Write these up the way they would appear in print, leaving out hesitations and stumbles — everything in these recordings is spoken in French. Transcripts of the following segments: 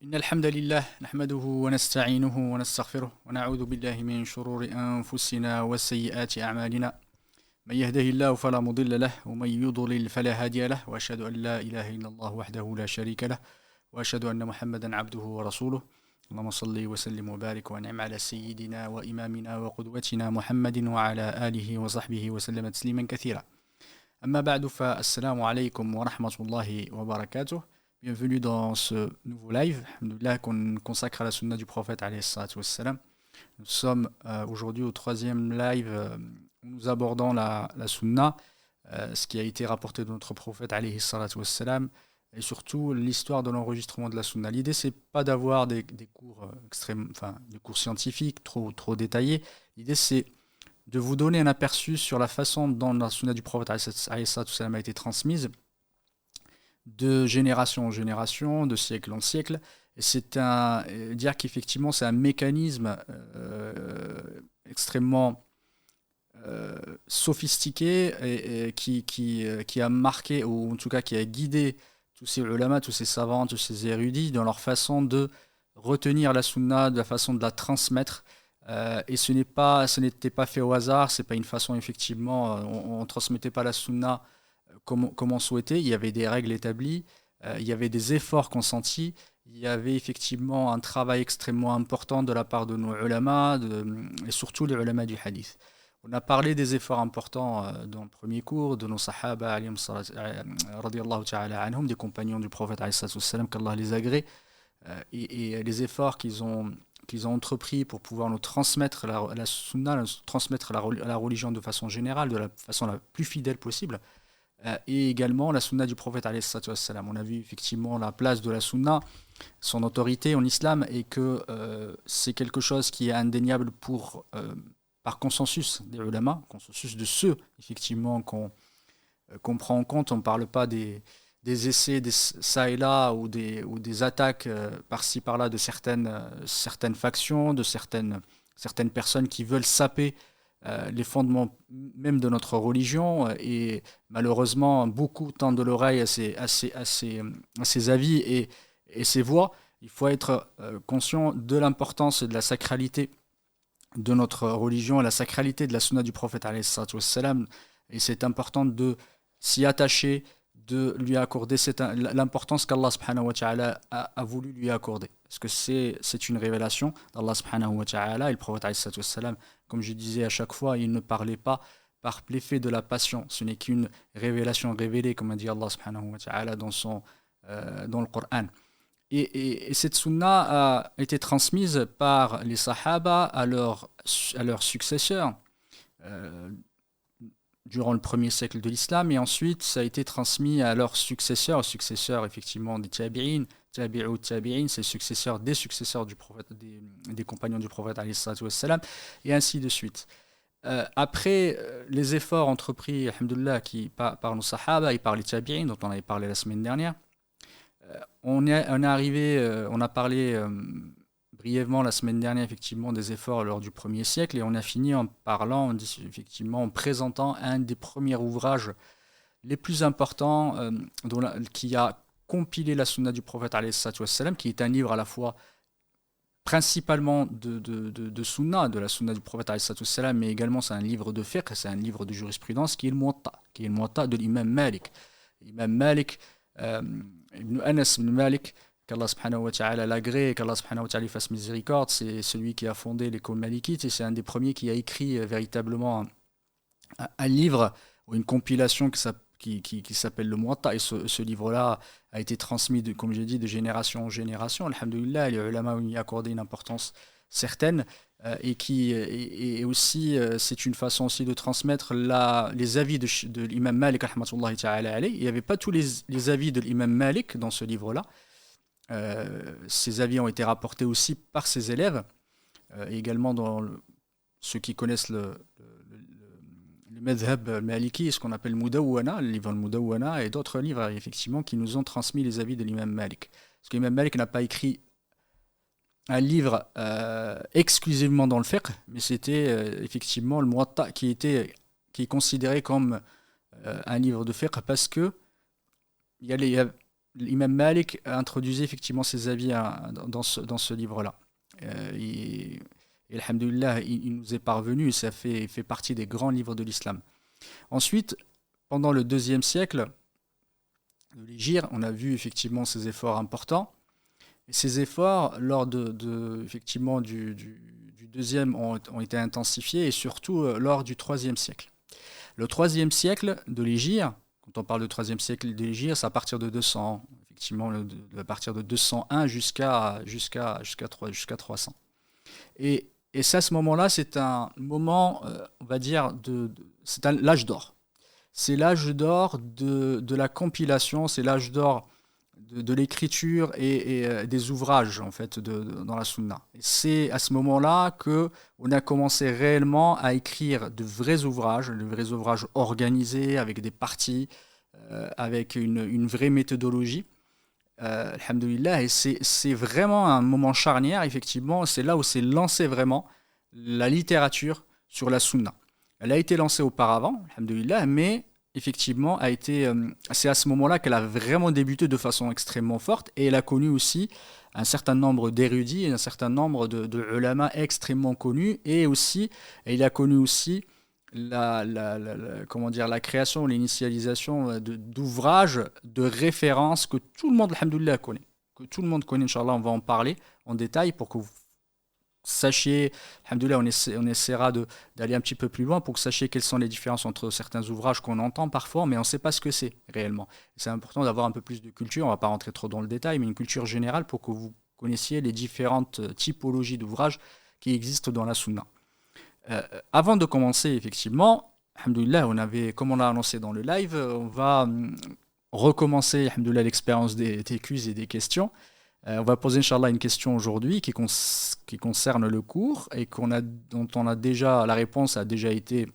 إن الحمد لله نحمده ونستعينه ونستغفره ونعوذ بالله من شرور أنفسنا وسيئات أعمالنا من يهده الله فلا مضل له ومن يضلل فلا هادي له وأشهد أن لا إله إلا الله وحده لا شريك له وأشهد أن محمدا عبده ورسوله اللهم صل وسلم وبارك وانعم على سيدنا وإمامنا وقدوتنا محمد وعلى آله وصحبه وسلم تسليما كثيرا أما بعد فالسلام عليكم ورحمة الله وبركاته. Bienvenue dans ce nouveau live alhamdoulilah, qu'on consacre à la sunna du prophète alayhi salatu wassalam. Nous sommes aujourd'hui au troisième live où nous abordons la sunna, ce qui a été rapporté de notre prophète alayhi salatu wassalam, et surtout l'histoire de l'enregistrement de la sunna. L'idée, c'est pas d'avoir des cours des cours scientifiques trop détaillés. L'idée, c'est de vous donner un aperçu sur la façon dont la sunna du prophète alayhi salatu wassalam a été transmise de génération en génération, de siècle en siècle. Et c'est dire qu'effectivement c'est un mécanisme extrêmement sophistiqué et qui a marqué, ou en tout cas qui a guidé tous ces ulama, tous ces savants, tous ces érudits dans leur façon de retenir la sunna, de la façon de la transmettre. Et ce n'était pas fait au hasard, c'est pas une façon, effectivement, on ne transmettait pas la sunna comme on souhaitait. Il y avait des règles établies, il y avait des efforts consentis, il y avait effectivement un travail extrêmement important de la part de nos ulama, et surtout les ulama du hadith. On a parlé des efforts importants dans le premier cours, de nos sahaba, radiyallahu ta'ala anhum, des compagnons du prophète, qu'Allah les agrée, et les efforts qu'ils ont entrepris pour pouvoir nous transmettre la sunna, nous transmettre la religion de façon générale, de la façon la plus fidèle possible. Et également la sunna du prophète alayhi salatu wassalam. On a vu effectivement la place de la sunna, son autorité en islam, et que c'est quelque chose qui est indéniable par consensus des ulama, consensus de ceux effectivement qu'on prend en compte. On ne parle pas des essais ça et là, ou des attaques par-ci par-là de certaines factions, de certaines personnes qui veulent saper les fondements même de notre religion, et malheureusement beaucoup tendent de l'oreille à ces avis et ces voix. Il faut être conscient de l'importance et de la sacralité de notre religion, et la sacralité de la sunna du prophète alayhi salatu wassalam, et c'est important de s'y attacher, de lui accorder l'importance qu'Allah subhanahu wa ta'ala a voulu lui accorder. Parce que c'est une révélation d'Allah subhanahu wa ta'ala, et le prophète alayhi salatu wassalam, comme je disais à chaque fois, il ne parlait pas par l'effet de la passion. Ce n'est qu'une révélation révélée, comme a dit Allah subhanahu wa ta'ala dans le Coran. Et cette sunna a été transmise par les sahaba à leurs successeurs durant le premier siècle de l'islam, et ensuite ça a été transmis à leurs successeurs effectivement des tabi'in, tabi'u tabi'in, c'est des successeurs du prophète, des compagnons du prophète alayhi salatu wassalam, et ainsi de suite. Après les efforts entrepris, alhamdoulilah, par nos sahaba et par les tabi'in, dont on avait parlé la semaine dernière, on a parlé brièvement la semaine dernière effectivement des efforts lors du premier siècle, et on a fini en présentant un des premiers ouvrages les plus importants qui a compilé la sunna du prophète alayhi salatu wassalam, qui est un livre à la fois principalement de sunna, de la sunna du prophète alayhi salatu wassalam, mais également c'est un livre de fiqh, c'est un livre de jurisprudence, qui est le Muwatta de l'imam Malik. L'imam Malik, Ibn Anas ibn Malik, qu'Allah subhanahu wa ta'ala l'agrée, et qu'Allah subhanahu wa ta'ala fasse miséricorde, c'est celui qui a fondé l'école malikite, et c'est un des premiers qui a écrit véritablement un livre ou une compilation qui s'appelle le Muwatta, et ce livre-là a été transmis, comme j'ai dit, de génération en génération. Alhamdulillah, les ulama ont y accordé une importance certaine, et aussi c'est une façon aussi de transmettre les avis de l'imam Malik rahmatullahi ta'ala alayhi. Il n'y avait pas tous les avis de l'imam Malik dans ce livre-là. Ces avis ont été rapportés aussi par ses élèves, et également ceux qui connaissent le madhab maliki, ce qu'on appelle Mudawwana, le livre Mudawwana, et d'autres livres effectivement qui nous ont transmis les avis de l'imam Malik. Parce que l'imam Malik n'a pas écrit un livre exclusivement dans le fiqh, mais c'était effectivement le Muwatta qui est considéré comme un livre de fiqh, parce que il y a l'imam Malik introduisait effectivement ses avis dans ce livre-là. Et alhamdoulilah, il nous est parvenu et ça fait partie des grands livres de l'islam. Ensuite, pendant le deuxième siècle de l'Hégire, on a vu effectivement ces efforts importants. Et ces efforts, lors effectivement du deuxième, ont été intensifiés et surtout lors du troisième siècle. Le troisième siècle de l'Hégire, quand on parle de troisième siècle de l'Hégire, c'est à partir de 200, effectivement, à partir de 201 jusqu'à 300. Et c'est à ce moment-là, c'est un moment, on va dire, c'est l'âge d'or. C'est l'âge d'or de la compilation, c'est l'âge d'or de l'écriture et des ouvrages en fait dans la sunna. Et c'est à ce moment-là qu'on a commencé réellement à écrire de vrais ouvrages organisés avec des parties, avec une vraie méthodologie. Alhamdulillah, et c'est vraiment un moment charnière, effectivement, c'est là où s'est lancée vraiment la littérature sur la sunna. Elle a été lancée auparavant, alhamdulillah, mais effectivement, c'est à ce moment-là qu'elle a vraiment débuté de façon extrêmement forte et elle a connu aussi un certain nombre d'érudits et un certain nombre de ulama extrêmement connus et aussi, il a connu aussi comment dire, la création, l'initialisation d'ouvrages, de références que tout le monde, alhamdoulilah, connaît. Que tout le monde connaît, Inch'Allah, on va en parler en détail pour que vous sachiez, alhamdoulilah, on essaiera d'aller un petit peu plus loin pour que vous sachiez quelles sont les différences entre certains ouvrages qu'on entend parfois, mais on ne sait pas ce que c'est réellement. C'est important d'avoir un peu plus de culture, on ne va pas rentrer trop dans le détail, mais une culture générale pour que vous connaissiez les différentes typologies d'ouvrages qui existent dans la sunna. Avant de commencer, effectivement, alhamdoulilah, comme on l'a annoncé dans le live, on va recommencer, alhamdoulilah, l'expérience des quiz et des questions. On va poser, Inch'Allah, une question aujourd'hui qui concerne le cours et dont la réponse a déjà été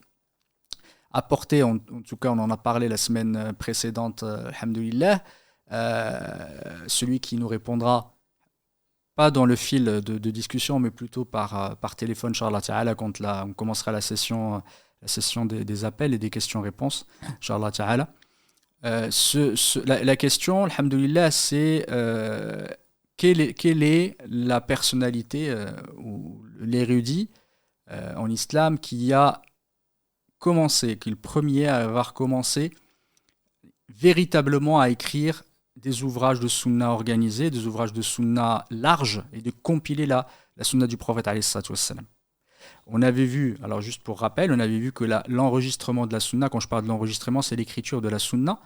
apportée. En tout cas, on en a parlé la semaine précédente, alhamdoulilah. Celui qui nous répondra pas dans le fil de discussion, mais plutôt par téléphone, Inch'Allah Ta'ala, quand on commencera la session des appels et des questions-réponses, Inch'Allah Ta'ala. La question, alhamdoulilah, c'est quelle est la personnalité ou l'érudit en islam qui est le premier à avoir commencé véritablement à écrire des ouvrages de sunna organisés, des ouvrages de sunna larges et de compiler la sunna du prophète alayhi salatu wassalam. On avait vu, alors juste pour rappel, on avait vu que l'enregistrement de la sunna, quand je parle de l'enregistrement, c'est l'écriture de la sunna,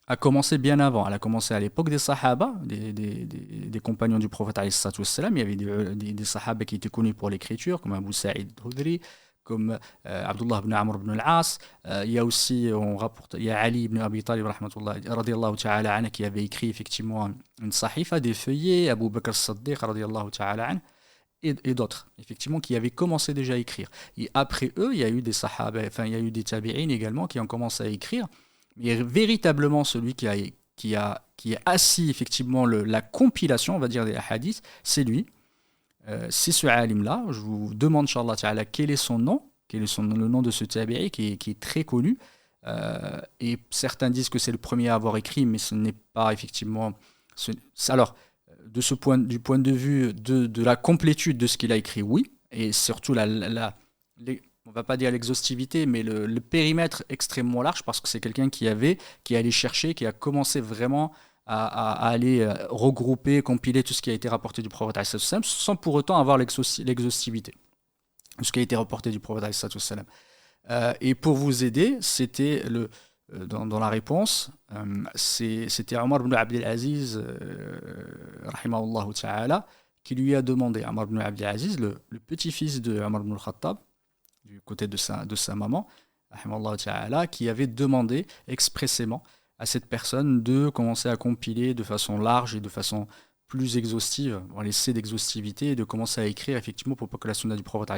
a commencé bien avant. Elle a commencé à l'époque des sahaba, des compagnons du prophète alayhi salatu wassalam. Il y avait des sahaba qui étaient connus pour l'écriture, comme Abu Sa'id al-Khudri, comme Abdullah ibn Amr ibn al-As. Il y a aussi, il y a Ali ibn Abi Talib radiyallahu ta'ala anhu, qui avait écrit effectivement une sahifa, des feuillets, Abu Bakr as-Siddiq radiyallahu ta'ala anhu, et d'autres, effectivement, qui avaient commencé déjà à écrire. Et après eux, il y a eu des sahaba, enfin, il y a eu des tabi'in également qui ont commencé à écrire. Mais véritablement, celui qui a assis effectivement la compilation, on va dire, des hadiths, c'est lui. C'est ce alim-là. Je vous demande, Inch'Allah Ta'ala, quel est son nom, le nom de ce tabi'i qui est très connu. Et certains disent que c'est le premier à avoir écrit, mais ce n'est pas effectivement... Alors, du point de vue de la complétude de ce qu'il a écrit, oui. Et surtout, on ne va pas dire l'exhaustivité, mais le périmètre extrêmement large, parce que c'est quelqu'un qui allait chercher, qui a commencé vraiment à aller regrouper, compiler tout ce qui a été rapporté du prophète sans pour autant avoir l'exhaustivité de ce qui a été rapporté du prophète. Et pour vous aider, c'était dans la réponse, c'était Omar ibn Abdel Aziz, rahimahullah ta'ala, qui lui a demandé, Omar ibn Abdel Aziz, le petit-fils de Omar ibn al-Khattab, du côté de sa maman, rahimahullah ta'ala, qui avait demandé expressément à cette personne de commencer à compiler de façon large et de façon plus exhaustive, on laisser d'exhaustivité et de commencer à écrire effectivement pour pas que la sunna du prophète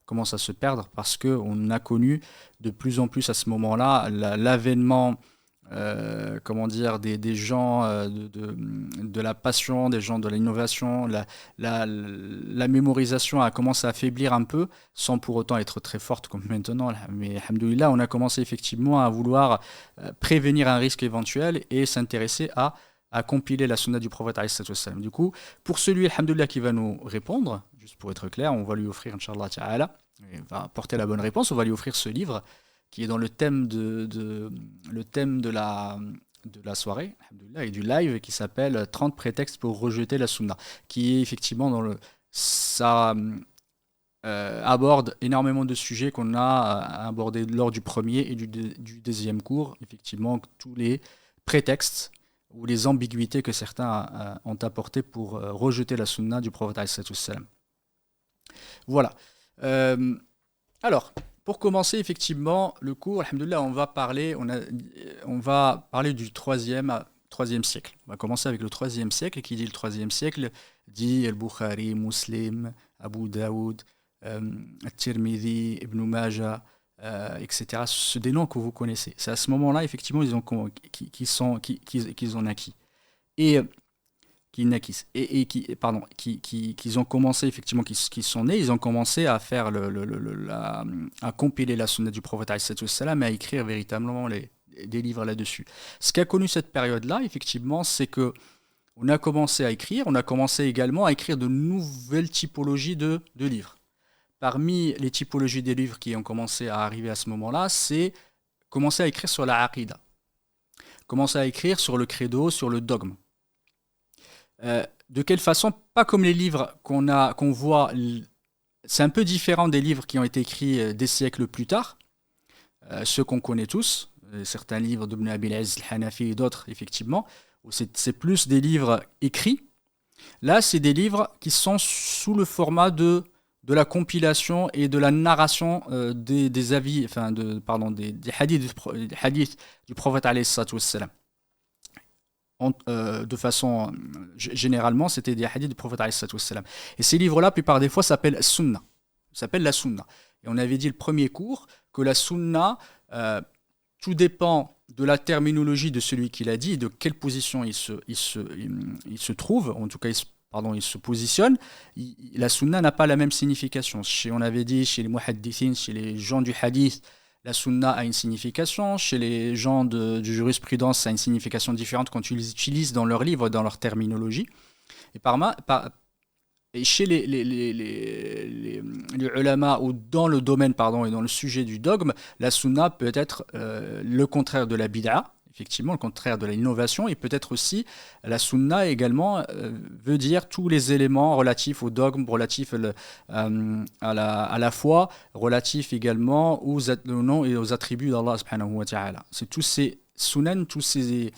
commence à se perdre, parce qu'on a connu de plus en plus à ce moment-là l'avènement des gens de la passion, des gens de l'innovation, la mémorisation a commencé à faiblir un peu, sans pour autant être très forte comme maintenant. Mais alhamdoulilah, on a commencé effectivement à vouloir prévenir un risque éventuel et s'intéresser à à compiler la sunna du prophète alayhi salatu wassalam. Du coup, pour celui, alhamdoulilah, qui va nous répondre, juste pour être clair, on va lui offrir, Inch'Allah Ta'ala, il va apporter la bonne réponse, on va lui offrir ce livre qui est dans le thème le thème de la soirée, alhamdoulilah, et du live, qui s'appelle 30 prétextes pour rejeter la sunna, qui est effectivement ça aborde énormément de sujets qu'on a abordés lors du premier et du deuxième cours, effectivement, tous les prétextes ou les ambiguïtés que certains ont apportées pour rejeter la sunna du prophète alayhi salatu wassalam. Voilà. Euh, alors, pour commencer effectivement le cours, alhamdoulilah, on va parler du troisième siècle. On va commencer avec le troisième siècle. Qui dit le troisième siècle dit Al-Bukhari, Muslim, Abu Daoud, At-Tirmidhi, Ibn Majah, etc. C'est des noms que vous connaissez. C'est à ce moment-là, effectivement, qu'ils ont acquis. Et qu'ils ont commencé, effectivement, qui sont nés, ils ont commencé à faire à compiler la sunna du prophète alayhi salatu wassalam et à écrire véritablement des livres là-dessus. Ce qui a connu cette période-là, effectivement, c'est que on a commencé à écrire, on a commencé également à écrire de nouvelles typologies de livres. Parmi les typologies des livres qui ont commencé à arriver à ce moment-là, c'est commencer à écrire sur la aqida, commencer à écrire sur le credo, sur le dogme. De quelle façon? Pas comme les livres qu'on voit, c'est un peu différent des livres qui ont été écrits des siècles plus tard, ceux qu'on connaît tous, certains livres d'Ibn Abil Izz al-Hanafi et d'autres, effectivement, où c'est plus des livres écrits. Là, c'est des livres qui sont sous le format de la compilation et de la narration des avis, enfin des hadiths du prophète alayhi salatu wassalam. De façon généralement, c'était des hadiths du prophète alayhi salatu wassalam. Et ces livres-là, la plupart des fois, s'appellent sunna. S'appellent la sunna. Et on avait dit le premier cours que la sunna, tout dépend de la terminologie de celui qui l'a dit, de quelle position il se trouve, en tout cas il se positionne. La sunna n'a pas la même signification. On avait dit chez les muhaddithin, chez les gens du hadith, la sunna a une signification. Chez les gens de jurisprudence, ça a une signification différente quand ils l'utilisent dans leurs livres, dans leur terminologie. Et chez les ulama, ou dans le domaine, et dans le sujet du dogme, la sunna peut être le contraire de la bid'a, effectivement, le contraire de l'innovation, et peut-être aussi, la sunna également veut dire tous les éléments relatifs au dogme, relatifs à la foi, relatifs également aux noms et aux attributs d'Allah subhanahu wa ta'ala. C'est tous ces sunan, tous ces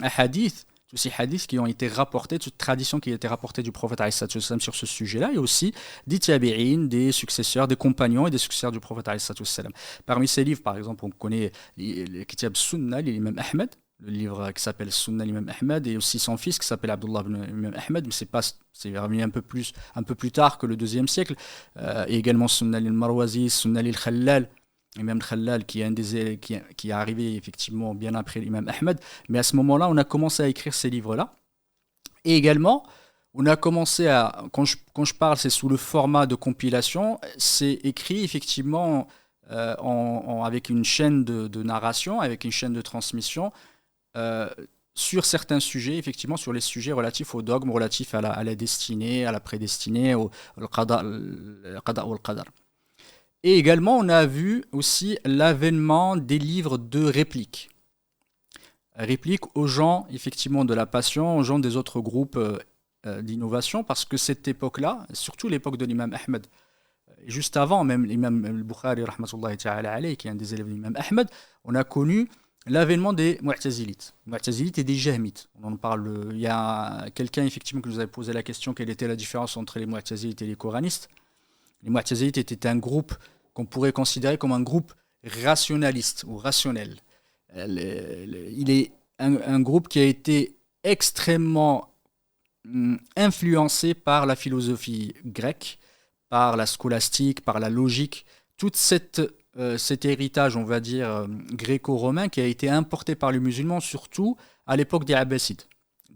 hadiths, tous ces hadiths qui ont été rapportés, toute tradition qui a été rapportée du prophète alayhi salatu wassalam sur ce sujet-là, et aussi des tabi'in, des successeurs, des compagnons et des successeurs du prophète alayhi salatu wassalam. Parmi ces livres, par exemple, on connaît le kitab Sunna, l'imam Ahmed, le livre qui s'appelle Sunna l'imam Ahmed, et aussi son fils qui s'appelle Abdullah ibn Imam Ahmed, mais c'est revenu un peu plus tard que le deuxième siècle, et également Sunna al-Marwazi, Sunna al-Khallal, Imam Khallal qui est arrivé effectivement bien après l'imam Ahmed, mais à ce moment-là on a commencé à écrire ces livres-là, et également on a commencé quand je parle, c'est sous le format de compilation, c'est écrit effectivement avec une chaîne de narration, avec une chaîne de transmission sur certains sujets, effectivement sur les sujets relatifs au dogme, relatifs à la destinée, à la prédestinée, au qada ou al qadar. Et également, on a vu aussi l'avènement des livres de répliques. Répliques aux gens, effectivement, de la passion, aux gens des autres groupes d'innovation, parce que cette époque-là, surtout l'époque de l'imam Ahmed, juste avant, même l'imam al-Bukhari, rahmatullahi ta'ala alayhi, qui est un des élèves de l'imam Ahmed, on a connu l'avènement des Mu'tazilites. Les Mu'tazilites et des Jahmites. On en parle. Il y a quelqu'un, effectivement, qui nous avait posé la question quelle était la différence entre les Mu'tazilites et les Coranistes. Les Mu'tazilites étaient un groupe qu'on pourrait considérer comme un groupe rationaliste ou rationnel. Il est un groupe qui a été extrêmement influencé par la philosophie grecque, par la scolastique, par la logique, tout cet héritage, on va dire, gréco-romain qui a été importé par les musulmans, surtout à l'époque des Abbasides.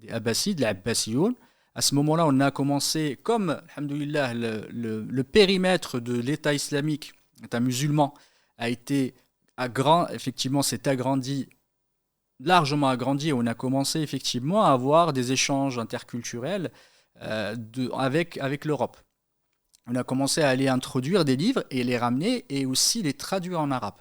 Les Abbasiyoun. À ce moment-là, on a commencé, comme, alhamdoulilah, le périmètre de l'État islamique, l'État musulman, effectivement, s'est agrandi largement agrandi et on a commencé effectivement à avoir des échanges interculturels avec l'Europe. On a commencé à aller introduire des livres et les ramener et aussi les traduire en arabe.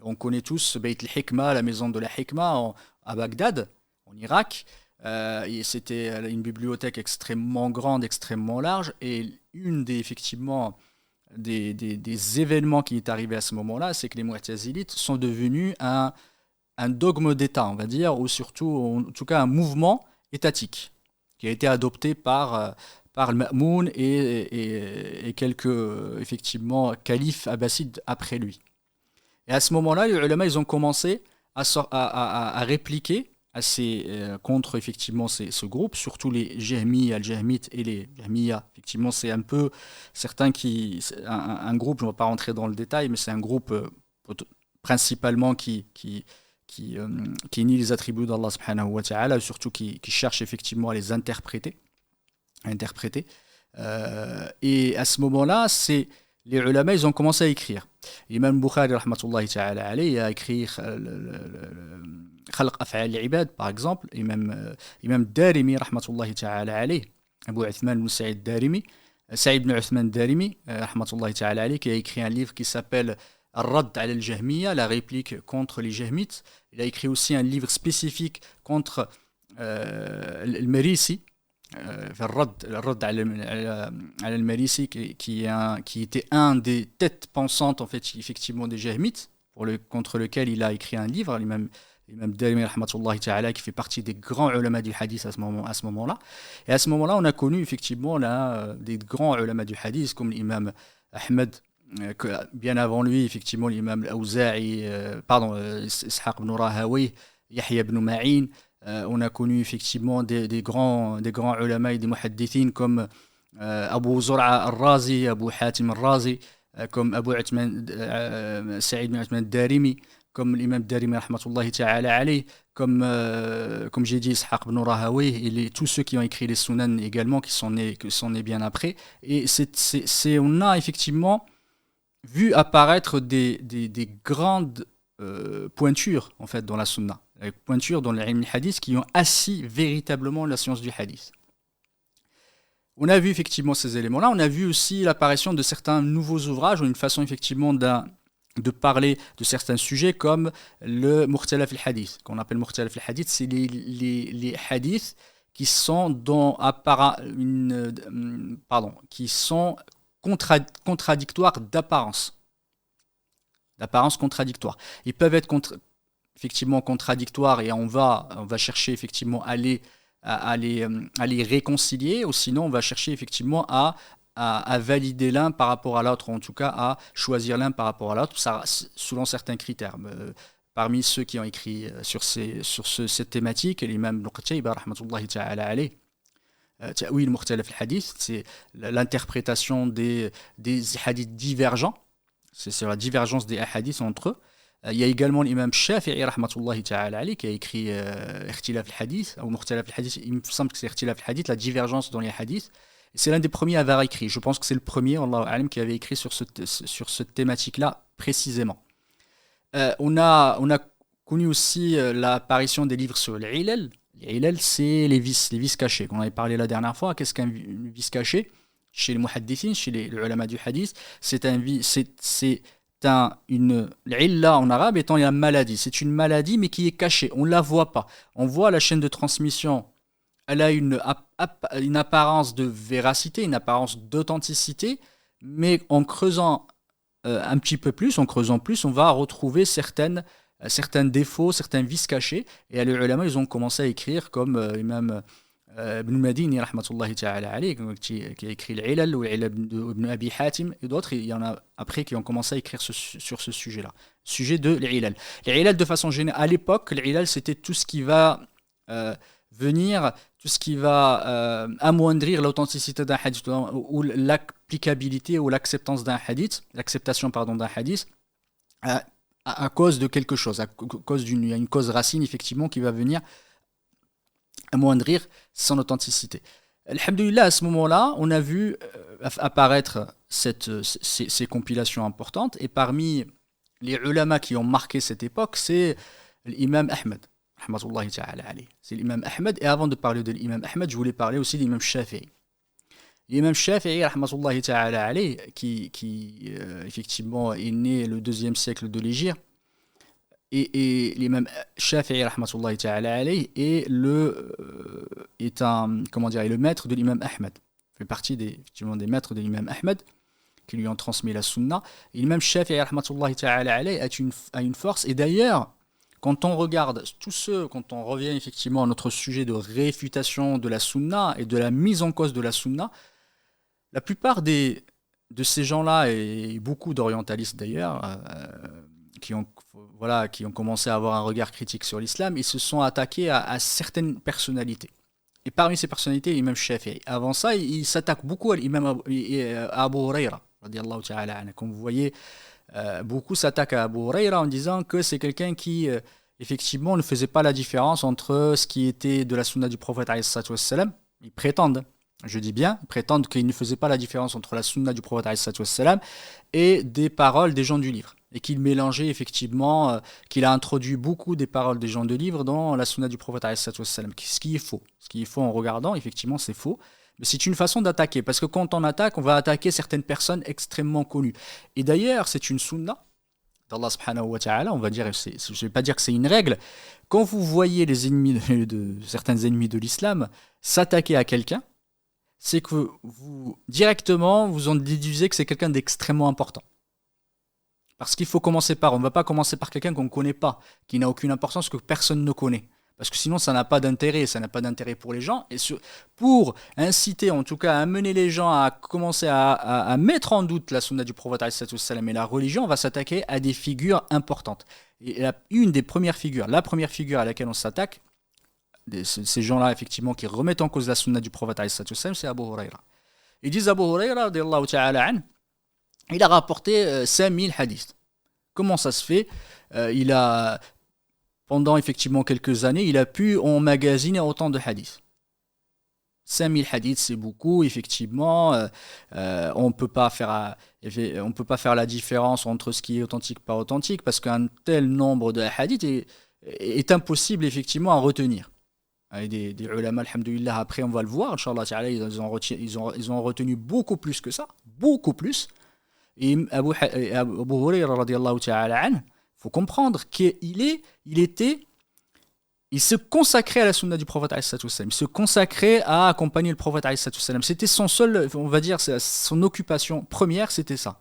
On connaît tous Beit al-Hikma, la maison de la Hikma à Bagdad, en Irak. Et c'était une bibliothèque extrêmement grande, extrêmement large. Et effectivement, des événements qui est arrivé à ce moment-là, c'est que les Mu'tazilites sont devenus un dogme d'État, on va dire, ou surtout, en tout cas, un mouvement étatique qui a été adopté par le Ma'moun et quelques, effectivement, califes abbassides après lui. Et à ce moment-là, les ulama, ils ont commencé à répliquer contre effectivement ce groupe, surtout les Jahmi, Al-Jahmites et les Jahmiya. Effectivement, c'est un peu un groupe, je ne vais pas rentrer dans le détail, mais c'est un groupe principalement qui nie les attributs d'Allah subhanahu wa ta'ala, surtout qui cherche effectivement à les interpréter. Et à ce moment-là, les ulama, ils ont commencé à écrire. L'imam Bukhari, rahmatullahi ta'ala alayhi, a écrit Khalq Af'al al-Ibad, par exemple. Imam Darimi, rahmatullahi ta'ala alayhi, Abu Uthman ibn Sa'id Darimi, Sa'id ibn Uthman Darimi, rahmatullahi ta'ala alayhi, qui a écrit un livre qui s'appelle Ar-Radd ala al-Jahmiya, la réplique contre les Jahmites. Il a écrit aussi un livre spécifique contre le-Marisi, الرد على المريسي qui était un des têtes pensantes en fait effectivement des Jahmites contre lequel il a écrit un livre, l'imam Darimi rahmatullahi ta'ala, qui fait partie des grands ulama du hadith à ce moment-là. Et à ce moment-là, on a connu effectivement des grands ulama du hadith comme l'imam Ahmed, bien avant lui effectivement l'imam al-Awza'i, Ishaq ibn Rahawi, Yahya ibn Ma'in. On a connu effectivement des grands ulama et des muhaddithin comme Abu Zur'a al-Razi, Abu Hatim al-Razi, comme Abu Sa'id ibn Uthman al-Darimi, comme l'imam Darimi rahmatullahi ta'ala alayhi, comme j'ai dit Ishaq ibn Rahawi, et tous ceux qui ont écrit les Sunan également, qui sont nés bien après. Et on a effectivement vu apparaître des grandes pointures en fait dans la Sunna, pointures dans l'ilm hadith qui ont assis véritablement la science du hadith. On a vu effectivement ces éléments-là. On a vu aussi l'apparition de certains nouveaux ouvrages ou une façon effectivement de parler de certains sujets comme le Mukhtalaf al-Hadith, qu'on appelle Mukhtalaf al-Hadith. C'est les hadiths qui sont qui sont contradictoires d'apparence contradictoire. Ils peuvent être effectivement contradictoires et on va chercher effectivement à les réconcilier, ou sinon on va chercher effectivement à valider l'un par rapport à l'autre, ou en tout cas à choisir l'un par rapport à l'autre, selon certains critères. Parmi ceux qui ont écrit sur cette thématique, l'imam Ibn Qutayba rahmatullahi ta'ala alayhi, Ta'wil Mukhtalaf al-Hadith, c'est l'interprétation des hadiths divergents. C'est sur la divergence des hadiths entre eux. Il y a également l'imam Shafi'i rahmatullahi ta'ala alayhi qui a écrit Ikhtilaf al-Hadith, ou Mukhtalaf al-Hadith, il me semble que c'est Ikhtilaf al-Hadith, la divergence dans les hadiths. C'est l'un des premiers à avoir écrit. Je pense que c'est le premier, Allahu a'lam, qui avait écrit sur cette thématique-là précisément. On a connu aussi l'apparition des livres sur les ilal. Les ilal, c'est les vices cachés. On avait parlé la dernière fois. Qu'est-ce qu'un vice caché? Chez les muhaddithin, chez les ulama du hadith, l'illa en arabe étant une maladie. C'est une maladie mais qui est cachée. On ne la voit pas. On voit la chaîne de transmission. Elle a une apparence de véracité, une apparence d'authenticité, mais en creusant un petit peu plus, on va retrouver certains défauts, certains vices cachés. Et les ulama, ils ont commencé à écrire comme Imam Ibn Madini rahmatullahi ta'ala alayhi, qui a écrit l'ilal ou l'ilal ibn Abi Hatim, et d'autres, il y en a après qui ont commencé à écrire sur ce sujet-là, sujet de l'ilal. L'ilal, de façon générale, à l'époque, l'ilal, c'était tout ce qui va tout ce qui va amoindrir l'authenticité d'un hadith, ou l'applicabilité ou l'acceptation d'un hadith, à cause de quelque chose, il y a une cause racine effectivement qui va venir amoindrir son authenticité. Alhamdulillah, à ce moment-là, on a vu apparaître ces compilations importantes, et parmi les ulama qui ont marqué cette époque, c'est l'imam Ahmed. rahmatullahi ta'ala alayhi. C'est l'imam Ahmed. Et avant de parler de l'imam Ahmed, je voulais parler aussi de l'imam Shafi'i. L'imam Shafi'i, rahmatullahi ta'ala alayhi, qui effectivement est né le 2e siècle de l'Hégire. Et l'imam Shafi'i, rahmatullahi ta'ala alayhi, est le maître de l'imam Ahmed. Il fait partie effectivement des maîtres de l'imam Ahmed, qui lui ont transmis la sunna. Et l'imam Shafi'i, rahmatullahi ta'ala alayhi, a une force. Et d'ailleurs, quand on regarde quand on revient effectivement à notre sujet de réfutation de la sunna et de la mise en cause de la sunna, la plupart de ces gens-là, et beaucoup d'orientalistes d'ailleurs, qui ont commencé à avoir un regard critique sur l'islam, ils se sont attaqués à certaines personnalités. Et parmi ces personnalités, l'imam Shafi'i. Avant ça, il s'attaque beaucoup à l'imam Abu Huraira, radiyallahu ta'ala anhu. Comme vous voyez, beaucoup s'attaquent à Abu Huraira en disant que c'est quelqu'un qui, effectivement, ne faisait pas la différence entre ce qui était de la sunna du prophète, alayhi salatu wassalam. Ils prétendent, je dis bien, ils prétendent qu'il ne faisait pas la différence entre la sunna du prophète, alayhi salatu wassalam, et des paroles des gens du livre. Et qu'il mélangeait effectivement, qu'il a introduit beaucoup des paroles des gens de livre dans la sunna du prophète, alayhi salatu wassalam. Ce qui est faux. Ce qui est faux en regardant, effectivement, c'est faux. Mais c'est une façon d'attaquer, parce que quand on attaque, on va attaquer certaines personnes extrêmement connues. Et d'ailleurs, c'est une sunna d'Allah subhanahu wa ta'ala, on va dire, je ne vais pas dire que c'est une règle. Quand vous voyez les ennemis certains ennemis de l'islam s'attaquer à quelqu'un, c'est que directement, vous en déduisez que c'est quelqu'un d'extrêmement important. Parce qu'il faut commencer on ne va pas commencer par quelqu'un qu'on ne connaît pas, qui n'a aucune importance, que personne ne connaît. Parce que sinon, ça n'a pas d'intérêt pour les gens. Et pour inciter, en tout cas, à amener les gens à commencer à mettre en doute la sunna du prophète et la religion, on va s'attaquer à des figures importantes. Et la première figure à laquelle on s'attaque, ces gens-là, effectivement, qui remettent en cause la sunna du prophète, c'est Abu Huraira. Ils disent Abu Huraira, radiyallahu ta'ala anhu, il a rapporté 5000 hadiths. Comment ça se fait? Pendant effectivement quelques années, il a pu emmagasiner autant de hadiths. 5000 hadiths, c'est beaucoup, effectivement. On ne peut pas faire la différence entre ce qui est authentique et pas authentique, parce qu'un tel nombre de hadiths est impossible, effectivement, à retenir. Et des ulama, alhamdoulilah, après on va le voir, Inch'Allah, ils ont retenu beaucoup plus que ça, beaucoup plus. Et Abu Huraira, radiyallahu ta'ala anhu, il faut comprendre qu'il se consacrait à la sunna du prophète, il se consacrait à accompagner le prophète, c'était son seul, on va dire, son occupation première, c'était ça.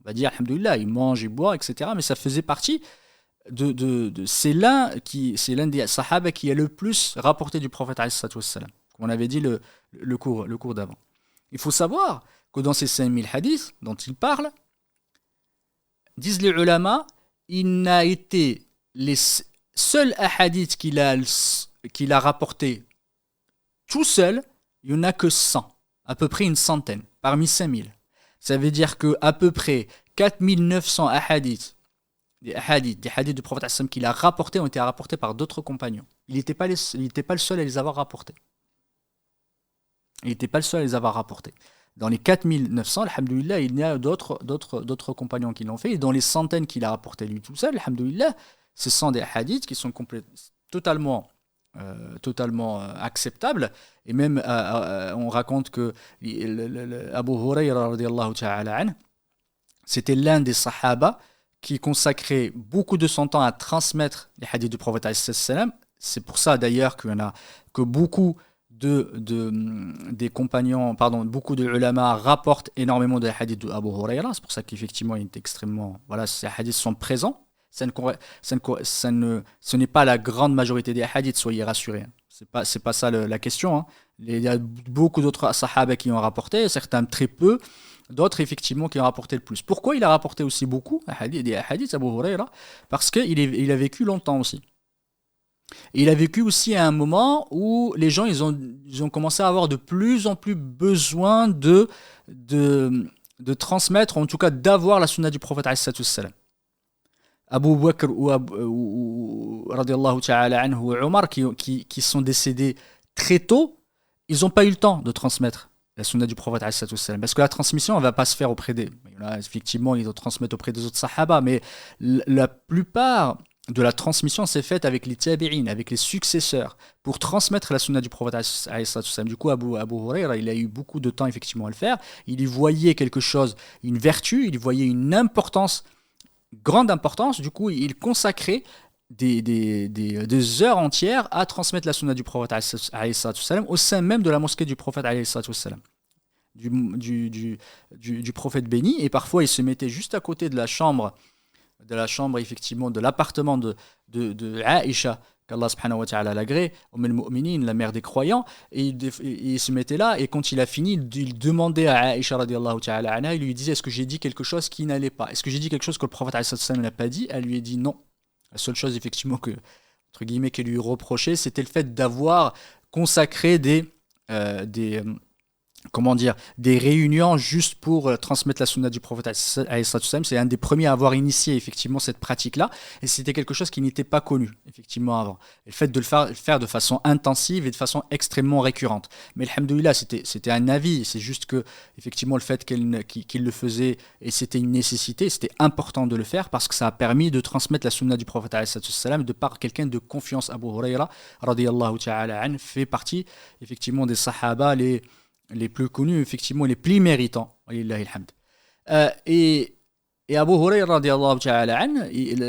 On va dire, alhamdoulilah, il mange, il boit, etc. Mais ça faisait partie c'est l'un des sahaba qui a le plus rapporté du prophète, comme on avait dit le cours d'avant. Il faut savoir que dans ces 5000 hadiths dont il parle, disent les ulama, il n'a été les seuls hadiths qu'il a rapportés tout seul, il n'y en a que 100, à peu près une centaine, parmi 5000. Ça veut dire qu'à peu près 4900 hadiths, des hadiths du prophète qu'il a rapportés ont été rapportés par d'autres compagnons. Il n'était pas le seul à les avoir rapportés. Dans les 4900, alhamdoulilah, il y a d'autres compagnons qui l'ont fait. Et dans les centaines qu'il a rapportés lui tout seul, alhamdoulilah, ce sont des hadiths qui sont totalement acceptables. Et même, on raconte que Abu Huraira, radiyallahu ta'ala anhu, c'était l'un des sahaba qui consacrait beaucoup de son temps à transmettre les hadiths du prophète. C'est pour ça d'ailleurs qu'il y en a que beaucoup des compagnons, beaucoup de ulama rapportent énormément de hadiths d'Abu Huraira. C'est pour ça qu'effectivement, il est extrêmement. Voilà, ces hadiths sont présents. Ce n'est pas la grande majorité des hadiths, soyez rassurés. C'est pas ça la question. Hein. Il y a beaucoup d'autres sahaba qui ont rapporté, certains très peu, d'autres effectivement qui ont rapporté le plus. Pourquoi il a rapporté aussi beaucoup des hadiths Abu Huraira? Parce qu'il a vécu longtemps aussi. Et il a vécu aussi à un moment où les gens ils ont commencé à avoir de plus en plus besoin de transmettre, en tout cas d'avoir la sunna du prophète Abu Bakr ou radiyallahu ta'ala anhu ou Omar qui sont décédés très tôt, ils n'ont pas eu le temps de transmettre la sunna du prophète parce que la transmission elle va pas se faire auprès des effectivement ils transmettent auprès des autres sahaba, mais la plupart de la transmission s'est faite avec les tabi'in, avec les successeurs, pour transmettre la sunna du prophète alayhi salatu wassalam. Du coup, Abu Huraira, il a eu beaucoup de temps effectivement à le faire. Il y voyait quelque chose, une vertu, il y voyait une importance, grande importance. Du coup, il consacrait des heures entières à transmettre la sunna du prophète alayhi salatu wassalam au sein même de la mosquée du prophète alayhi salatu wassalam. Du, du prophète béni. Et parfois, il se mettait juste à côté effectivement de l'appartement de Aïcha, qu'Allah subhanahu wa ta'ala l'agrée, al-Mu'minin, la mère des croyants, et il se mettait là, et quand il a fini, il demandait à Aïcha radiallahu ta'ala anha, il lui disait, est-ce que j'ai dit quelque chose qui n'allait pas? Est-ce que j'ai dit quelque chose que le prophète alayhi sallam n'a pas dit? Elle lui a dit non. La seule chose effectivement que, entre guillemets, qu'elle lui reprochait, c'était le fait d'avoir consacré comment dire, des réunions juste pour transmettre la sunna du prophète alayhi salatu wassalam. C'est un des premiers à avoir initié effectivement cette pratique-là, et c'était quelque chose qui n'était pas connu effectivement avant. Et le fait de le faire de façon intensive et de façon extrêmement récurrente. Mais alhamdoulilah, c'était un avis, c'est juste que effectivement le fait qu'il le faisait, et c'était une nécessité, c'était important de le faire parce que ça a permis de transmettre la sunna du prophète alayhi salatu wassalam de par quelqu'un de confiance. Abu Huraira radiyallahu ta'ala an fait partie effectivement des sahaba les plus connus, effectivement, les plus méritants. Et Abu Hurairah radiallahu ta'ala an, il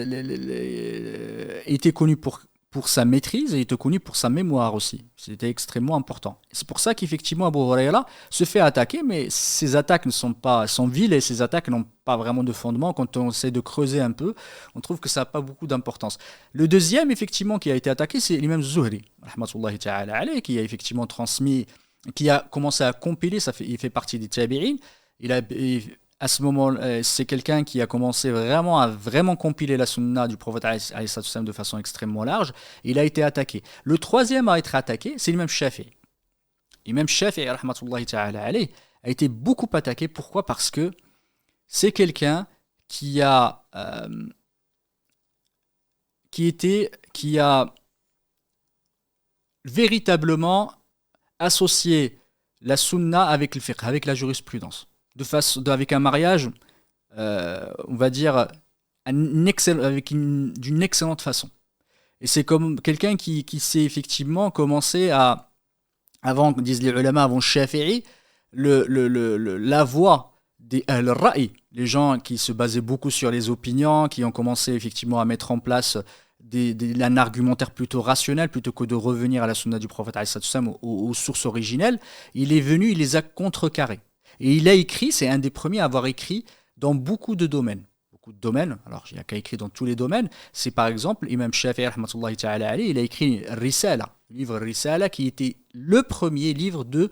était connu pour sa maîtrise et il était connu pour sa mémoire aussi. C'était extrêmement important. C'est pour ça qu'effectivement Abu Hurairah se fait attaquer, mais ces attaques sont viles et ces attaques n'ont pas vraiment de fondement. Quand on essaie de creuser un peu, on trouve que ça n'a pas beaucoup d'importance. Le deuxième, effectivement, qui a été attaqué, c'est l'imam Zuhri, rahmatullahi ta'ala alayhi, qui a effectivement transmis, qui a commencé à compiler, il fait partie des tabi'in. À ce moment, c'est quelqu'un qui a commencé à vraiment compiler la sunna du prophète alayhi sallam de façon extrêmement large. Il a été attaqué. Le troisième à être attaqué, c'est l'imam Shafi'i. L'imam Shafi'i, rahmatullahi ta'ala alayhi, a été beaucoup attaqué. Pourquoi? Parce que c'est quelqu'un qui a véritablement associer la sunna avec le fiqh, avec la jurisprudence, avec un mariage, on va dire, d'une excellente façon. Et c'est comme quelqu'un qui sait effectivement commencer avant, disent les ulama, avant Shafi'i, la voie des al-ra'i, les gens qui se basaient beaucoup sur les opinions, qui ont commencé effectivement à mettre en place un argumentaire plutôt rationnel plutôt que de revenir à la sunna du prophète aux sources originelles. Il est venu, il les a contrecarrés. Et il a écrit, c'est un des premiers à avoir écrit dans beaucoup de domaines. Alors il n'y a qu'à écrire dans tous les domaines. C'est par exemple, Imam Shafi'i, rahmatullahi ta'ala alayhi, il a écrit Risala, le livre Risala, qui était le premier livre dans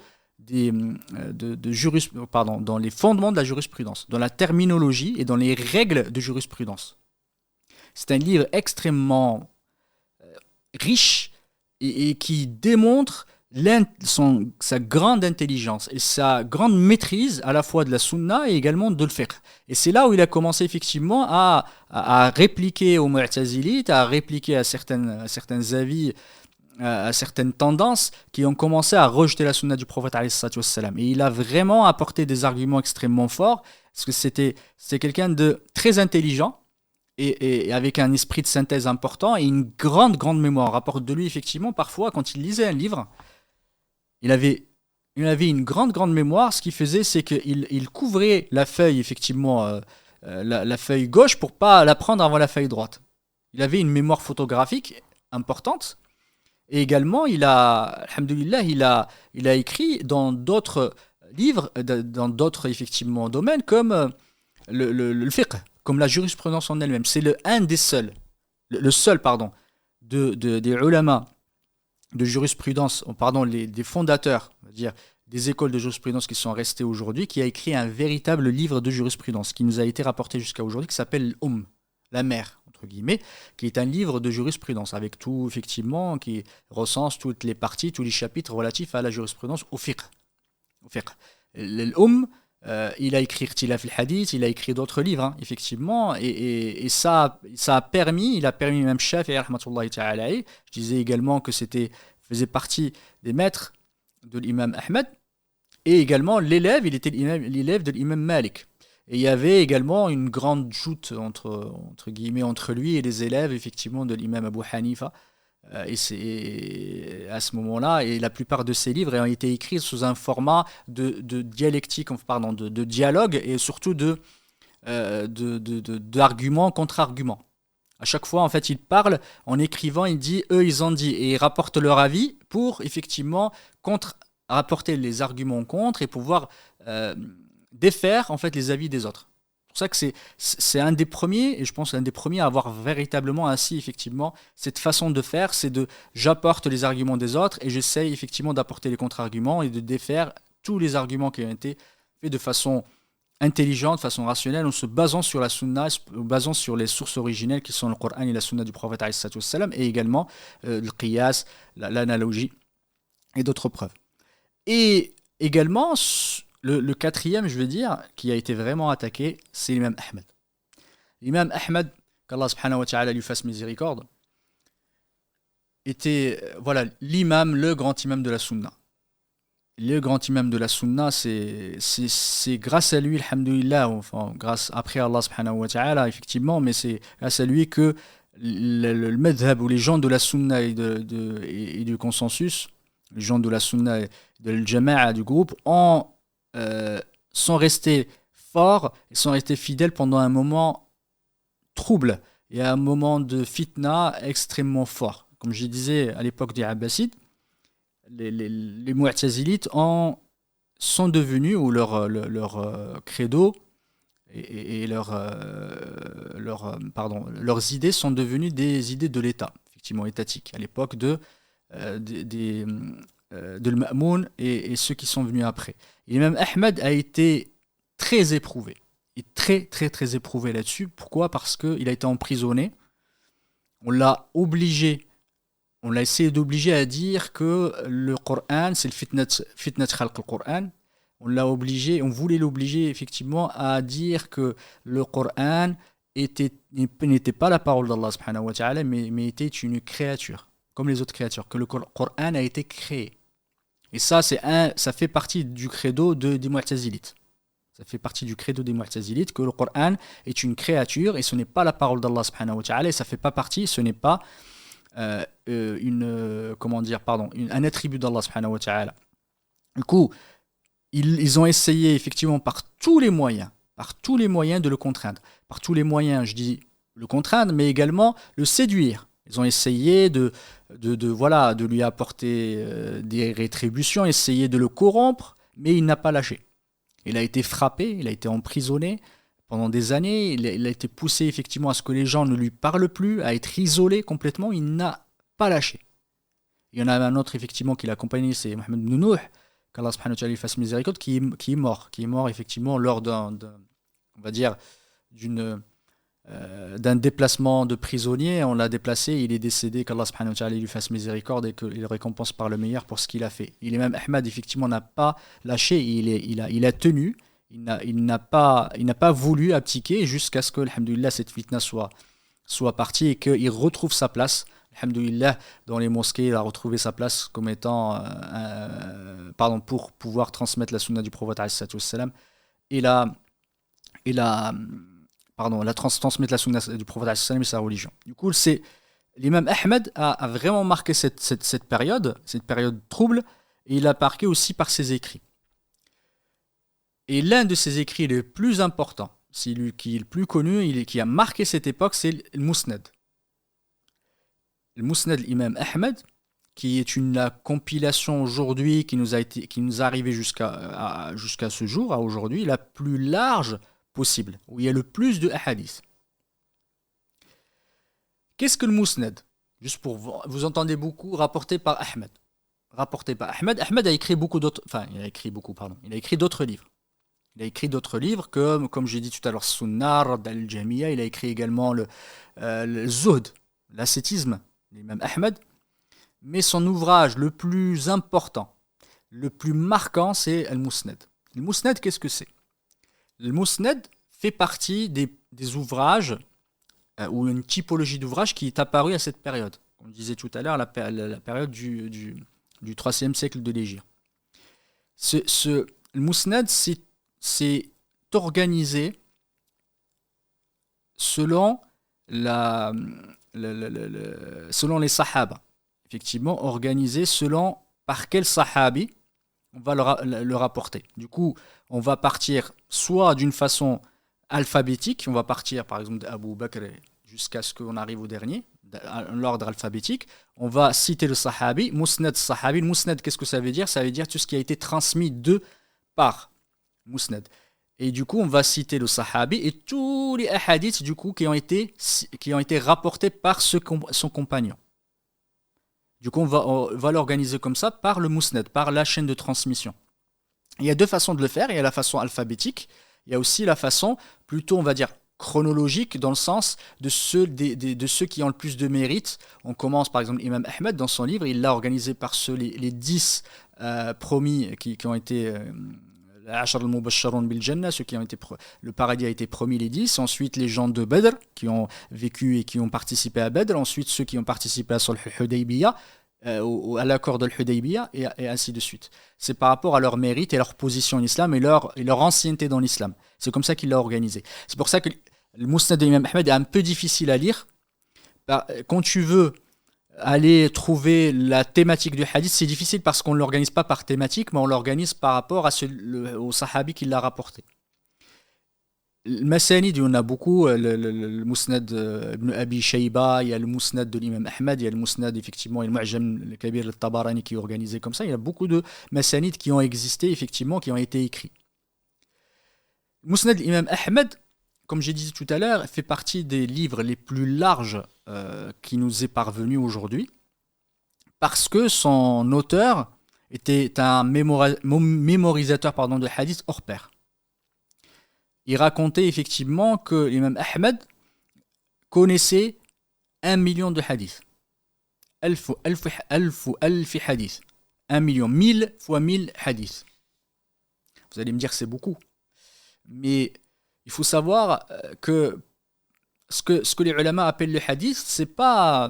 les fondements de la jurisprudence, dans la terminologie et dans les règles de jurisprudence. C'est un livre extrêmement riche et qui démontre sa grande intelligence et sa grande maîtrise à la fois de la sunna et également de le fiqh. Et c'est là où il a commencé effectivement à répliquer aux mu'tazilites, à répliquer à certains avis, à certaines tendances qui ont commencé à rejeter la sunna du prophète alayhi salatu wassalam. Et il a vraiment apporté des arguments extrêmement forts parce que c'était quelqu'un de très intelligent, et avec un esprit de synthèse important et une grande mémoire. On rapporte de lui, effectivement, parfois, quand il lisait un livre, il avait une grande mémoire. Ce qu'il faisait, c'est qu'il couvrait la feuille, effectivement, la feuille gauche pour pas la prendre avant la feuille droite. Il avait une mémoire photographique importante. Et également, alhamdoulilah, il a écrit dans d'autres livres, dans d'autres, effectivement, domaines, comme le fiqh, comme la jurisprudence en elle-même. C'est le seul, des ulama de jurisprudence, des fondateurs, on va dire, des écoles de jurisprudence qui sont restées aujourd'hui, qui a écrit un véritable livre de jurisprudence qui nous a été rapporté jusqu'à aujourd'hui, qui s'appelle la mère, entre guillemets, qui est un livre de jurisprudence avec tout, effectivement, qui recense toutes les parties, tous les chapitres relatifs à la jurisprudence au fiqh. Il a écrit Ikhtilaf al-Hadith, il a écrit d'autres livres, effectivement, et ça a permis même Shafi'i, rahmatullahi ta'ala alayhi. Je disais également que faisait partie des maîtres de l'imam Ahmed, et également l'élève, il était l'élève de l'imam Malik. Et il y avait également une grande joute entre guillemets entre lui et les élèves effectivement de l'imam Abu Hanifa. Et c'est à ce moment-là, et la plupart de ces livres ont été écrits sous un format de dialectique, pardon, de dialogue et surtout d'arguments contre arguments. À chaque fois, en fait, il parle en écrivant, il dit, eux, ils ont dit, et ils rapportent leur avis pour effectivement rapporter les arguments contre et pouvoir euh, défaire en fait les avis des autres. C'est pour ça que c'est un des premiers, et je pense un des premiers à avoir véritablement ainsi effectivement cette façon de faire, c'est de j'apporte les arguments des autres et j'essaye effectivement d'apporter les contre-arguments et de défaire tous les arguments qui ont été faits de façon intelligente, de façon rationnelle, en se basant sur la sunna, en se basant sur les sources originelles qui sont le Coran et la sunna du prophète alayhi salatu wassalam, et également le qiyas, l'analogie et d'autres preuves. Et également, le quatrième, je veux dire, qui a été vraiment attaqué, c'est l'imam Ahmed. L'imam Ahmed, qu'Allah subhanahu wa ta'ala lui fasse miséricorde, était voilà, l'imam, le grand imam de la sunna. Le grand imam de la sunna, c'est grâce à lui, alhamdoulilah, enfin, grâce après Allah subhanahu wa ta'ala, effectivement, mais c'est grâce à lui que le madhab ou les gens de la sunna et du consensus, les gens de la sunna et de jama'a du groupe, sont restés forts et sont restés fidèles pendant un moment trouble et un moment de fitna extrêmement fort. Comme je disais à l'époque des Abbasides, les Mu'tazilites sont devenus, ou leur credo et leurs idées sont devenues des idées de l'État, effectivement étatiques, à l'époque de l'Ma'moun et ceux qui sont venus après. Et même Ahmed a été très éprouvé, et très très très éprouvé là-dessus. Pourquoi? Parce qu'il a été emprisonné, on l'a obligé. On l'a essayé d'obliger à dire que le Coran, c'est le fitnat khalq al-Qur'an. On voulait l'obliger effectivement à dire que le Coran n'était pas la parole d'Allah subhanahu wa ta'ala, mais était une créature, comme les autres créatures, que le Coran a été créé. Et ça, ça fait partie du credo des Mu'tazilites. Ça fait partie du credo des Mu'tazilites que le Coran est une créature et ce n'est pas la parole d'Allah subhanahu wa ta'ala, et ça fait pas partie, ce n'est pas un attribut d'Allah subhanahu wa ta'ala. Du coup, ils ont essayé effectivement par tous les moyens de le contraindre. Par tous les moyens, je dis le contraindre, mais également le séduire. Ils ont essayé de lui apporter des rétributions, essayer de le corrompre, mais il n'a pas lâché. Il a été frappé, il a été emprisonné pendant des années, il a été poussé effectivement à ce que les gens ne lui parlent plus, à être isolé complètement, il n'a pas lâché. Il y en a un autre effectivement qui l'a accompagné, c'est Mohamed ibn Nouh, qu'Allah subhanahu wa ta'ala lui fasse miséricorde, qui est mort effectivement lors on va dire, d'un déplacement de prisonnier. On l'a déplacé, il est décédé, qu'Allah subhanahu wa ta'ala lui fasse miséricorde et qu'il le récompense par le meilleur pour ce qu'il a fait. Il est même Ahmad effectivement n'a pas lâché, il a tenu. Il n'a pas voulu abdiquer jusqu'à ce que, alhamdoulilah, cette fitna soit partie et qu'il retrouve sa place. Alhamdoulilah, dans les mosquées, il a retrouvé sa place comme étant, pour pouvoir transmettre la sunna du prophète alayhi salatu wassalam et transmettre la sunna du prophète alayhi salam et sa religion. Du coup, l'imam Ahmed a vraiment marqué cette période trouble, et il a marqué aussi par ses écrits. Et l'un de ses écrits les plus importants, celui qui est le plus connu, qui a marqué cette époque, c'est le Musnad. Le Musnad l'imam Ahmed, qui est la compilation aujourd'hui qui nous est arrivée jusqu'à ce jour, à aujourd'hui, la plus large possible, où il y a le plus de hadiths. Qu'est-ce que le Musnad? Juste pour vous entendez beaucoup rapporté par Ahmed. Ahmed a écrit il a écrit d'autres livres. Il a écrit d'autres livres comme j'ai dit tout à l'heure, Sunnah, Radd al-Jamiyya. Il a écrit également le Zuhd, l'ascétisme, l'imam Ahmed. Mais son ouvrage le plus important, le plus marquant, c'est Al-Musnad. Le Musnad, qu'est-ce que c'est? Le Musnad fait partie des ouvrages ou une typologie d'ouvrages qui est apparue à cette période. Comme je disais tout à l'heure, la période du 3e siècle de l'Hégire. Le Musnad, c'est organisé selon, selon les sahaba. Effectivement, organisé selon par quel sahabi on va le rapporter. Du coup, on va partir soit d'une façon alphabétique, on va partir par exemple d'Abu Bakr jusqu'à ce qu'on arrive au dernier, l'ordre alphabétique. On va citer le sahabi, musnad sahabi. Le musnad, qu'est-ce que ça veut dire? Ça veut dire tout ce qui a été transmis de par musnad. Et du coup, on va citer le sahabi et tous les hadiths du coup qui ont été rapportés par son compagnon. Du coup, on va l'organiser comme ça par le musnad, par la chaîne de transmission. Il y a deux façons de le faire. Il y a la façon alphabétique. Il y a aussi la façon plutôt, on va dire, chronologique, dans le sens de ceux qui ont le plus de mérite. On commence par exemple Imam Ahmed dans son livre, il l'a organisé par les 10 promis qui ont été Ashar al-Mubashsharun bil Jannah, ceux qui ont été le paradis a été promis, les 10. Ensuite les gens de Badr qui ont vécu et qui ont participé à Badr. Ensuite ceux qui ont participé à Sulh al-Hudaybiyah, à l'accord de l'Hudaybiyah, et ainsi de suite. C'est par rapport à leur mérite et leur position en islam et leur ancienneté dans l'islam. C'est comme ça qu'il l'a organisé. C'est pour ça que le Musnad de l'imam Ahmed est un peu difficile à lire. Quand tu veux aller trouver la thématique du hadith, c'est difficile parce qu'on ne l'organise pas par thématique, mais on l'organise par rapport au sahabi qui l'a rapporté. Le Masanid, il y en a beaucoup. Le Musnad ibn Abi Shayba, il y a le Musnad de l'imam Ahmed, il y a le Musnad, effectivement, et le Mu'jam le Kabir al-Tabarani qui est organisé comme ça. Il y a beaucoup de Masanid qui ont existé, effectivement, qui ont été écrits. Le Musnad de l'imam Ahmed, comme j'ai dit tout à l'heure, fait partie des livres les plus larges qui nous est parvenu aujourd'hui, parce que son auteur était un mémorisateur de hadith hors pair. Il racontait effectivement que l'imam Ahmed connaissait 1 million de hadiths. Alf hadith. 1 million, 1000 fois 1000 hadiths. Vous allez me dire c'est beaucoup. Mais il faut savoir que ce que les ulama appellent le hadith, c'est pas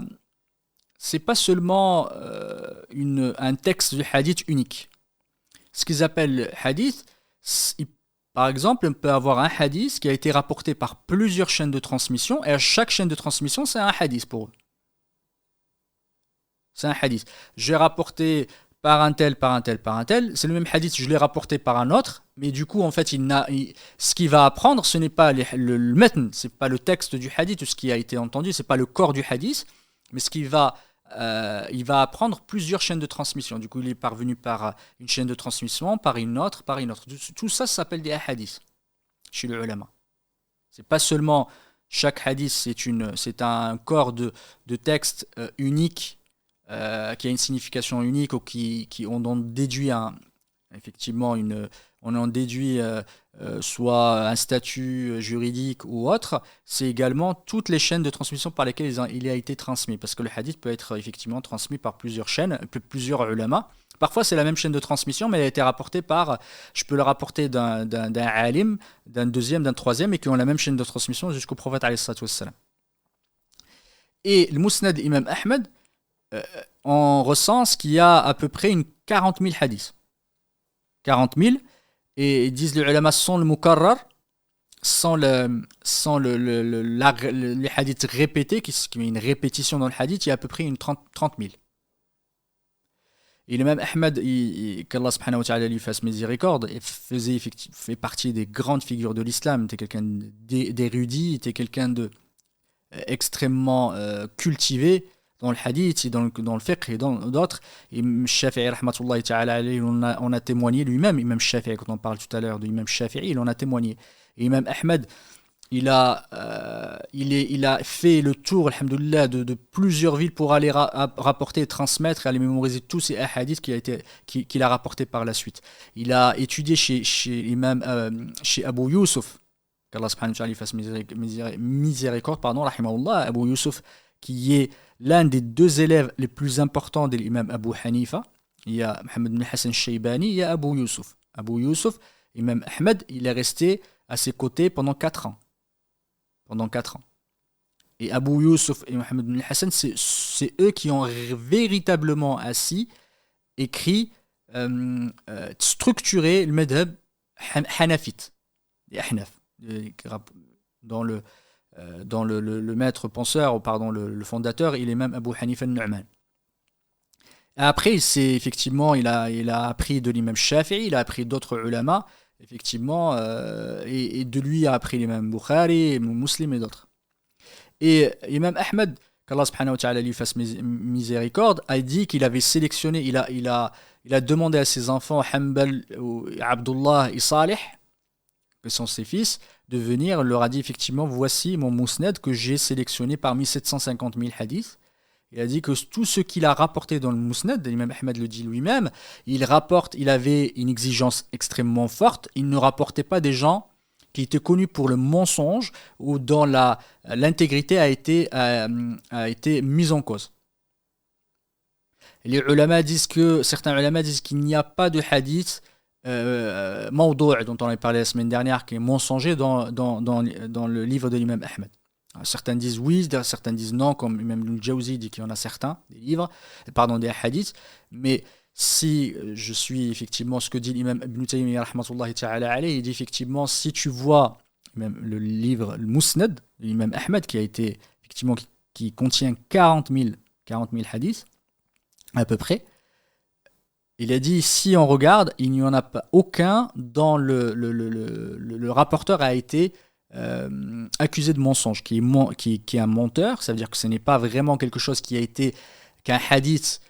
seulement un texte de hadith unique. Ce qu'ils appellent hadith, par exemple, on peut avoir un hadith qui a été rapporté par plusieurs chaînes de transmission, et à chaque chaîne de transmission, c'est un hadith pour eux. C'est un hadith. J'ai rapporté par un tel, par un tel, par un tel. C'est le même hadith, je l'ai rapporté par un autre, mais du coup, en fait, ce qu'il va apprendre, ce n'est pas le matn, c'est pas le texte du hadith, ce qui a été entendu, c'est pas le corps du hadith, mais il va apprendre plusieurs chaînes de transmission. Du coup, il est parvenu par une chaîne de transmission, par une autre, par une autre. Tout ça, ça s'appelle des hadiths chez les ulama. C'est pas seulement chaque hadith, c'est un corps de texte unique, qui a une signification unique, ou qui on en déduit effectivement on en déduit soit un statut juridique ou autre. C'est également toutes les chaînes de transmission par lesquelles il a été transmis, parce que le hadith peut être effectivement transmis par plusieurs chaînes, plusieurs ulama. Parfois c'est la même chaîne de transmission, mais elle a été rapportée je peux le rapporter d'un alim, d'un deuxième, d'un troisième, et qui ont la même chaîne de transmission jusqu'au prophète alayhi salatu wassalam. Et le Musnad d'Imam Ahmed, on recense qu'il y a à peu près 40 000 hadiths. 40 000, et ils disent les ulama sans le mukarrar, sans les hadiths répétés, qui est une répétition dans le hadith, il y a à peu près 30 000. Et l'imam Ahmed, qu'Allah subhanahu wa ta'ala lui fasse miséricorde, fait partie des grandes figures de l'islam. Il était quelqu'un d'érudit, il était quelqu'un extrêmement cultivé dans le hadith, et dans le fiqh et dans d'autres. Et Shafi'i rahmatullahi ta'ala alayhi, on a témoigné lui-même, Imam Shafi'i, quand on parle tout à l'heure de Imam Shafi'i, il en a témoigné. Et Imam Ahmed, il a fait le tour, alhamdoulilah, de plusieurs villes pour aller rapporter, transmettre et aller mémoriser tous ces hadiths qu'il a rapportés par la suite. Il a étudié chez Abu Yusuf, qu'Allah subhanahu wa ta'ala lui fasse miséricorde, rahimahullah, Abu Yusuf, qui est l'un des deux élèves les plus importants de l'imam Abu Hanifa. Il y a Mohamed ibn Hassan al-Shaybani, il y a Abu Yusuf. Abu Yusuf, Imam Ahmed, il est resté à ses côtés pendant 4 ans. Et Abu Yusuf et Mohamed ibn Hassan, c'est eux qui ont véritablement écrit, structuré le madhab hanafite. des Ahnaf, dans le maître penseur, ou pardon, le fondateur, il est même Abu Hanifa al-Nu'man. Après, effectivement, il a appris de l'imam Shafi'i, il a appris d'autres ulama, effectivement, et de lui a appris l'imam Bukhari, l'imam Muslim et d'autres. Et Imam Ahmed, qu'Allah subhanahu wa ta'ala lui fasse miséricorde, a dit qu'il avait sélectionné, il a demandé à ses enfants, Hanbal, Abdullah et Salih, que sont ses fils, de venir, leur a dit effectivement, voici mon Mousnad que j'ai sélectionné parmi 750 000 hadiths. Il a dit que tout ce qu'il a rapporté dans le Mousnad, l'imam Ahmed le dit lui-même, il avait une exigence extrêmement forte, il ne rapportait pas des gens qui étaient connus pour le mensonge ou dont l'intégrité a été mise en cause. Certains ulama disent qu'il n'y a pas de hadith mawdou' dont on a parlé la semaine dernière, qui est mensonger dans le livre de l'imam Ahmed. Alors, certains disent oui, certains disent non, comme Imam al-Jawzi dit qu'il y en a certains, des hadiths, mais si je suis effectivement ce que dit l'imam Ibn Taymiyyah rahmatullahi ta'ala alayhi, il dit effectivement, si tu vois même le livre, le Musnad de l'imam Ahmed, qui contient 40 000 hadiths, à peu près, il a dit, si on regarde, il n'y en a pas aucun dont le rapporteur a été accusé de mensonge, qui est un menteur. Ça veut dire que ce n'est pas vraiment quelque chose qu'un hadith,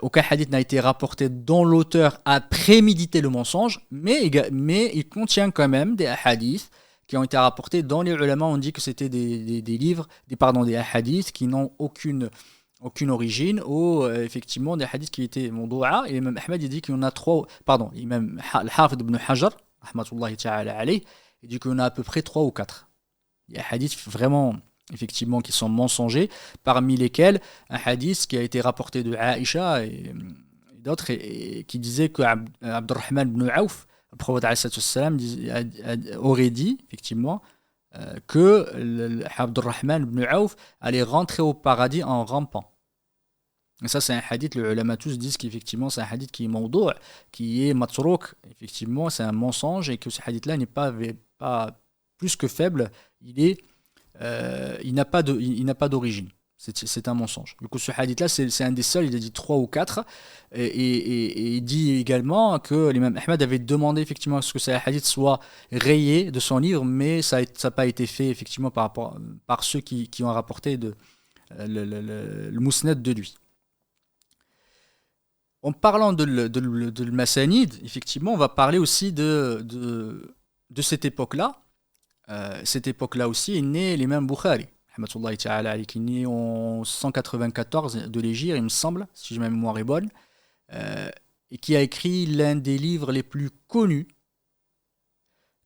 aucun hadith n'a été rapporté dont l'auteur a prémédité le mensonge, mais il contient quand même des hadiths qui ont été rapportés dont les ulama ont dit que c'était des hadiths qui n'ont aucune origine, ou effectivement des hadiths qui étaient mawdou'a. Et l'imam Ahmed il dit qu'il y en a l'imam al-Hafid ibn Hajar rahmatullahi ta'ala alayhi, il dit qu'il y en a à peu près 3 ou 4. Il y a des hadiths vraiment, effectivement, qui sont mensongers, parmi lesquels un hadith qui a été rapporté de Aïcha et d'autres, et qui disait que Abdurrahman ibn Auf, le prophète aurait dit, effectivement, que Abdurrahman ibn Auf allait rentrer au paradis en rampant. Et ça, c'est un hadith, les ulama tous disent qu'effectivement, c'est un hadith qui est mawdou', qui est matrouk, effectivement, c'est un mensonge, et que ce hadith-là n'est pas plus que faible, il n'a pas d'origine. C'est un mensonge. Du coup, ce hadith-là, c'est un des seuls, il a dit 3 ou 4, et il dit également que l'imam Ahmed avait demandé effectivement à ce que ce hadith soit rayé de son livre, mais ça n'a pas été fait effectivement par ceux qui ont rapporté le Mousnad de lui. En parlant de Massanid, effectivement, on va parler aussi de cette époque-là. Cette époque-là aussi est né l'imam Bukhari, rahmatullahi ta'ala alayhi, qui est né en 194 de l'Hégire, il me semble, si ma mémoire est bonne, et qui a écrit l'un des livres les plus connus,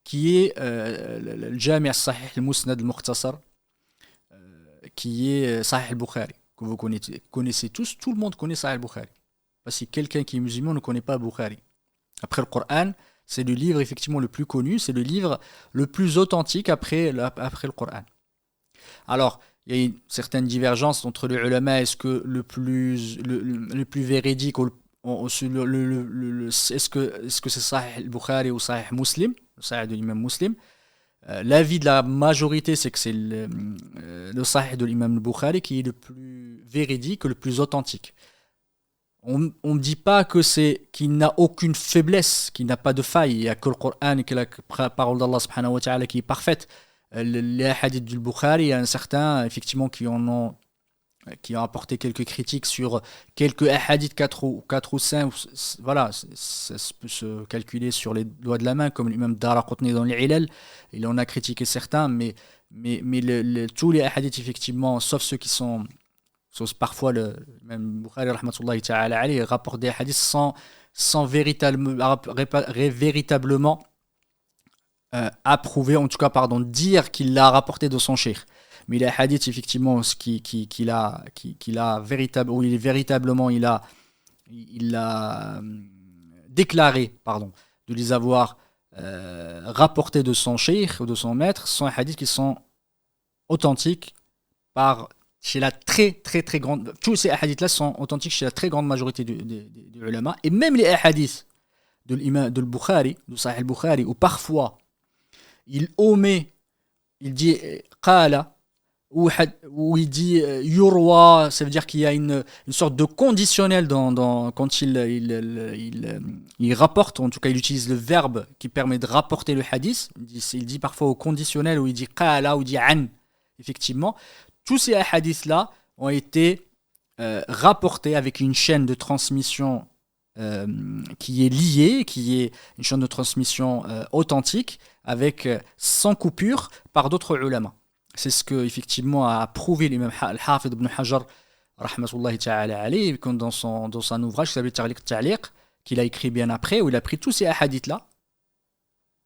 qui est le Jami' al-Sahih al-Musnad al-Mukhtasar, qui est Sahih al-Bukhari, que vous connaissez tous, tout le monde connaît Sahih al-Bukhari. Parce que quelqu'un qui est musulman ne connaît pas Bukhari. Après le Coran, c'est le livre effectivement le plus connu, c'est le livre le plus authentique après le Coran. Alors, il y a une certaine divergence entre les ulama. Est-ce que le plus véridique, est-ce que c'est Sahih al-Bukhari ou Sahih Muslim, le Sahih de l'imam Muslim? L'avis de la majorité, c'est que c'est le Sahih de l'imam al-Bukhari qui est le plus véridique, le plus authentique. On ne dit pas qu'il n'a aucune faiblesse, qu'il n'a pas de faille. Il n'y a que le Coran et que la parole d'Allah subhanahu wa ta'ala qui est parfaite. Les hadiths du Bukhari, il y a certains effectivement qui ont apporté quelques critiques sur quelques hadiths 4 ou 5. Voilà, ça peut se calculer sur les doigts de la main, comme l'imam Daraqutni dans les Ilal. Il en a critiqué certains, mais tous les hadiths effectivement, sauf ceux qui sont... Parfois, même Bukhari rahmatullahi ta'ala alayhi rapporte des hadiths sans véritablement approuver, en tout cas, dire qu'il l'a rapporté de son cheikh. Mais les hadiths, effectivement, qu'il a véritablement, il a déclaré, de les avoir rapportés de son cheikh ou de son maître, sont des hadiths qui sont authentiques chez la très très très grande, tous ces hadiths-là sont authentiques chez la très grande majorité des ulama, et même les hadiths de Bukhari, de Sahih al-Bukhari, où parfois il omet, il dit qala, ou il dit yurwa, ça veut dire qu'il y a une sorte de conditionnel quand il rapporte, en tout cas il utilise le verbe qui permet de rapporter le hadith. Il dit parfois au conditionnel où il dit qala ou il dit an. Effectivement, tous ces hadiths-là ont été rapportés avec une chaîne de transmission qui est liée, qui est une chaîne de transmission authentique, avec sans coupure par d'autres ulama. C'est ce que effectivement a prouvé l'imam al-Hafid ibn Hajar rahmatullahi ta'ala alayhi dans son ouvrage qui s'appelle Ta'liq Ta'liq, qu'il a écrit bien après, où il a pris tous ces hadiths là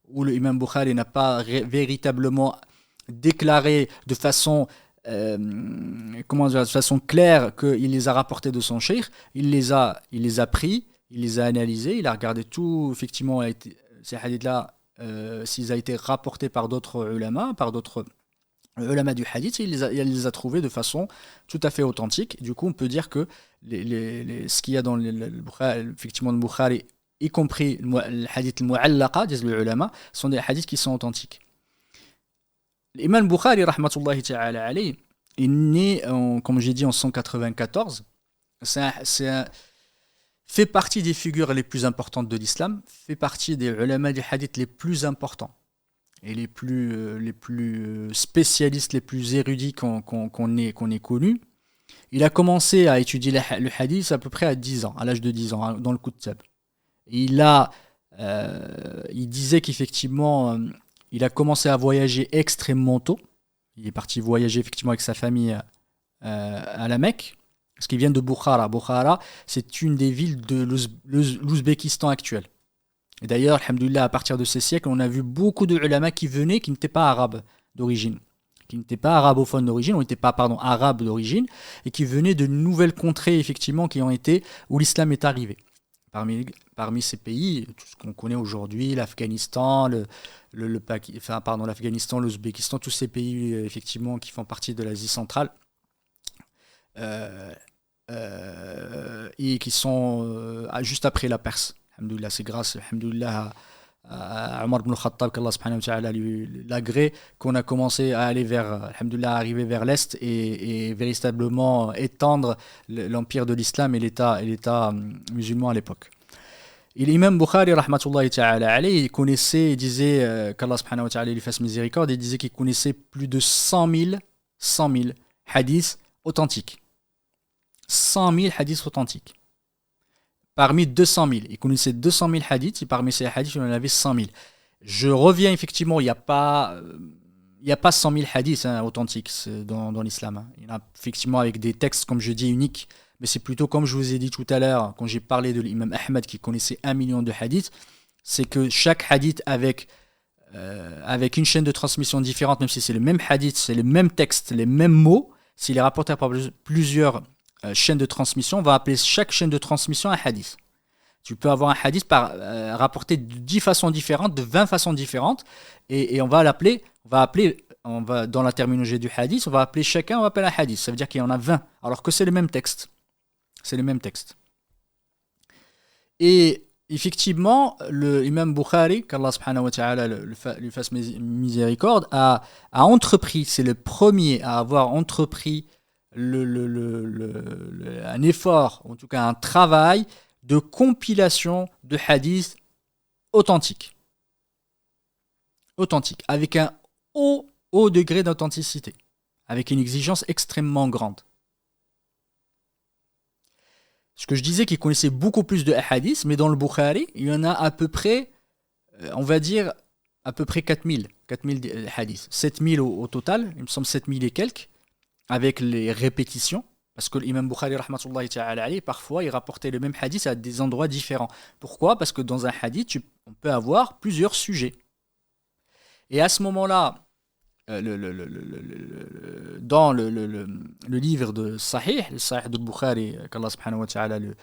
où l'imam Bukhari n'a pas véritablement déclaré de façon de façon claire qu'il les a rapportés de son cheikh. Il les a pris, il les a analysés, il a regardé tout effectivement ces hadiths là s'ils ont été rapportés par d'autres ulama, par d'autres ulama du hadith, il les a trouvés de façon tout à fait authentique. Du coup, on peut dire que ce qu'il y a dans le Bukhari, effectivement, le Bukhari, y compris le hadith al-mu'allaqa, disent les ulama, sont des hadiths qui sont authentiques. L'imam Bukhari, rahmatullahi ta'ala alayhi, est né, comme j'ai dit, en 194. Fait partie des figures les plus importantes de l'islam, fait partie des ulama du hadith les plus importants et les plus spécialistes, les plus érudits qu'on ait connus. Il a commencé à étudier le hadith à peu près à 10 ans, à l'âge de 10 ans, dans le Kutab. Il disait qu'effectivement, il a commencé à voyager extrêmement tôt. Il est parti voyager effectivement avec sa famille à la Mecque, parce qu'il vient de Bukhara. Bukhara, c'est une des villes de l'Ouzbékistan actuel. Et d'ailleurs, alhamdoulilah, à partir de ces siècles, on a vu beaucoup de ulama qui venaient, qui n'étaient pas arabes d'origine, qui n'étaient pas arabophones d'origine, ou n'étaient pas, arabes d'origine, et qui venaient de nouvelles contrées, effectivement, où l'islam est arrivé. Parmi ces pays, tout ce qu'on connaît aujourd'hui, l'Afghanistan, l'Afghanistan, l'Ouzbékistan, tous ces pays, effectivement, qui font partie de l'Asie centrale, et qui sont juste après la Perse. Alhamdoulilah, c'est grâce à Omar ibn al-Khattab qu'Allah subhanahu wa ta'ala lui l'agrée qu'on a commencé à aller arriver vers l'Est et véritablement étendre l'empire de l'islam et l'État musulman à l'époque. Et l'imam Bukhari, rahmatullahi ta'ala alayhi, il connaissait, il disait qu'Allah subhanahu wa ta'ala lui fasse miséricorde, il disait qu'il connaissait plus de 100 000 hadiths authentiques. 100 000 hadiths authentiques. Parmi 200 000. Il connaissait 200 000 hadiths, et parmi ces hadiths, il en avait 100 000. Je reviens, effectivement, il n'y a pas 100 000 hadiths authentiques dans l'islam. Il y en a effectivement avec des textes, comme je dis, uniques. Mais c'est plutôt, comme je vous ai dit tout à l'heure, quand j'ai parlé de l'imam Ahmad qui connaissait 1 million de hadiths, c'est que chaque hadith avec une chaîne de transmission différente, même si c'est le même hadith, c'est le même texte, les mêmes mots, s'il est rapporté par plusieurs chaîne de transmission, on va appeler chaque chaîne de transmission un hadith. Tu peux avoir un hadith rapporté de 10 façons différentes, de 20 façons différentes, et on va dans la terminologie du hadith, on va appeler chacun, on va appeler un hadith. Ça veut dire qu'il y en a 20, alors que c'est le même texte. C'est le même texte. Et effectivement, l'imam Bukhari, qu'Allah subhanahu wa ta'ala lui fasse miséricorde, a entrepris, c'est le premier à avoir entrepris un effort, en tout cas un travail de compilation de hadiths authentiques, avec un haut degré d'authenticité, avec une exigence extrêmement grande. Ce que je disais qu'il connaissait beaucoup plus de hadiths, mais dans le Bukhari, il y en a à peu près, on va dire, à peu près 4000 hadiths, 7000 au total, il me semble 7000 et quelques, avec les répétitions, parce que l'imam Bukhari, rahmatullahi ta'ala alayhi, parfois, il rapportait le même hadith à des endroits différents. Pourquoi ? Parce que dans un hadith, on peut avoir plusieurs sujets. Et à ce moment-là, dans le livre de Sahih, le Sahih de Bukhari, qu'Allah subhanahu wa ta'ala lui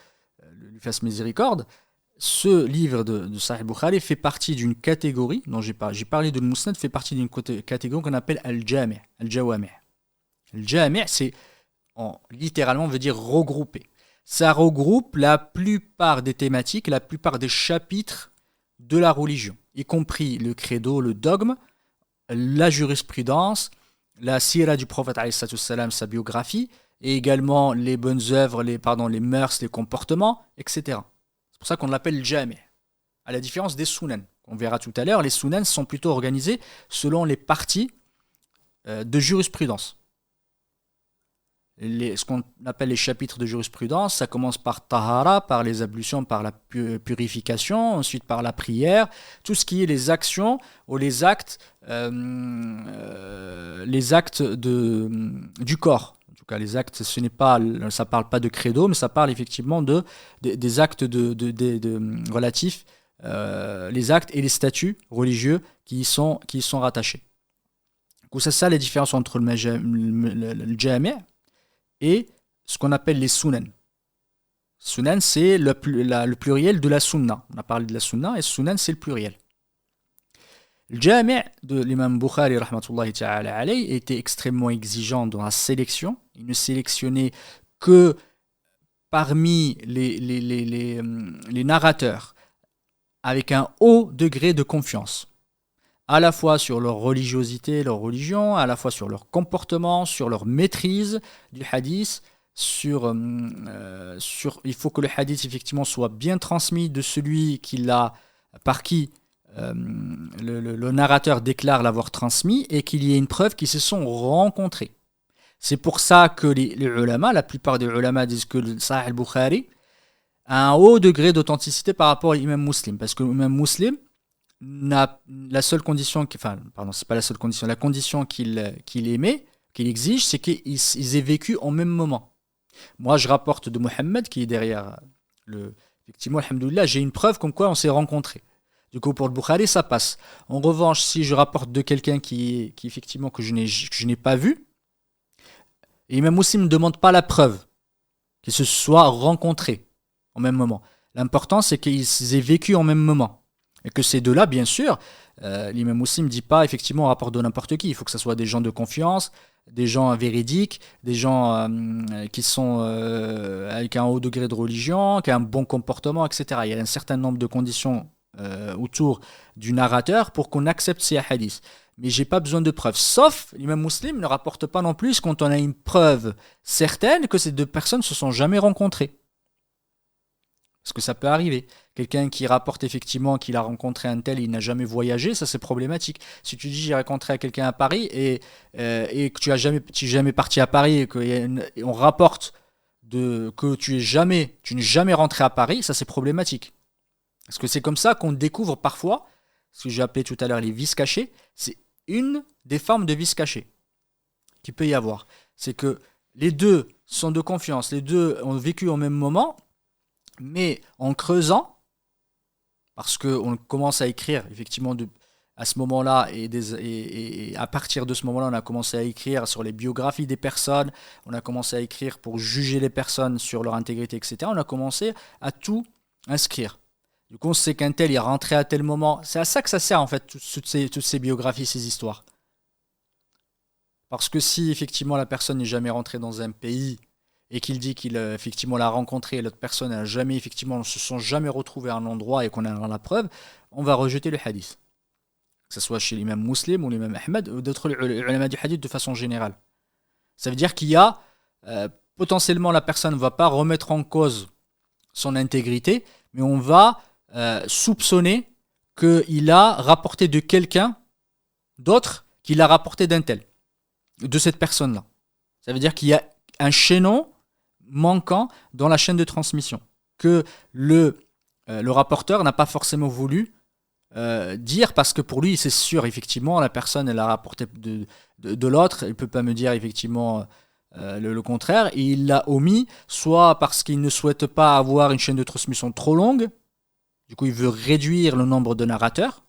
fasse miséricorde, ce livre de Sahih Bukhari fait partie d'une catégorie, dont j'ai parlé de Musnad, fait partie d'une catégorie qu'on appelle Al-Jami', Al-Jawami'. Al-Jami', c'est littéralement veut dire regrouper. Ça regroupe la plupart des thématiques, la plupart des chapitres de la religion, y compris le credo, le dogme, la jurisprudence, la sira du prophète alayhi salatu wassalam, sa biographie, et également les bonnes œuvres, les mœurs, les comportements, etc. C'est pour ça qu'on l'appelle jami'. À la différence des sunan. On verra tout à l'heure, les sunan sont plutôt organisés selon les parties de jurisprudence. Ce qu'on appelle les chapitres de jurisprudence, ça commence par tahara, par les ablutions, par la purification, ensuite par la prière, tout ce qui est les actions ou les actes du corps. En tout cas, les actes, ça parle pas de credo, mais ça parle effectivement des actes relatifs, les actes et les statuts religieux qui y sont rattachés. Donc c'est ça les différences entre le jami' et ce qu'on appelle les sunan. Sunan, c'est le pluriel de la sunna. On a parlé de la sunna et sunan, c'est le pluriel. Le jami' de l'imam Bukhari rahmatullahi ta'ala alayhi était extrêmement exigeant dans la sélection. Il ne sélectionnait que parmi les narrateurs avec un haut degré de confiance, à la fois sur leur religiosité, leur religion, à la fois sur leur comportement, sur leur maîtrise du hadith, il faut que le hadith effectivement soit bien transmis de celui par qui le narrateur déclare l'avoir transmis et qu'il y ait une preuve qu'ils se sont rencontrés. C'est pour ça que les ulama, la plupart des ulama disent que le Sahih al-Bukhari a un haut degré d'authenticité par rapport à l'imam Muslim, parce que l'imam Muslim la seule condition, c'est pas la seule condition, la condition qu'il exige, c'est qu'ils aient vécu en même moment. Moi, je rapporte de Mohammed, qui est derrière effectivement, alhamdoulilah, j'ai une preuve comme quoi on s'est rencontrés. Du coup, pour le Bukhari, ça passe. En revanche, si je rapporte de quelqu'un qui effectivement, que je n'ai pas vu, et l'imam Muslim ne demande pas la preuve qu'ils se soient rencontrés en même moment. L'important, c'est qu'ils aient vécu en même moment. Et que ces deux-là, bien sûr, l'imam Muslim ne dit pas effectivement on rapporte de n'importe qui. Il faut que ce soit des gens de confiance, des gens véridiques, des gens qui sont avec un haut degré de religion, qui ont un bon comportement, etc. Il y a un certain nombre de conditions autour du narrateur pour qu'on accepte ces hadiths. Mais j'ai pas besoin de preuves. Sauf, l'imam Muslim ne rapporte pas non plus quand on a une preuve certaine que ces deux personnes ne se sont jamais rencontrées. Parce que ça peut arriver. Quelqu'un qui rapporte effectivement qu'il a rencontré un tel, il n'a jamais voyagé, ça c'est problématique. Si tu dis j'ai rencontré quelqu'un à Paris et que tu n'es jamais parti à Paris et on rapporte que tu n'es jamais rentré à Paris, ça c'est problématique. Parce que c'est comme ça qu'on découvre parfois, ce que j'ai appelé tout à l'heure les vices cachés, c'est une des formes de vices cachés qu'il peut y avoir. C'est que les deux sont de confiance, les deux ont vécu au même moment, mais en creusant, parce qu'on commence à écrire effectivement à ce moment-là et à partir de ce moment-là on a commencé à écrire sur les biographies des personnes, on a commencé à écrire pour juger les personnes sur leur intégrité, etc. On a commencé à tout inscrire. Du coup on sait qu'un tel est rentré à tel moment. C'est à ça que ça sert en fait toutes ces biographies, ces histoires. Parce que si effectivement la personne n'est jamais rentrée dans un pays et qu'il dit qu'il effectivement l'a rencontré et l'autre personne n'a jamais effectivement ne se sont jamais retrouvés à un endroit et qu'on a la preuve, on va rejeter le hadith. Que ce soit chez l'imam Muslim ou l'imam Ahmed ou d'autres ulama du hadith de façon générale. Ça veut dire qu'il y a potentiellement la personne ne va pas remettre en cause son intégrité, mais on va soupçonner qu'il a rapporté de quelqu'un d'autre qu'il a rapporté d'un tel, de cette personne-là. Ça veut dire qu'il y a un chaînon manquant dans la chaîne de transmission que le rapporteur n'a pas forcément voulu dire, parce que pour lui c'est sûr effectivement la personne elle a rapporté de l'autre, il ne peut pas me dire effectivement le contraire, et il l'a omis soit parce qu'il ne souhaite pas avoir une chaîne de transmission trop longue, du coup il veut réduire le nombre de narrateurs,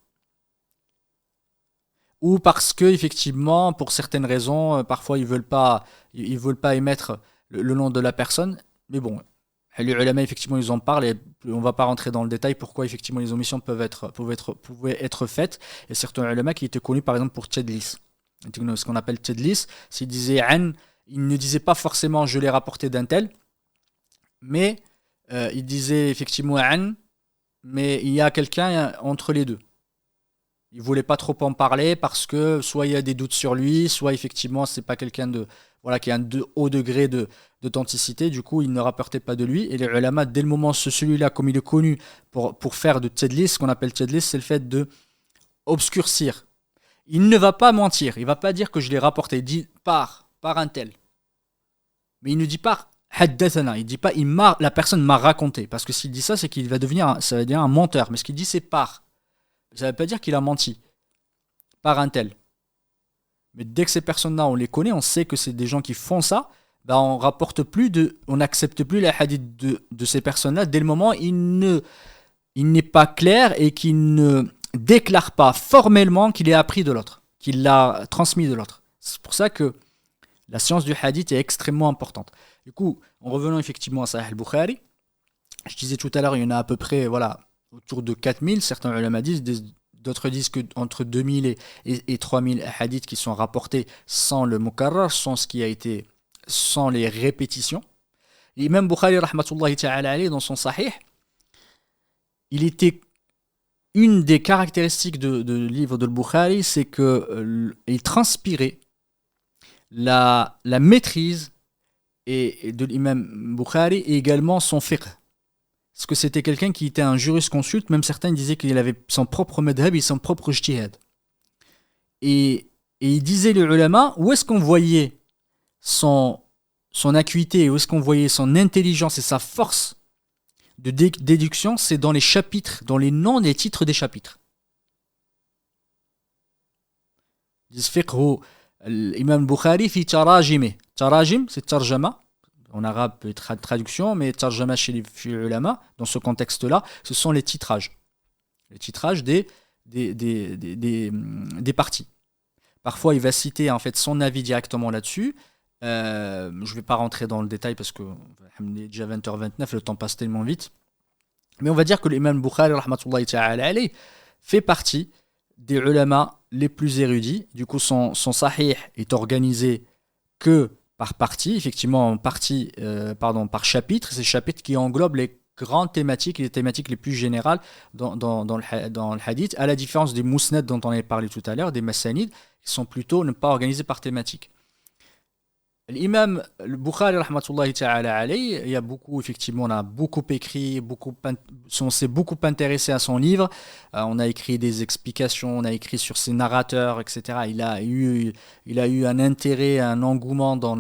ou parce que effectivement pour certaines raisons parfois ils veulent pas émettre le nom de la personne. Mais bon, les ulama effectivement ils en parlent et on va pas rentrer dans le détail pourquoi effectivement les omissions pouvaient être faites. Et certains ulama qui étaient connus par exemple pour tadlis, ce qu'on appelle tadlis, s'ils disaient an, ils ne disaient pas forcément je l'ai rapporté d'un tel, mais ils disaient effectivement an, mais il y a quelqu'un entre les deux. Il voulait pas trop en parler parce que soit il y a des doutes sur lui, soit effectivement c'est pas quelqu'un de voilà qui a haut degré d'authenticité. Du coup, il ne rapportait pas de lui. Et les ulama, dès le moment celui-là, comme il est connu pour faire de tadlis, ce qu'on appelle tadlis, c'est le fait de obscurcir. Il ne va pas mentir. Il va pas dire que je l'ai rapporté. Il dit par un tel. Mais il ne dit pas haddathana. Il dit pas la personne m'a raconté. Parce que s'il dit ça, c'est qu'il va ça va devenir un menteur. Mais ce qu'il dit, c'est par. Ça ne veut pas dire qu'il a menti par un tel. Mais dès que ces personnes-là, on les connaît, on sait que c'est des gens qui font ça, bah on n'accepte plus les hadiths de ces personnes-là dès le moment où il n'est pas clair et qu'il ne déclare pas formellement qu'il est appris de l'autre, qu'il l'a transmis de l'autre. C'est pour ça que la science du hadith est extrêmement importante. Du coup, en revenant effectivement à Sahih al-Bukhari, je disais tout à l'heure, il y en a à peu près voilà, autour de 4000, certains ulama disent, d'autres disent qu'entre 2000 et 3000 hadiths qui sont rapportés sans le mukarrar, sans les répétitions. L'imam Bukhari, rahmatullahi ta'ala alayhi, dans son sahih, il était une des caractéristiques de livre de Bukhari, c'est qu'il transpirait la maîtrise de l'imam Bukhari et également son fiqh. Parce que c'était quelqu'un qui était un jurisconsulte, même certains disaient qu'il avait son propre madhab et son propre ijtihad. Et il disait les ulama, où est-ce qu'on voyait son acuité, où est-ce qu'on voyait son intelligence et sa force de déduction, c'est dans les chapitres, dans les noms des titres des chapitres. Ils disent fiqhu l'imam Bukhari fi tarajime. Tarajim, c'est tarjama. En arabe, peut être traduction, mais tarjama chez les ulama, dans ce contexte-là, ce sont les titrages. Les titrages des parties. Parfois, il va citer en fait son avis directement là-dessus. Je ne vais pas rentrer dans le détail parce que il est déjà 20h29, le temps passe tellement vite. Mais on va dire que l'imam Bukhari, rahmatullahi ta'ala alayhi, fait partie des ulama les plus érudits. Du coup, son sahih est organisé que par partie, effectivement par chapitre. Ces chapitres qui englobent les grandes thématiques, les thématiques les plus générales dans le hadith, à la différence des musnad dont on avait parlé tout à l'heure, des masanid, qui sont plutôt ne pas organisés par thématique. L'imam Bukhari, rahmatullahi ta'ala alayhi, il y a beaucoup, effectivement, on a beaucoup écrit, on s'est beaucoup intéressé à son livre, on a écrit des explications, on a écrit sur ses narrateurs, etc. Il a eu un intérêt, un engouement dans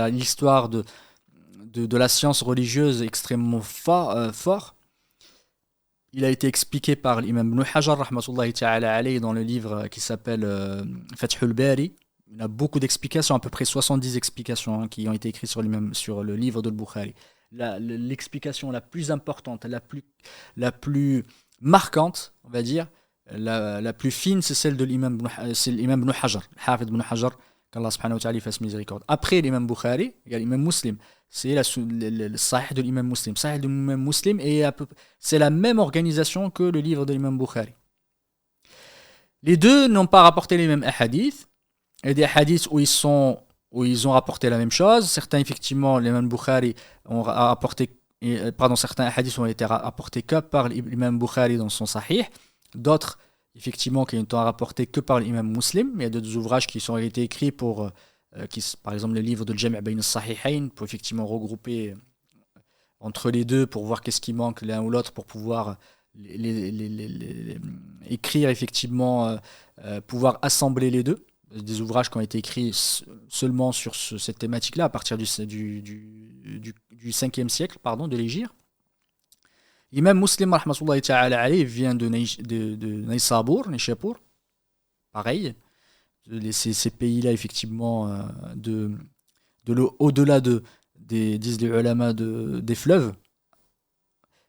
l'histoire de la science religieuse extrêmement fort. Il a été expliqué par l'imam Ibn Hajar, rahmatullahi ta'ala alayhi, dans le livre qui s'appelle Fathul Bari. Il y a beaucoup d'explications, à peu près 70 explications qui ont été écrites sur le livre de Bukhari. L'explication la plus importante, la plus marquante, on va dire, la plus fine, c'est celle de l'imam Ibn Hajar, Hafid Ibn Hajar, qu'Allah subhanahu wa ta'ala fasse miséricorde. Après l'imam Bukhari, il y a l'imam Muslim. C'est le sahih de l'imam Muslim. Sahih de l'imam Muslim, c'est la même organisation que le livre de l'imam Bukhari. Les deux n'ont pas rapporté les mêmes hadiths. Il y a des hadiths où ils ont rapporté la même chose. Certains, effectivement, l'imam Bukhari ont rapporté, certains hadiths ont été rapportés que par l'imam Bukhari dans son sahih. D'autres, effectivement, qui ont été rapportés que par l'imam Muslim. Il y a d'autres ouvrages qui ont été écrits par exemple, le livre de Jam' Bayn al-Sahihayn, pour effectivement regrouper entre les deux, pour voir qu'est-ce qui manque l'un ou l'autre, pour pouvoir écrire, effectivement, pouvoir assembler les deux. Des ouvrages qui ont été écrits seulement sur cette thématique-là, à partir du 5e siècle, de l'Hégire. L'imam Muslim, rahmatullahi ta'ala alayhi, vient de Naysabur, pareil. Ces pays-là, effectivement, au-delà disent les ulama, des fleuves.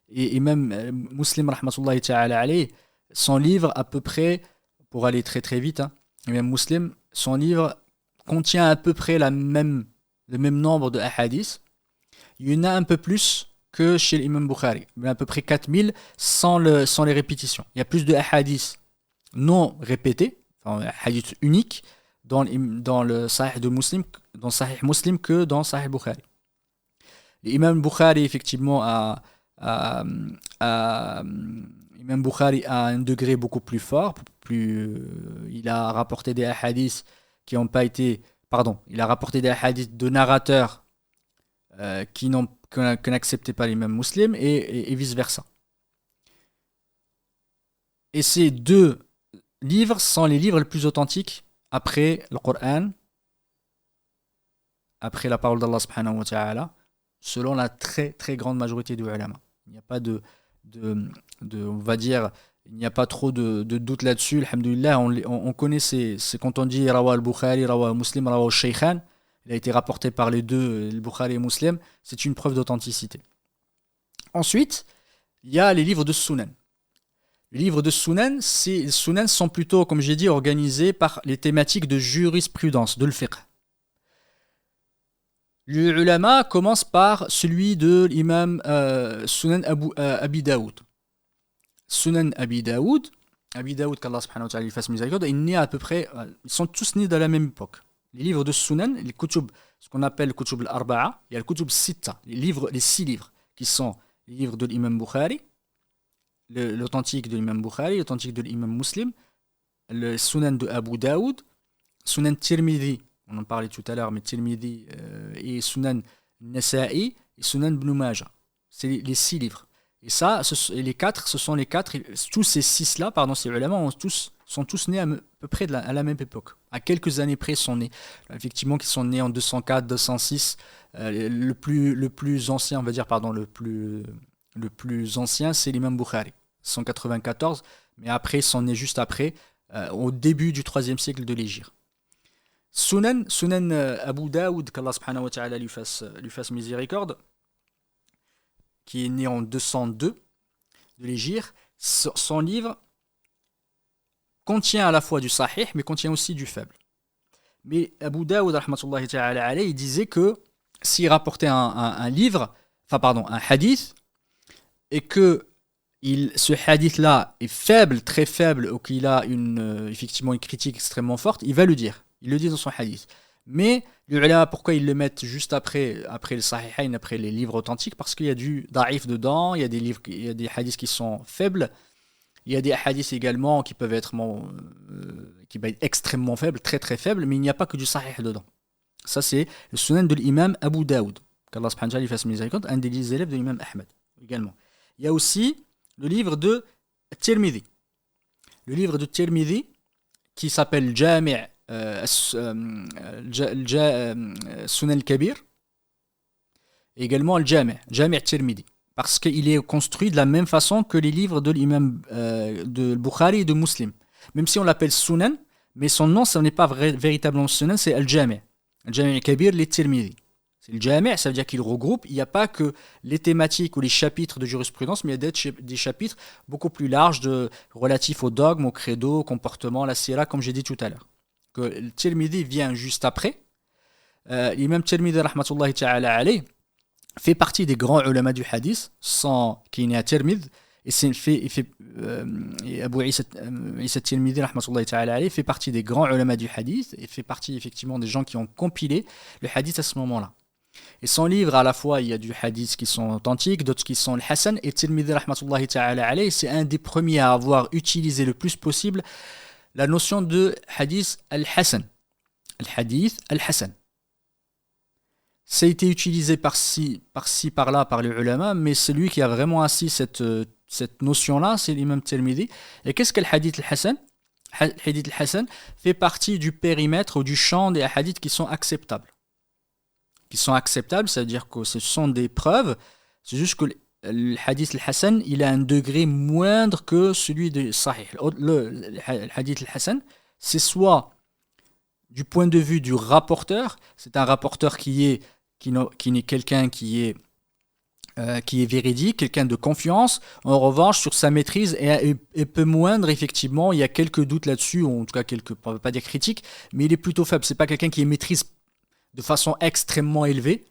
Et même Muslim, rahmatullahi ta'ala alayhi, son livre, à peu près, pour aller très très vite, l'imam Muslim, son livre contient à peu près le même nombre de hadiths. Il y en a un peu plus que chez l'imam Bukhari, à peu près 4000 sans les répétitions. Il y a plus de hadiths non répétés, hadiths uniques dans le Sahih de Muslim, dans Sahih Muslim que dans Sahih Bukhari. L'imam Bukhari, effectivement, Imam Bukhari a un degré beaucoup plus fort, il a rapporté des hadiths qui n'ont pas été, pardon, il a rapporté des hadiths de narrateurs que n'acceptaient pas l'imam Muslim et vice-versa. Et ces deux livres sont les livres les plus authentiques après le Coran, après la parole d'Allah subhanahu wa ta'ala, selon la très très grande majorité des ulama. Il n'y a pas on va dire, il n'y a pas trop de doute là-dessus. Alhamdulillah, on connaît quand on dit Rawa al-Bukhari, Rawa al-Muslim, Rawa al-Shaykhan, il a été rapporté par les deux, le Bukhari et Muslim, c'est une preuve d'authenticité. Ensuite, il y a les livres de Sunan. Les livres de Sunan, les Sunan sont plutôt, comme j'ai dit, organisés par les thématiques de jurisprudence, de l'fiqh. Les ulama commencent par celui de l'imam Sunan Abi Daoud. Sunan Abi Daoud, qu'Allah subhanahu wa ta'ala lui fasse miséricorde, est né à peu près, ils sont tous nés dans la même époque. Les livres de Sunan, les kutub, ce qu'on appelle le kutub al-arba'a, il y a le kutub sitta, les 6 livres, qui sont les livres de l'imam Bukhari, l'authentique de l'imam Bukhari, l'authentique de l'imam Muslim, le Sunan de Abu Daoud, Sunan Tirmidhi, on en parlait tout à l'heure, mais Tirmidhi et Sunan Nasa'i et Sunan Ibn Majah. C'est les 6 livres. Et ça, les 4, ce sont les 4, tous ces 6-là, pardon, ces ulama sont tous nés à peu près à la même époque. À quelques années près, sont nés. Effectivement, qui sont nés en 204, 206. Le plus ancien, on va dire, pardon, le plus ancien, c'est l'imam Bukhari, 194. Mais après, ils sont nés juste après, au début du 3e siècle de l'Hégire. Sunan Abu Daoud, qu'Allah subhanahu wa ta'ala lui fasse miséricorde, qui est né en 202 de l'Hégire, son livre contient à la fois du sahih, mais contient aussi du faible. Mais Abu Daoud, rahmatullahi ta'ala alayhi, il disait que s'il rapportait un hadith, et que ce hadith-là est faible, très faible, ou qu'il a effectivement une critique extrêmement forte, il va le dire. Il le dit dans son hadith. Mais les ulama, pourquoi ils le mettent juste après le sahihain, après les livres authentiques? Parce qu'il y a du da'if dedans, il y a des hadiths qui sont faibles, il y a des hadiths également qui peuvent être extrêmement faibles, très très faibles, mais il n'y a pas que du sahih dedans. Ça, c'est le sunan de l'imam Abu Daoud, qu'Allah subhanahu wa ta'ala lui fasse miséricorde, un des élèves de l'imam Ahmed également. Il y a aussi le livre de Tirmidhi. Le livre de Tirmidhi qui s'appelle Jami' Sunan al-Kabir, et également le Jami' Tirmidhi, parce qu'il est construit de la même façon que les livres de l'imam de Bukhari et de Muslim. Même si on l'appelle Sunan, mais son nom, ce n'est pas véritablement Sunan, c'est Al-Jami'. Al-Jami' al-Kabir, les Tirmidhi. C'est le Jami', ça veut dire qu'il regroupe, il n'y a pas que les thématiques ou les chapitres de jurisprudence, mais il y a des chapitres beaucoup plus larges relatifs au dogme, au credo, au comportement, à la sira, comme j'ai dit tout à l'heure. Que le Tirmidhi vient juste après. L'imam Tirmidhi, rahmatullahi ta'ala alayhi, fait partie des grands ulama du hadith, qui est né à Tirmidh, et Abu Isa Tirmidhi, rahmatullahi ta'ala alayhi, fait partie des grands ulama du hadith, et fait partie effectivement des gens qui ont compilé le hadith à ce moment-là. Et son livre, à la fois, il y a du hadith qui sont authentiques, d'autres qui sont le Hassan, et Tirmidhi, rahmatullahi ta'ala alayhi, c'est un des premiers à avoir utilisé le plus possible la notion de hadith al-Hassan. Al-hadith al-Hassan. Ça a été utilisé par-ci, par-là, par les ulama, mais celui qui a vraiment assis cette notion-là, c'est l'imam Tirmidhi. Et qu'est-ce qu'est le hadith al-Hassan? Le hadith al-Hassan fait partie du périmètre ou du champ des hadiths qui sont acceptables. Ça veut dire que ce sont des preuves, c'est juste que le hadith al-Hassan, il a un degré moindre que celui de Sahih. Le hadith al-Hassan, c'est soit du point de vue du rapporteur, c'est un rapporteur qui est quelqu'un qui est véridique, quelqu'un de confiance. En revanche, sur sa maîtrise est peu moindre, effectivement, il y a quelques doutes là-dessus, ou en tout cas on ne va pas dire critiques, mais il est plutôt faible. C'est pas quelqu'un qui maîtrise de façon extrêmement élevée,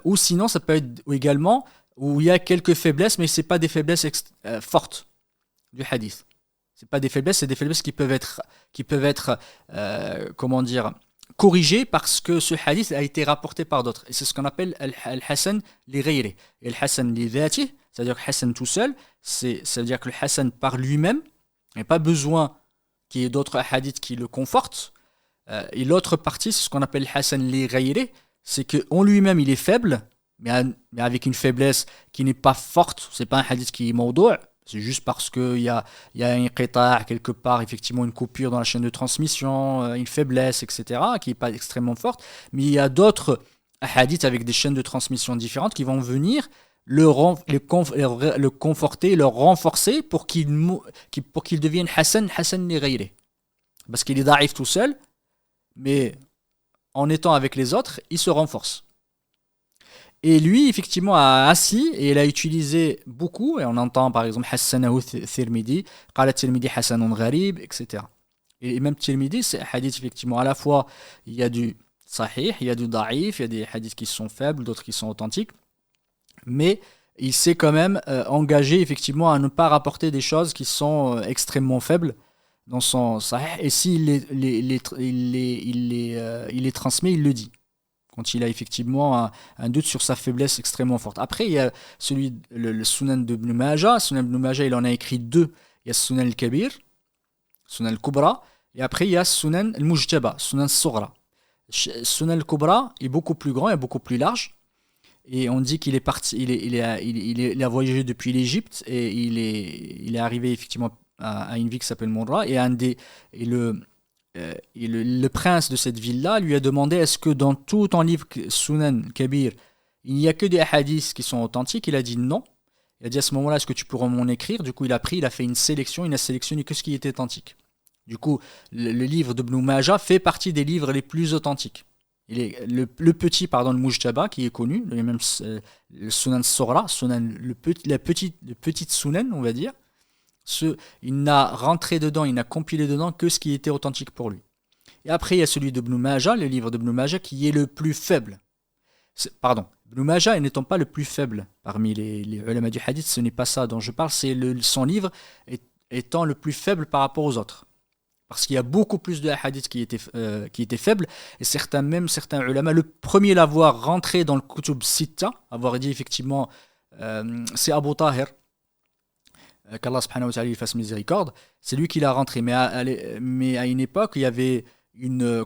ou sinon ça peut être également où il y a quelques faiblesses, mais c'est pas des faiblesses fortes du hadith. C'est pas des faiblesses, c'est des faiblesses qui peuvent être corrigées parce que ce hadith a été rapporté par d'autres. Et c'est ce qu'on appelle al-Hassan li ghayri. Et le Hassan li dhati, c'est-à-dire que le Hassan tout seul, ça veut dire que le Hassan par lui-même, il n'y a pas besoin qui est d'autres hadiths qui le confortent. Et l'autre partie, c'est ce qu'on appelle Hassan li ghayri, c'est qu'en lui-même il est faible, mais avec une faiblesse qui n'est pas forte. C'est pas un hadith qui est mawdou', c'est juste parce qu'il y a un qita' quelque part, effectivement une coupure dans la chaîne de transmission, une faiblesse, etc., qui n'est pas extrêmement forte. Mais il y a d'autres hadiths avec des chaînes de transmission différentes qui vont venir le conforter, le renforcer pour qu'il devienne Hassan li ghayri. Parce qu'il est da'if tout seul, mais en étant avec les autres, il se renforce. Et lui, effectivement, a assis et il a utilisé beaucoup, et on entend par exemple Hassanahu Tirmidhi, Qala Tirmidhi Hassanun Gharib, etc. Et même Tirmidhi, c'est un hadith, effectivement, à la fois, il y a du sahih, il y a du da'if, il y a des hadiths qui sont faibles, d'autres qui sont authentiques, mais il s'est quand même engagé, effectivement, à ne pas rapporter des choses qui sont extrêmement faibles dans son sahih, et s'il les transmet, il le dit quand il a effectivement un doute sur sa faiblesse extrêmement forte. Après, il y a le Sunan d'Ibn Majah. Sunan d'Ibn Majah, il en a écrit deux. Il y a Sunan al-Kabir, Sunan al-Kubra, et après il y a Sunan al-Mujtaba, Sunan al-Sughra. Sunan al-Kubra est beaucoup plus grand et beaucoup plus large. Et on dit qu'il est parti, il a voyagé depuis l'Égypte et il est arrivé effectivement à une ville qui s'appelle Mourra. Et le prince de cette ville-là lui a demandé est-ce que dans tout ton livre Sunan Kabir, il n'y a que des hadiths qui sont authentiques. Il a dit non. Il a dit à ce moment-là, est-ce que tu pourrais m'en écrire? Du coup, il a fait une sélection, il a sélectionné que ce qui était authentique. Du coup, le livre d'Ibn Majah fait partie des livres les plus authentiques. Le petit, pardon, le Mujtaba, qui est connu, le Sunan Sughra, la petite Sunan, on va dire. Il n'a rentré dedans, il n'a compilé dedans que ce qui était authentique pour lui. Et après, il y a celui d'Ibn Majah, le livre d'Ibn Majah, qui est le plus faible. Pardon, Ibn Majah n'étant pas le plus faible parmi les ulama du hadith, ce n'est pas ça dont je parle, c'est son livre étant le plus faible par rapport aux autres. Parce qu'il y a beaucoup plus de hadiths qui étaient faibles, et certains ulama, le premier à l'avoir rentré dans le Kutub Sitta, avoir dit effectivement, c'est Abu Tahir, qu'Allah subhanahu wa ta'ala lui fasse miséricorde, c'est lui qui l'a rentré. Mais à une époque, il y avait une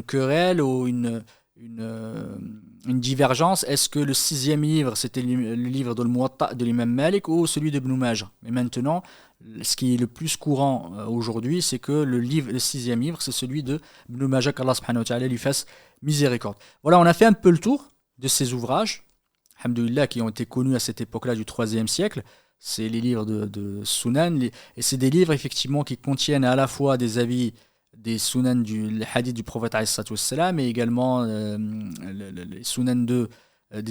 querelle ou une divergence. Est-ce que le 6e livre, c'était le livre de l'Muwatta de l'imam Malik ou celui d'Ibn Majah? Mais maintenant, ce qui est le plus courant aujourd'hui, c'est que le 6e livre, c'est celui de Ibn Majah, qu'Allah subhanahu wa ta'ala lui fasse miséricorde. Voilà, on a fait un peu le tour de ces ouvrages, alhamdoulilah, qui ont été connus à cette époque-là du 3e siècle. C'est les livres de Sunan, et c'est des livres effectivement qui contiennent à la fois des avis des Sunan les hadiths du prophète alayhi salatu wassalam, et également les Sunan des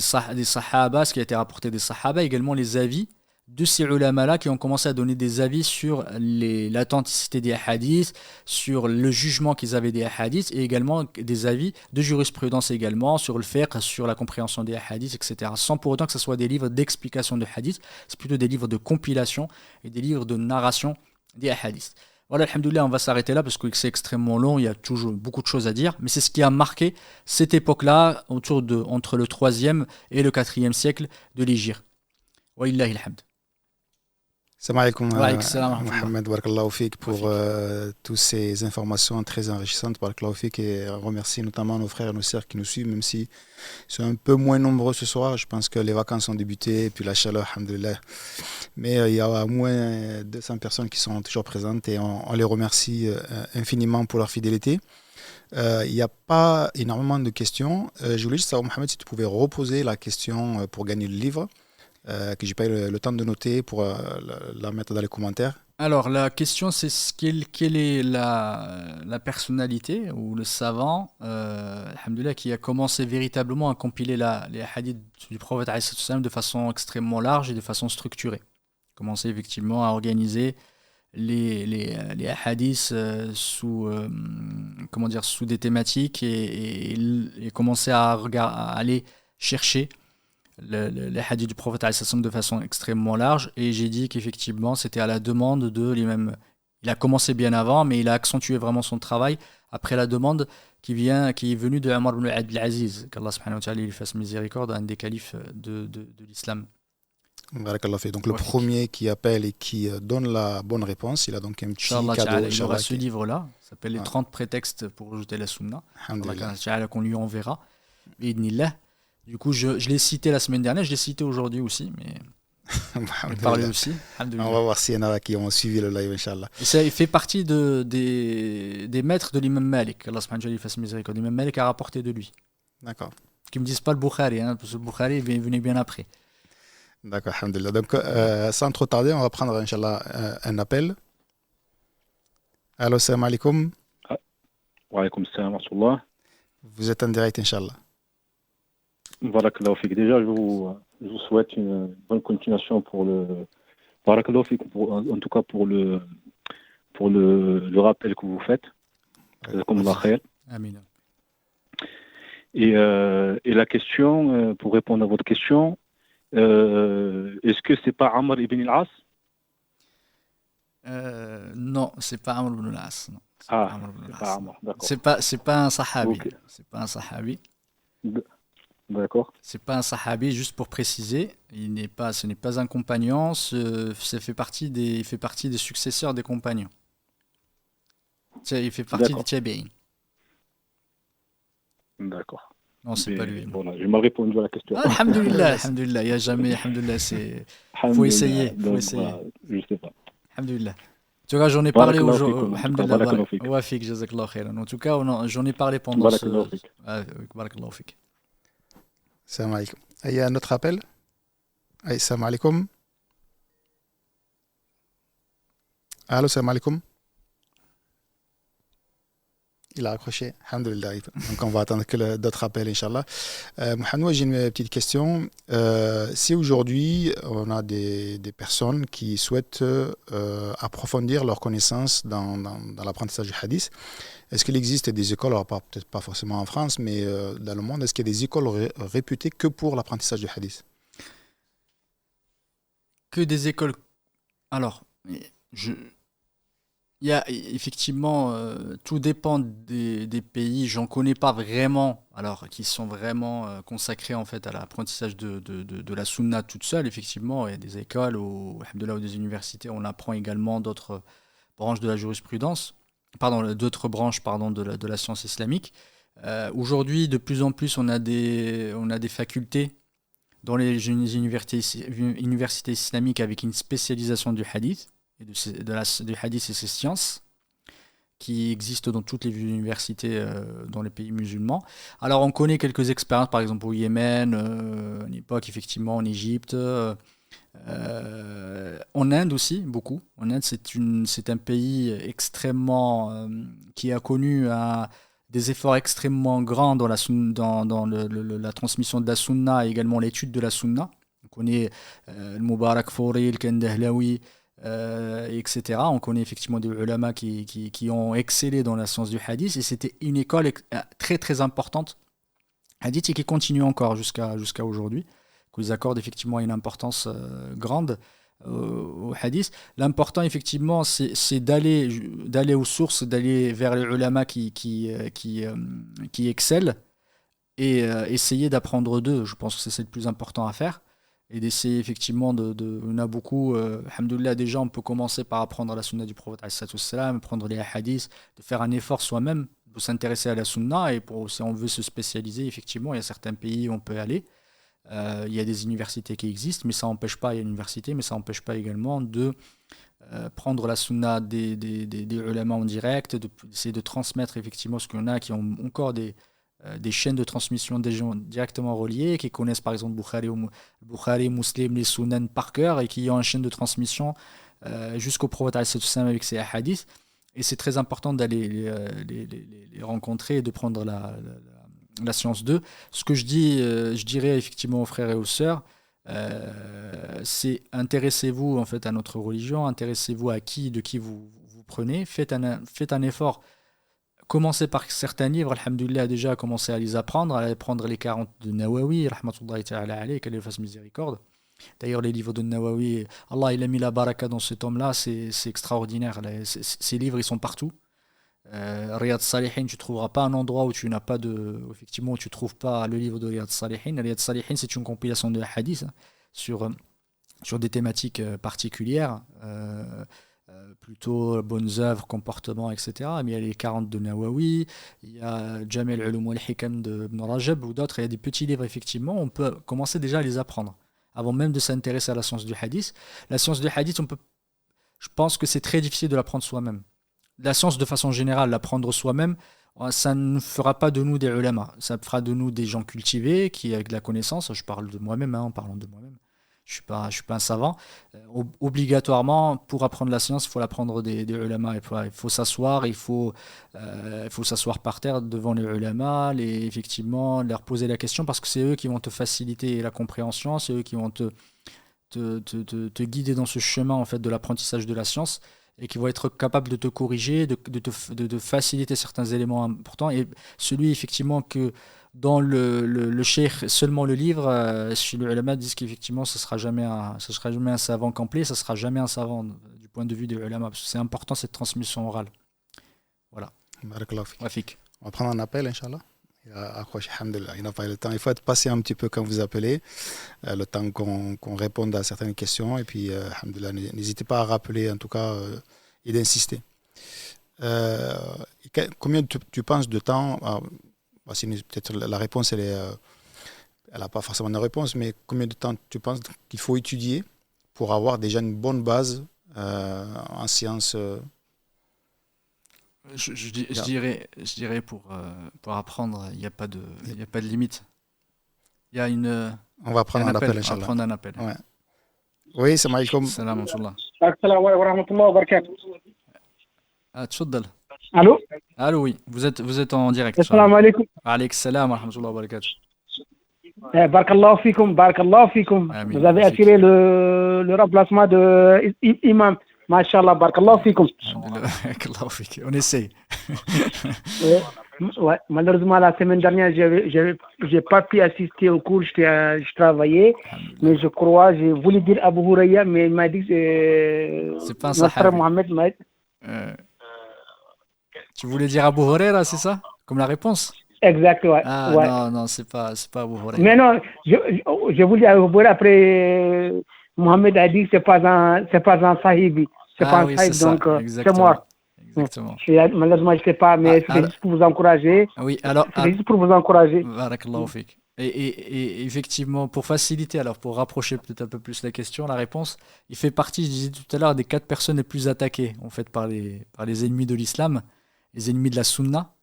Sahaba, ce qui a été rapporté des Sahaba, également les avis de ces ulama-là qui ont commencé à donner des avis sur l'authenticité des hadiths, sur le jugement qu'ils avaient des hadiths, et également des avis de jurisprudence également sur le fiqh, sur la compréhension des hadiths, etc. Sans pour autant que ce soit des livres d'explication de hadiths, c'est plutôt des livres de compilation et des livres de narration des hadiths. Voilà, alhamdoulilah, on va s'arrêter là parce que c'est extrêmement long, il y a toujours beaucoup de choses à dire, mais c'est ce qui a marqué cette époque-là, entre le 3e et le 4e siècle de l'Hégire. Wa illahi alhamd. Salam alaikum, Wa alaykum salam wa rahmatullah. Mohamed, barakallahu fik pour toutes ces informations très enrichissantes, barakallahu fik, et remercie notamment nos frères et nos sœurs qui nous suivent, même si ils sont un peu moins nombreux ce soir. Je pense que les vacances ont débuté, et puis la chaleur, alhamdoulilah. Mais il y a au moins 200 personnes qui sont toujours présentes et on les remercie infiniment pour leur fidélité. Il n'y a pas énormément de questions. Je voulais juste savoir, Mohamed, si tu pouvais reposer la question pour gagner le livre. Que j'ai pas eu le temps de noter pour la mettre dans les commentaires. Alors, la question, c'est quelle est la personnalité ou le savant, alhamdoulilah, qui a commencé véritablement à compiler les hadiths du prophète alayhi salam de façon extrêmement large et de façon structurée. Commencer effectivement à organiser les hadiths sous des thématiques et commencer à aller chercher les hadiths du prophète de façon extrêmement large. Et j'ai dit qu'effectivement c'était à la demande de l'imam. Il a commencé bien avant, mais il a accentué vraiment son travail après la demande qui est venue de Omar ibn Abdel Aziz, qu'Allah subhanahu wa ta'ala lui fasse miséricorde, un des califes de l'islam. Barakallah fi. Donc le premier qui appelle et qui donne la bonne réponse, il a donc un petit Inch'Allah, cadeau. il aura ce livre-là, ça s'appelle Les Ouais. 30 prétextes pour rejeter la sunna. Alhamdulillah. Inch'Allah, qu'on lui enverra. Bi'idhnillah. Du coup, je l'ai cité la semaine dernière, je l'ai cité aujourd'hui aussi, mais je parlais aussi. On va voir s'il y en a qui ont suivi le live, Inch'Allah. Et ça, il fait partie des maîtres de l'imam Malik. Allah subhanahu wa ta'ala lui fasse miséricorde. L'imam Malik a rapporté de lui. D'accord. Qui me disent pas le Bukhari, hein, parce que le Bukhari venait bien après. D'accord, alhamdulillah. Donc, sans trop tarder, on va prendre, Inch'Allah, un appel. Allô, salam alaikum. Wa alaykoum salam wa rahmatullah. Vous êtes en direct, Inch'Allah. Barakallahu fik. Déjà, je vous souhaite une bonne continuation pour le. Barakallahu fik, en tout cas pour le rappel que vous faites. Jazakumullah khair. Amin. Et la question, pour répondre à votre question, est-ce que c'est pas Amr ibn al-As? Non, c'est pas Amr ibn al-As. Non. C'est pas Amr, d'accord. C'est pas un sahabi. Okay. C'est pas un sahabi. D'accord. C'est pas un sahabi, juste pour préciser. Ce n'est pas un compagnon. Ça fait partie il fait partie des successeurs des compagnons. Il fait partie des tabi'in. D'accord. Non, c'est pas lui. Voilà, j'ai mal répondu à la question. Alhamdulillah, alhamdulillah. Il n'y a jamais, alhamdulillah, faut essayer. Donc, voilà, je sais pas. Alhamdulillah. En tout cas, j'en ai parlé aujourd'hui. Alhamdulillah. Wa fik, jazakallah khairan. En tout cas, j'en ai parlé pendant ce. Barakallahu fik. Salam alaikum. Il y a un autre appel. Salam alaikum. Allô, salam alaikum. Il a accroché. Alhamdulillah. Donc, on va attendre que d'autres appels, Inch'Allah. Mohamed, j'ai une petite question. Si aujourd'hui, on a des personnes qui souhaitent approfondir leurs connaissances dans l'apprentissage du hadith, est-ce qu'il existe des écoles, alors peut-être pas forcément en France, mais dans le monde, est-ce qu'il y a des écoles réputées que pour l'apprentissage du hadith? Que des écoles. Alors, il y a effectivement, tout dépend des pays. J'en connais pas vraiment, alors qui sont vraiment consacrés en fait à l'apprentissage de la sunna toute seule. Effectivement, il y a des écoles ou des universités. On apprend également d'autres branches de la jurisprudence, d'autres branches de la science islamique. Aujourd'hui, de plus en plus, on a des facultés dans les universités islamiques avec une spécialisation du hadith. Et du hadith et ses sciences qui existent dans toutes les universités dans les pays musulmans. Alors on connaît quelques expériences, par exemple au Yémen, à l'époque effectivement en Égypte, en Inde aussi beaucoup. En Inde c'est un pays extrêmement qui a connu des efforts extrêmement grands dans la transmission de la sunna et également l'étude de la sunna. On connaît le Mubarak Fori, le Kandahlawi, etc. On connaît effectivement des ulama qui ont excellé dans la science du hadith et c'était une école très très importante hadith et qui continue encore jusqu'à aujourd'hui, qu'ils accordent effectivement une importance grande au hadith. L'important effectivement c'est d'aller aux sources, d'aller vers les ulama qui excellent et essayer d'apprendre d'eux. Je pense que c'est le plus important à faire. Et d'essayer effectivement on a beaucoup, alhamdoulilah, déjà on peut commencer par apprendre la sunna du prophète apprendre les hadiths, de faire un effort soi-même de s'intéresser à la sunna et si on veut se spécialiser, effectivement il y a certains pays où on peut aller, il y a des universités qui existent, mais ça n'empêche pas, il y a une université, mais ça n'empêche pas également de prendre la sunna des ulama en direct, d'essayer de transmettre effectivement ce qu'il y en a qui ont encore des chaînes de transmission des gens directement reliés, qui connaissent par exemple Bukhari, Muslim, les Sunan par cœur et qui ont une chaîne de transmission jusqu'au prophète avec ses hadiths. Et c'est très important d'aller les rencontrer et de prendre la science d'eux. Ce que je dirais effectivement aux frères et aux sœurs, c'est intéressez-vous en fait à notre religion, intéressez-vous de qui vous prenez, faites un effort. Commencez par certains livres, alhamdoulilah, déjà commencez à les apprendre, à apprendre les 40 de Nawawi, rahmatullahi ta'ala alayhi, qu'elle lui fasse miséricorde. D'ailleurs, les livres de Nawawi, Allah il a mis la baraka dans cet homme-là, c'est extraordinaire. Ces livres, ils sont partout. Riyad Salihin, tu ne trouveras pas un endroit où tu n'as pas effectivement, où tu trouves pas le livre de Riyad Salihin. Riyad Salihin, c'est une compilation de hadiths sur sur des thématiques particulières, plutôt bonnes œuvres, comportements, etc. Mais il y a les 40 de Nawawi, il y a Jami' al-Ulum wal-Hikam de Ibn Rajab ou d'autres. Il y a des petits livres, effectivement, on peut commencer déjà à les apprendre, avant même de s'intéresser à la science du hadith. La science du hadith, je pense que c'est très difficile de l'apprendre soi-même. La science, de façon générale, l'apprendre soi-même, ça ne fera pas de nous des ulama. Ça fera de nous des gens cultivés, qui avec de la connaissance. Je parle de moi-même, en parlant de moi-même. Je suis pas un savant. Obligatoirement, pour apprendre la science, il faut l'apprendre des ulama. Il faut s'asseoir, il faut s'asseoir par terre devant les ulama, effectivement, leur poser la question, parce que c'est eux qui vont te faciliter la compréhension, c'est eux qui vont te guider dans ce chemin en fait, de l'apprentissage de la science et qui vont être capables de te corriger, de faciliter certains éléments importants. Et celui, effectivement, que dans le cheikh, seulement le livre, chez les ulama disent qu'effectivement, ce sera jamais un savant complet, ce sera jamais un savant du point de vue des ulama, parce que c'est important cette transmission orale. Voilà. Barakallahu fik. Wafik. On va prendre un appel, Inch'Allah. Il n'a pas eu le temps. Il faut être patient un petit peu quand vous appelez, le temps qu'on réponde à certaines questions. Et puis, alhamdoulilah, n'hésitez pas à rappeler, en tout cas, et d'insister. Combien tu penses de temps peut-être la réponse, elle n'a pas forcément de réponse, mais combien de temps tu penses qu'il faut étudier pour avoir déjà une bonne base en sciences Je dirais pour apprendre, il n'y a pas de limite. Il y a On va prendre un appel, on va Inch'Allah. prendre un appel. Ouais. Oui, salam alaikum. Salam alaikum. Assalamu alaikum wa rahmatullahi wa barakatuh. Tfaddal. Allô? Allô, oui, vous êtes en direct. Assalamu alaikum. Alayk salam wa rahmatullahi wa barakatuh. Barakallahu fikum, barakallahu fikum. Amin. Vous avez assuré le remplacement de Imam. Masha'Allah, barakallahu fikum. Alhamdulillah, barakallahu fik. On essaye. Ouais, malheureusement, la semaine dernière, j'ai pas pu assister au cours, je travaillais, mais je crois, j'ai voulu dire Abu Hurayra, mais il m'a dit que C'est pas un notre frère sahabi. Mohamed m'a dit. Tu voulais dire Abu Huraira, c'est ça? Comme la réponse? Exact, ouais. Ah ouais. non, c'est pas Abu Huraira. Mais non, je voulais Abu Hurayra, après, Mohamed a dit que c'est pas un sahibi. C'est pas un oui, sahib, c'est ça, donc c'est exactement. mort. Exactement. Malheureusement, je ne sais pas, mais c'était juste pour vous encourager. Oui, alors. C'était juste pour vous encourager. Barakallahu fik. Et effectivement, pour faciliter, alors pour rapprocher peut-être un peu plus la question, la réponse, il fait partie, je disais tout à l'heure, des 4 personnes les plus attaquées en fait par les ennemis de l'islam, les ennemis de la sunna.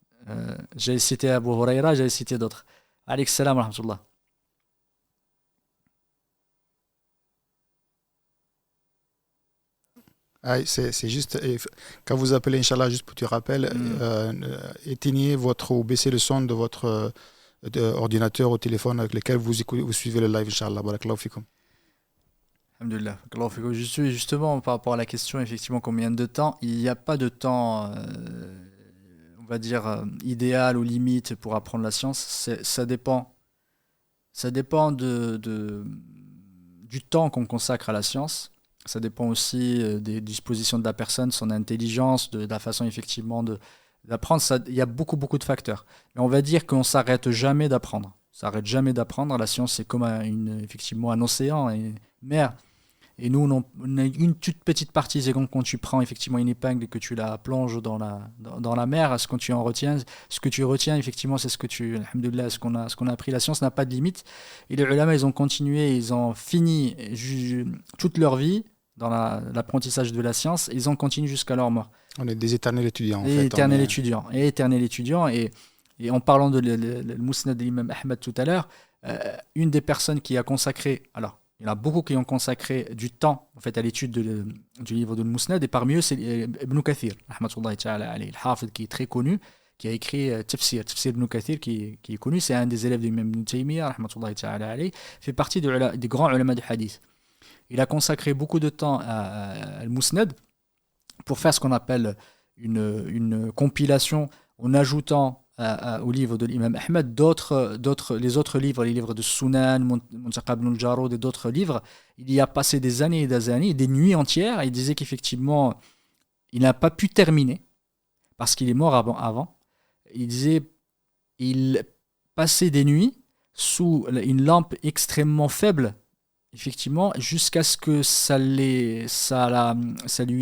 J'ai cité Abu Huraira, j'ai cité d'autres. Alayk salam wa rahmatullah. C'est juste, quand vous appelez, Inch'Allah, juste pour te rappeler, éteignez ou baissez le son de votre ordinateur ou téléphone avec lequel vous suivez le live, Inch'Allah. Barakallahu fikum. Alhamdulillah. Justement, par rapport à la question, effectivement, combien de temps? Il n'y a pas de temps, on va dire, idéal ou limite pour apprendre la science. Ça dépend du temps qu'on consacre à la science. Ça dépend aussi des dispositions de la personne, son intelligence, de la façon effectivement d'apprendre. Il y a beaucoup de facteurs. Mais on va dire qu'on ne s'arrête jamais d'apprendre. On s'arrête jamais d'apprendre. La science, c'est comme effectivement un océan et une mer. Et nous, on a une toute petite partie. C'est comme quand tu prends effectivement une épingle et que tu la plonges dans la mer. Ce que tu retiens, effectivement, c'est alhamdoulilah, ce qu'on a appris. La science n'a pas de limite. Et les ulama, ils ont continué, ils ont fini toute leur vie dans l'apprentissage de la science. Et ils ont continué jusqu'à leur mort. On est des éternels étudiants, en et fait. Éternels étudiants. Et en parlant de le Mousnad de l'imam Ahmad tout à l'heure, une des personnes qui a consacré... Alors, il y en a beaucoup qui ont consacré du temps en fait, à l'étude du livre de Mousnad, et parmi eux, c'est Ibn Kathir, le Hafid, qui est très connu, qui a écrit Tafsir Ibn Kathir, qui est connu, c'est un des élèves d'Imam Ibn Taymiyyah, fait partie des grands ulama du hadith. Il a consacré beaucoup de temps à Mousnad pour faire ce qu'on appelle une compilation en ajoutant au livre de l'imam Ahmed les autres livres, les livres de Sunan, Muntaqa ibn al-Jarud et d'autres livres. Il y a passé des années et des années, des nuits entières. Il disait qu'effectivement, il n'a pas pu terminer parce qu'il est mort avant. Il disait il passait des nuits sous une lampe extrêmement faible effectivement, jusqu'à ce que ça lui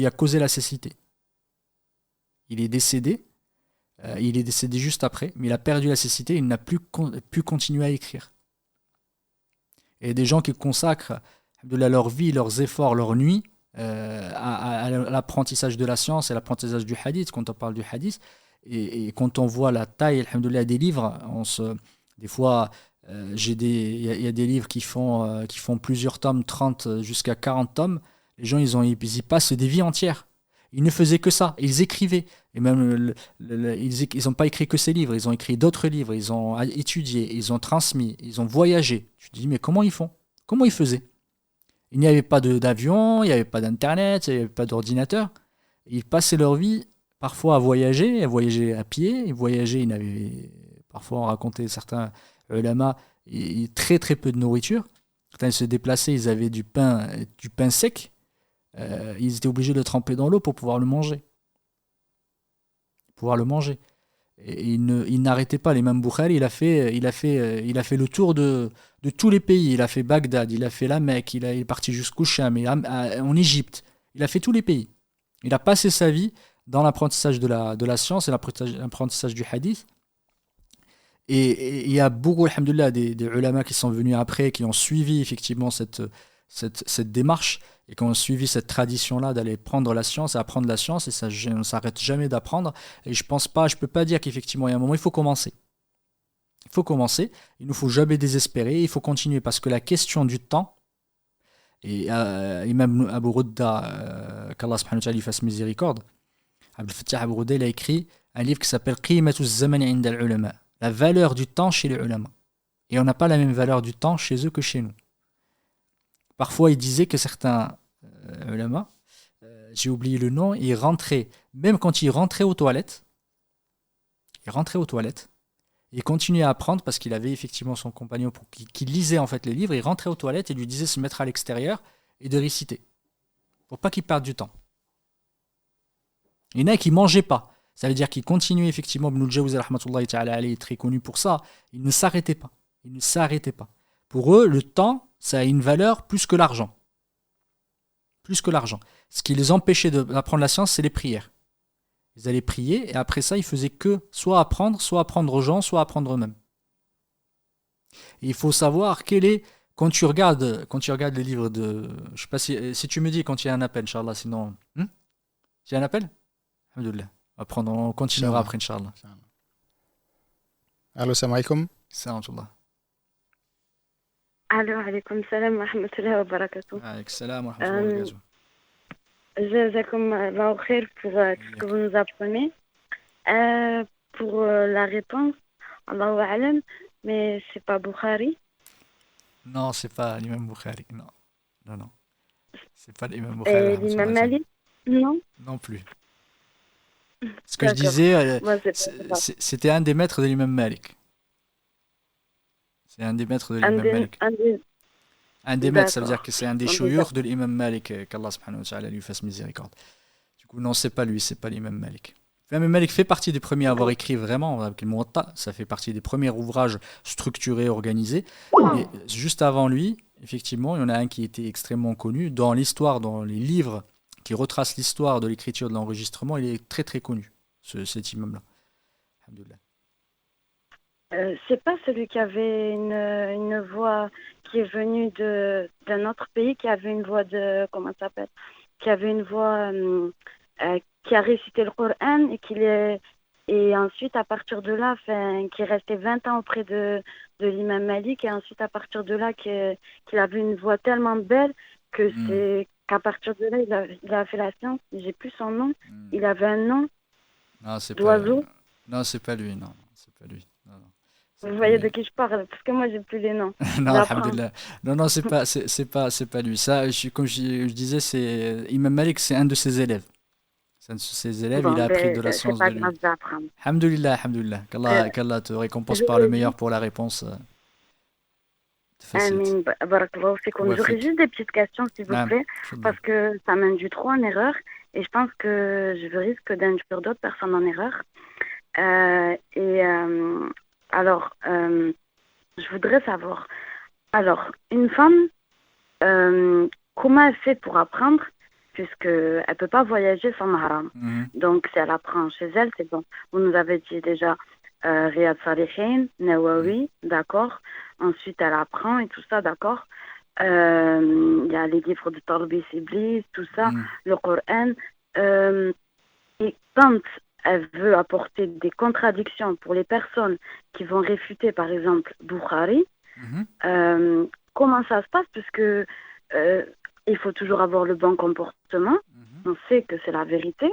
a causé la cécité. Il est décédé, juste après, mais il a perdu la cécité, il n'a plus pu continuer à écrire. Et des gens qui consacrent leur vie, leurs efforts, leur nuit à l'apprentissage de la science et l'apprentissage du hadith, quand on parle du hadith, et quand on voit la taille, alhamdoulilah, des livres, des fois, il y a des livres qui font plusieurs tomes, 30 jusqu'à 40 tomes. Les gens, ils y passent des vies entières. Ils ne faisaient que ça, ils écrivaient. Et même, ils n'ont pas écrit que ces livres, ils ont écrit d'autres livres, ils ont étudié, ils ont transmis, ils ont voyagé. Tu te dis, mais comment ils font? Comment ils faisaient? Il n'y avait pas d'avion, il n'y avait pas d'internet, il n'y avait pas d'ordinateur. Ils passaient leur vie parfois à voyager à pied. Parfois on racontait certains ulama, très très peu de nourriture. Quand ils se déplaçaient, ils avaient du pain sec. Ils étaient obligés de le tremper dans l'eau pour pouvoir le manger. Et il n'arrêtait pas. L'imam Bukhari, il a fait le tour de tous les pays. Il a fait Bagdad, il a fait la Mecque, il est parti jusqu'au Cham, en Égypte. Il a fait tous les pays. Il a passé sa vie dans l'apprentissage de la science et l'apprentissage du hadith. Et il y a beaucoup, alhamdoulilah, des ulama qui sont venus après, qui ont suivi effectivement cette démarche et qui ont suivi cette tradition-là d'aller prendre la science et apprendre la science, et ça ne s'arrête jamais d'apprendre. Et je peux pas dire qu'effectivement, il y a un moment, il faut commencer. Il ne faut jamais désespérer, il faut continuer, parce que la question du temps, et Imam Abu Rouda, qu'Allah subhanahu wa ta'ala lui fasse miséricorde, Abdel Fattah Abu Rouda, il a écrit un livre qui s'appelle Qimatu az-zaman 'inda al-ulama, la valeur du temps chez les ulama. Et on n'a pas la même valeur du temps chez eux que chez nous. Parfois, il disait que certains ulama, j'ai oublié le nom, ils rentraient, même quand ils rentraient aux toilettes, il continuait à apprendre parce qu'il avait effectivement son compagnon qui lisait en fait les livres. Il rentrait aux toilettes et lui disait de se mettre à l'extérieur et de réciter pour pas qu'il perde du temps. Il y en a qui mangeaient pas. Ça veut dire qu'ils continuaient effectivement. Ibn al-Jawzi rahmatullahi ta'ala alayhi est très connu pour ça. Il ne s'arrêtait pas. Pour eux, le temps, ça a une valeur plus que l'argent. Ce qui les empêchait d'apprendre la science, c'est les prières. Ils allaient prier et après ça, ils faisaient que soit apprendre aux gens, soit apprendre eux-mêmes. Et il faut savoir quand tu regardes les livres de... Je sais pas si tu me dis quand il y a un appel, Inch'Allah, sinon... Il y a un appel? Alhamdoulilah. On continuera après, Inch'Allah. Allô, salam alaikum. Salam alaikum. Allô, alaikum salam wa rahmatullahi wa barakatuh. Alaikum salam wa rahmatullahi wa barakatuh. Jazakum Allah khair pour tout ce que vous nous apprenez. Pour la réponse, Allahu a'lam, mais c'est pas Bukhari. Non, c'est pas l'imam Bukhari. Non. C'est pas l'imam Bukhari. L'imam Malik? Non. Non plus. Ce que je disais, c'était un des maîtres de l'imam Malik. C'est un des maîtres de l'imam Malik. Un des maîtres, ça veut dire que c'est un des chouyurs de l'imam Malik, qu'Allah subhanahu wa ta'ala lui fasse miséricorde. Du coup, non, c'est pas lui, c'est pas l'imam Malik. L'imam Malik fait partie des premiers à avoir écrit vraiment avec le Muwatta. Ça fait partie des premiers ouvrages structurés, organisés. Et juste avant lui, effectivement, il y en a un qui était extrêmement connu. Dans l'histoire, dans les livres qui retracent l'histoire de l'écriture de l'enregistrement, il est très très connu, cet imam-là. Alhamdoulilah. C'est pas celui qui avait une voix qui est venue d'un autre pays, qui avait une voix comment ça s'appelle, qui avait une voix qui a récité le Coran et ensuite à partir de là, qui restait 20 ans auprès de l'imam Malik, et ensuite à partir de là qu'il avait une voix tellement belle que c'est qu'à partir de là il a fait la science. J'ai plus son nom. Il avait un nom d'oiseau. Non, c'est pas lui. Non. Vous voyez de qui je parle, parce que moi j'ai plus les noms. Non, alhamdoulilah. Non, c'est pas lui. Ça, comme je disais, c'est Imam Malik, c'est un de ses élèves. C'est un de ses élèves, il a appris de la science de lui. Alhamdoulilah. Qu'Allah te récompense par le meilleur pour la réponse. Amin, barakallahu fikoum. J'aurais juste des petites questions, s'il vous plaît, parce que ça m'induit trop en erreur, et je pense que je risque d'induire d'autres personnes en erreur. Alors, je voudrais savoir. Alors, une femme comment elle fait pour apprendre, puisqu'elle ne peut pas voyager sans mahram. Donc, si elle apprend chez elle, c'est bon. Vous nous avez dit déjà Riyad Salihin, Nawawi, d'accord. Ensuite, elle apprend et tout ça, d'accord. Il y a les livres de Tarbis Iblis, tout ça, le Coran. Et quand elle veut apporter des contradictions pour les personnes qui vont réfuter, par exemple, Bukhari, comment ça se passe? Puisque il faut toujours avoir le bon comportement. On sait que c'est la vérité,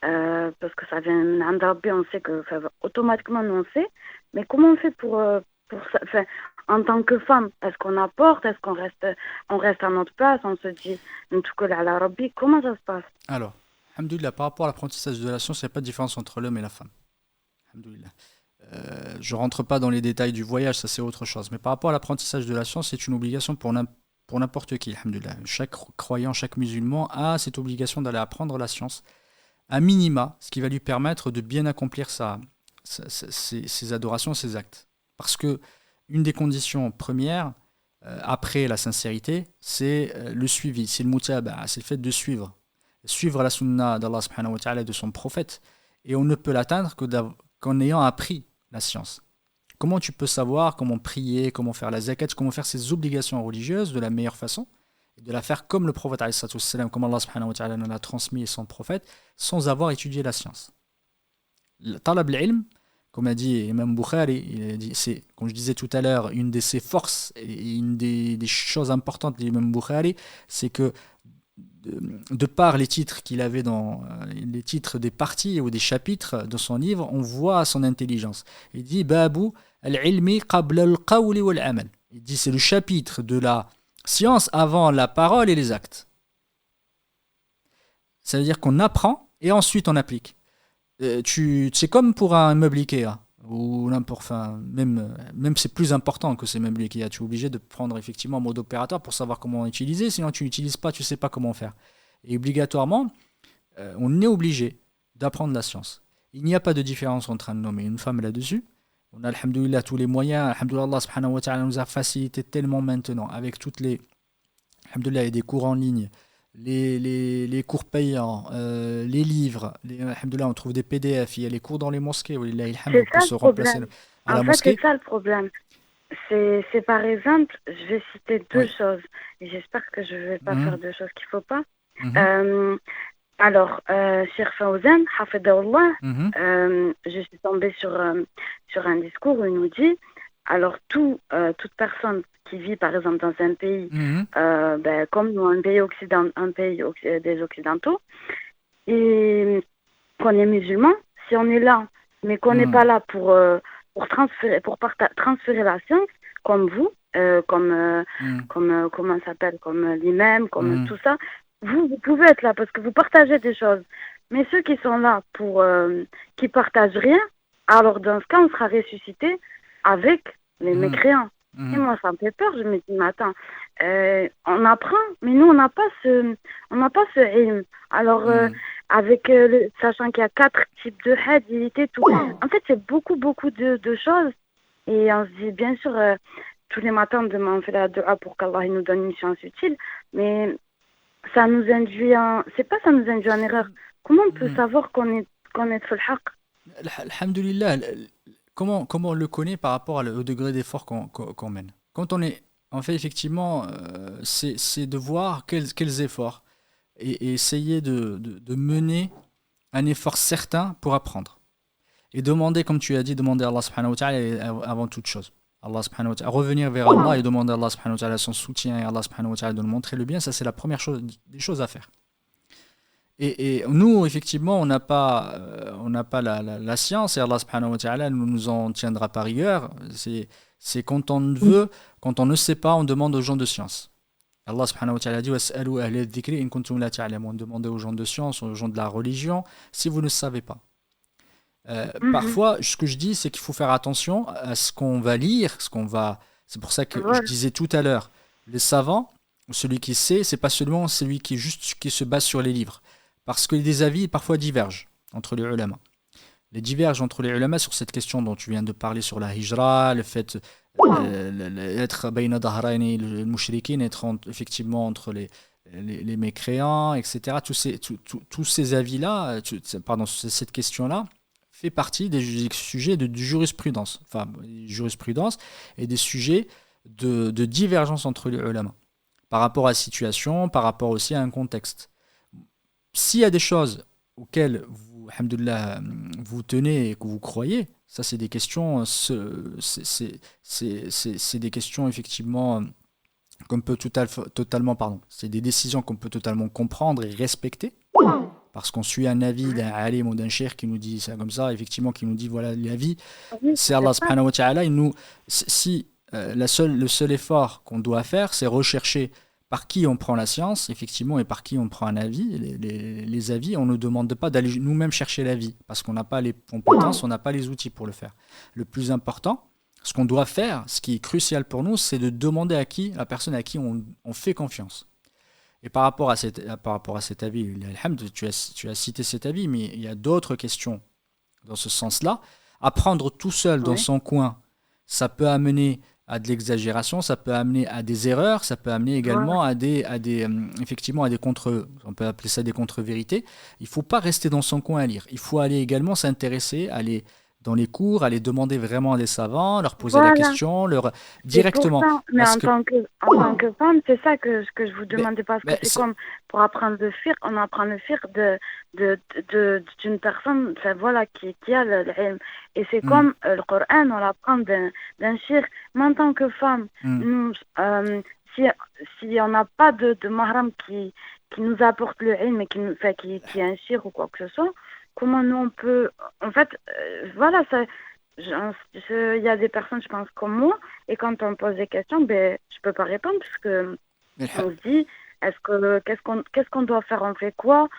parce que ça vient d'un Rabbi, on sait que automatiquement, nous on sait. Mais comment on fait pour ça? Enfin, en tant que femme, est-ce qu'on apporte? Est-ce qu'on reste à notre place? On se dit, en tout cas, la Rabbi, comment ça se passe? Alors, alhamdoulilah, par rapport à l'apprentissage de la science, il n'y a pas de différence entre l'homme et la femme. Alhamdoulilah. Je ne rentre pas dans les détails du voyage, ça c'est autre chose. Mais par rapport à l'apprentissage de la science, c'est une obligation pour n'importe qui. Alhamdoulilah. Chaque croyant, chaque musulman a cette obligation d'aller apprendre la science, à minima, ce qui va lui permettre de bien accomplir ses adorations, ses actes. Parce que une des conditions premières, après la sincérité, c'est le suivi, c'est le mutaba, c'est le fait de suivre la sunna d'Allah subhanahu wa ta'ala et de son prophète. Et on ne peut l'atteindre qu'en ayant appris la science. Comment tu peux savoir comment prier, comment faire la zakat, comment faire ses obligations religieuses de la meilleure façon, et de la faire comme le prophète alayhi salatu wassalam, comme Allah subhanahu wa ta'ala nous l'a transmis et son prophète, sans avoir étudié la science. Talab al-ilm, comme a dit Imam Bukhari, c'est, comme je disais tout à l'heure, une de ses forces et une des choses importantes d'Imam Bukhari, c'est que de par les titres qu'il avait dans les titres des parties ou des chapitres de son livre, on voit son intelligence. Il dit Babu al-ilmi qabla al-qawli wal-amal. Il dit c'est le chapitre de la science avant la parole et les actes. Ça veut dire qu'on apprend et ensuite on applique. C'est comme pour un meuble Ikea, ou même c'est plus important que ces meubles Ikea. Tu es obligé de prendre effectivement un mode opérateur pour savoir comment utiliser, sinon tu n'utilises pas, tu ne sais pas comment faire. Et obligatoirement, on est obligé d'apprendre la science. Il n'y a pas de différence entre un homme et une femme là-dessus. On a, alhamdoulilah, tous les moyens. Alhamdoulilah, Allah subhanahu wa ta'ala nous a facilité tellement maintenant, avec toutes les... Alhamdoulilah, il y a des cours en ligne, les cours payants, les livres, alhamdoulilah, on trouve des PDF, il y a les cours dans les mosquées, pour se remplacer à la mosquée. C'est ça le problème. C'est par exemple, je vais citer deux choses, et j'espère que je ne vais pas faire deux choses qu'il ne faut pas. Alors, Cheikh Fawzan, Hafidahullah, je suis tombée sur un discours où il nous dit, alors toute personne qui vit par exemple dans un pays comme nous, un pays des Occidentaux, et qu'on est musulman, si on est là, mais qu'on n'est pas là pour transférer la science, comme vous, comme comment ça s'appelle, comme l'imam, comme tout ça, vous pouvez être là parce que vous partagez des choses. Mais ceux qui sont là qui partagent rien, alors dans ce cas, on sera ressuscité avec les mécréants. Et moi, ça me fait peur. Je me dis, mais attends, on apprend, mais nous, on n'a pas ce ilm. Alors, sachant qu'il y a 4 types de hadith et tout. En fait, c'est beaucoup de choses. Et on se dit, bien sûr, tous les matins, on fait la dua pour qu'Allah nous donne une science utile. Mais ça nous induit en erreur. Comment on peut savoir qu'on est sur le haqq? Alhamdulillah. Comment on le connaît par rapport au degré d'effort qu'on mène? Quand on fait effectivement, c'est de voir quels efforts et essayer de mener un effort certain pour apprendre. Et demander, comme tu as dit, demander à Allah subhanahu wa ta'ala avant toute chose. Allah subhanahu wa ta'ala, revenir vers Allah et demander à Allah subhanahu wa ta'ala son soutien et Allah subhanahu wa ta'ala de nous montrer le bien, ça c'est la première des choses à faire. Et nous, effectivement, on n'a pas la science et Allah subhanahu wa ta'ala nous en tiendra par rigueur. C'est quand on veut, quand on ne sait pas, on demande aux gens de science. Allah subhanahu wa ta'ala dit وَاسْأَلُوا أَهْلَ الذِّكْرِ إِن كُنتُمْ لَا تَعْلَمُونَ. Demandez aux gens de science, aux gens de la religion, si vous ne savez pas. Parfois, ce que je dis, c'est qu'il faut faire attention à ce qu'on va lire, C'est pour ça que je disais tout à l'heure, les savants, celui qui sait, c'est pas seulement celui qui se base sur les livres. Parce que les avis parfois divergent entre les ulama. les divergent entre les ulama sur cette question dont tu viens de parler sur la hijra, le fait d'être bayna dhahrayni al-mushrikin, être effectivement entre les mécréants, etc. Tous ces avis-là, pardon, cette question-là fait partie des sujets de jurisprudence, enfin, jurisprudence et des sujets de divergence entre les ulama par rapport à la situation, par rapport aussi à un contexte. S'il y a des choses auxquelles vous, alhamdoulilah, vous tenez et que vous croyez, ça c'est des questions, c'est des questions effectivement qu'on peut totalement, pardon, c'est des décisions qu'on peut totalement comprendre et respecter, parce qu'on suit un avis d'un alim ou d'un cheikh qui nous dit ça comme ça, effectivement, qui nous dit voilà l'avis, c'est Allah subhanahu wa ta'ala, si le seul effort qu'on doit faire, c'est rechercher par qui on prend la science, effectivement, et par qui on prend un avis. Les avis, on ne demande pas d'aller nous-mêmes chercher l'avis, parce qu'on n'a pas les compétences, on n'a pas les outils pour le faire. Le plus important, ce qu'on doit faire, ce qui est crucial pour nous, c'est de demander à la personne à qui on fait confiance. Et par rapport à cet avis, tu as cité cet avis, mais il y a d'autres questions dans ce sens-là. Apprendre tout seul dans son coin, ça peut amener à de l'exagération, ça peut amener à des erreurs, ça peut amener également à des on peut appeler ça des contre-vérités. Il ne faut pas rester dans son coin à lire. Il faut aller également s'intéresser, aller dans les cours, aller demander vraiment à des savants, leur poser la question, directement. Ça, mais en tant que femme, c'est ça que je vous demandais, parce que c'est comme pour apprendre le fiqh, on apprend le fiqh d'une personne qui a l'ilm. Et c'est comme le Coran, on l'apprend d'un cheikh. Mais en tant que femme, nous, si on n'a pas de mahram qui nous apporte le ilm, et qui est un cheikh ou quoi que ce soit, comment nous on peut... En fait, il y a des personnes, je pense, comme moi, et quand on pose des questions, je peux pas répondre, parce que on se dit, qu'est-ce qu'on doit faire, on fait quoi?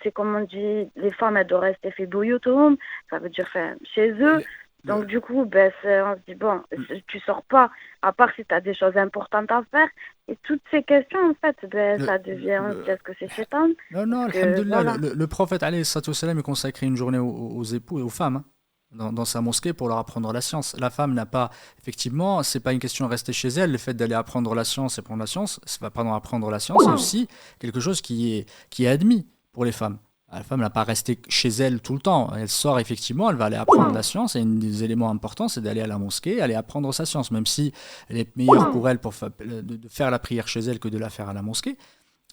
C'est comme on dit, les femmes, elles doivent rester fait bouillotum, ça veut dire chez eux. Donc du coup, on se dit, bon, tu sors pas, à part si tu as des choses importantes à faire. Et toutes ces questions, en fait, ça devient, est-ce que c'est chétan? Non, alhamdoulilah, le prophète, alayhi salatu wassalam, il consacrait une journée aux époux et aux femmes, dans sa mosquée, pour leur apprendre la science. La femme n'a pas, effectivement, c'est pas une question de rester chez elle, le fait d'aller apprendre la science et prendre la science, apprendre la science, c'est aussi quelque chose qui est admis pour les femmes. La femme n'a pas resté chez elle tout le temps. Elle sort effectivement, elle va aller apprendre la science. Et un des éléments importants, c'est d'aller à la mosquée, aller apprendre sa science, même si elle est meilleure pour elle de faire la prière chez elle que de la faire à la mosquée.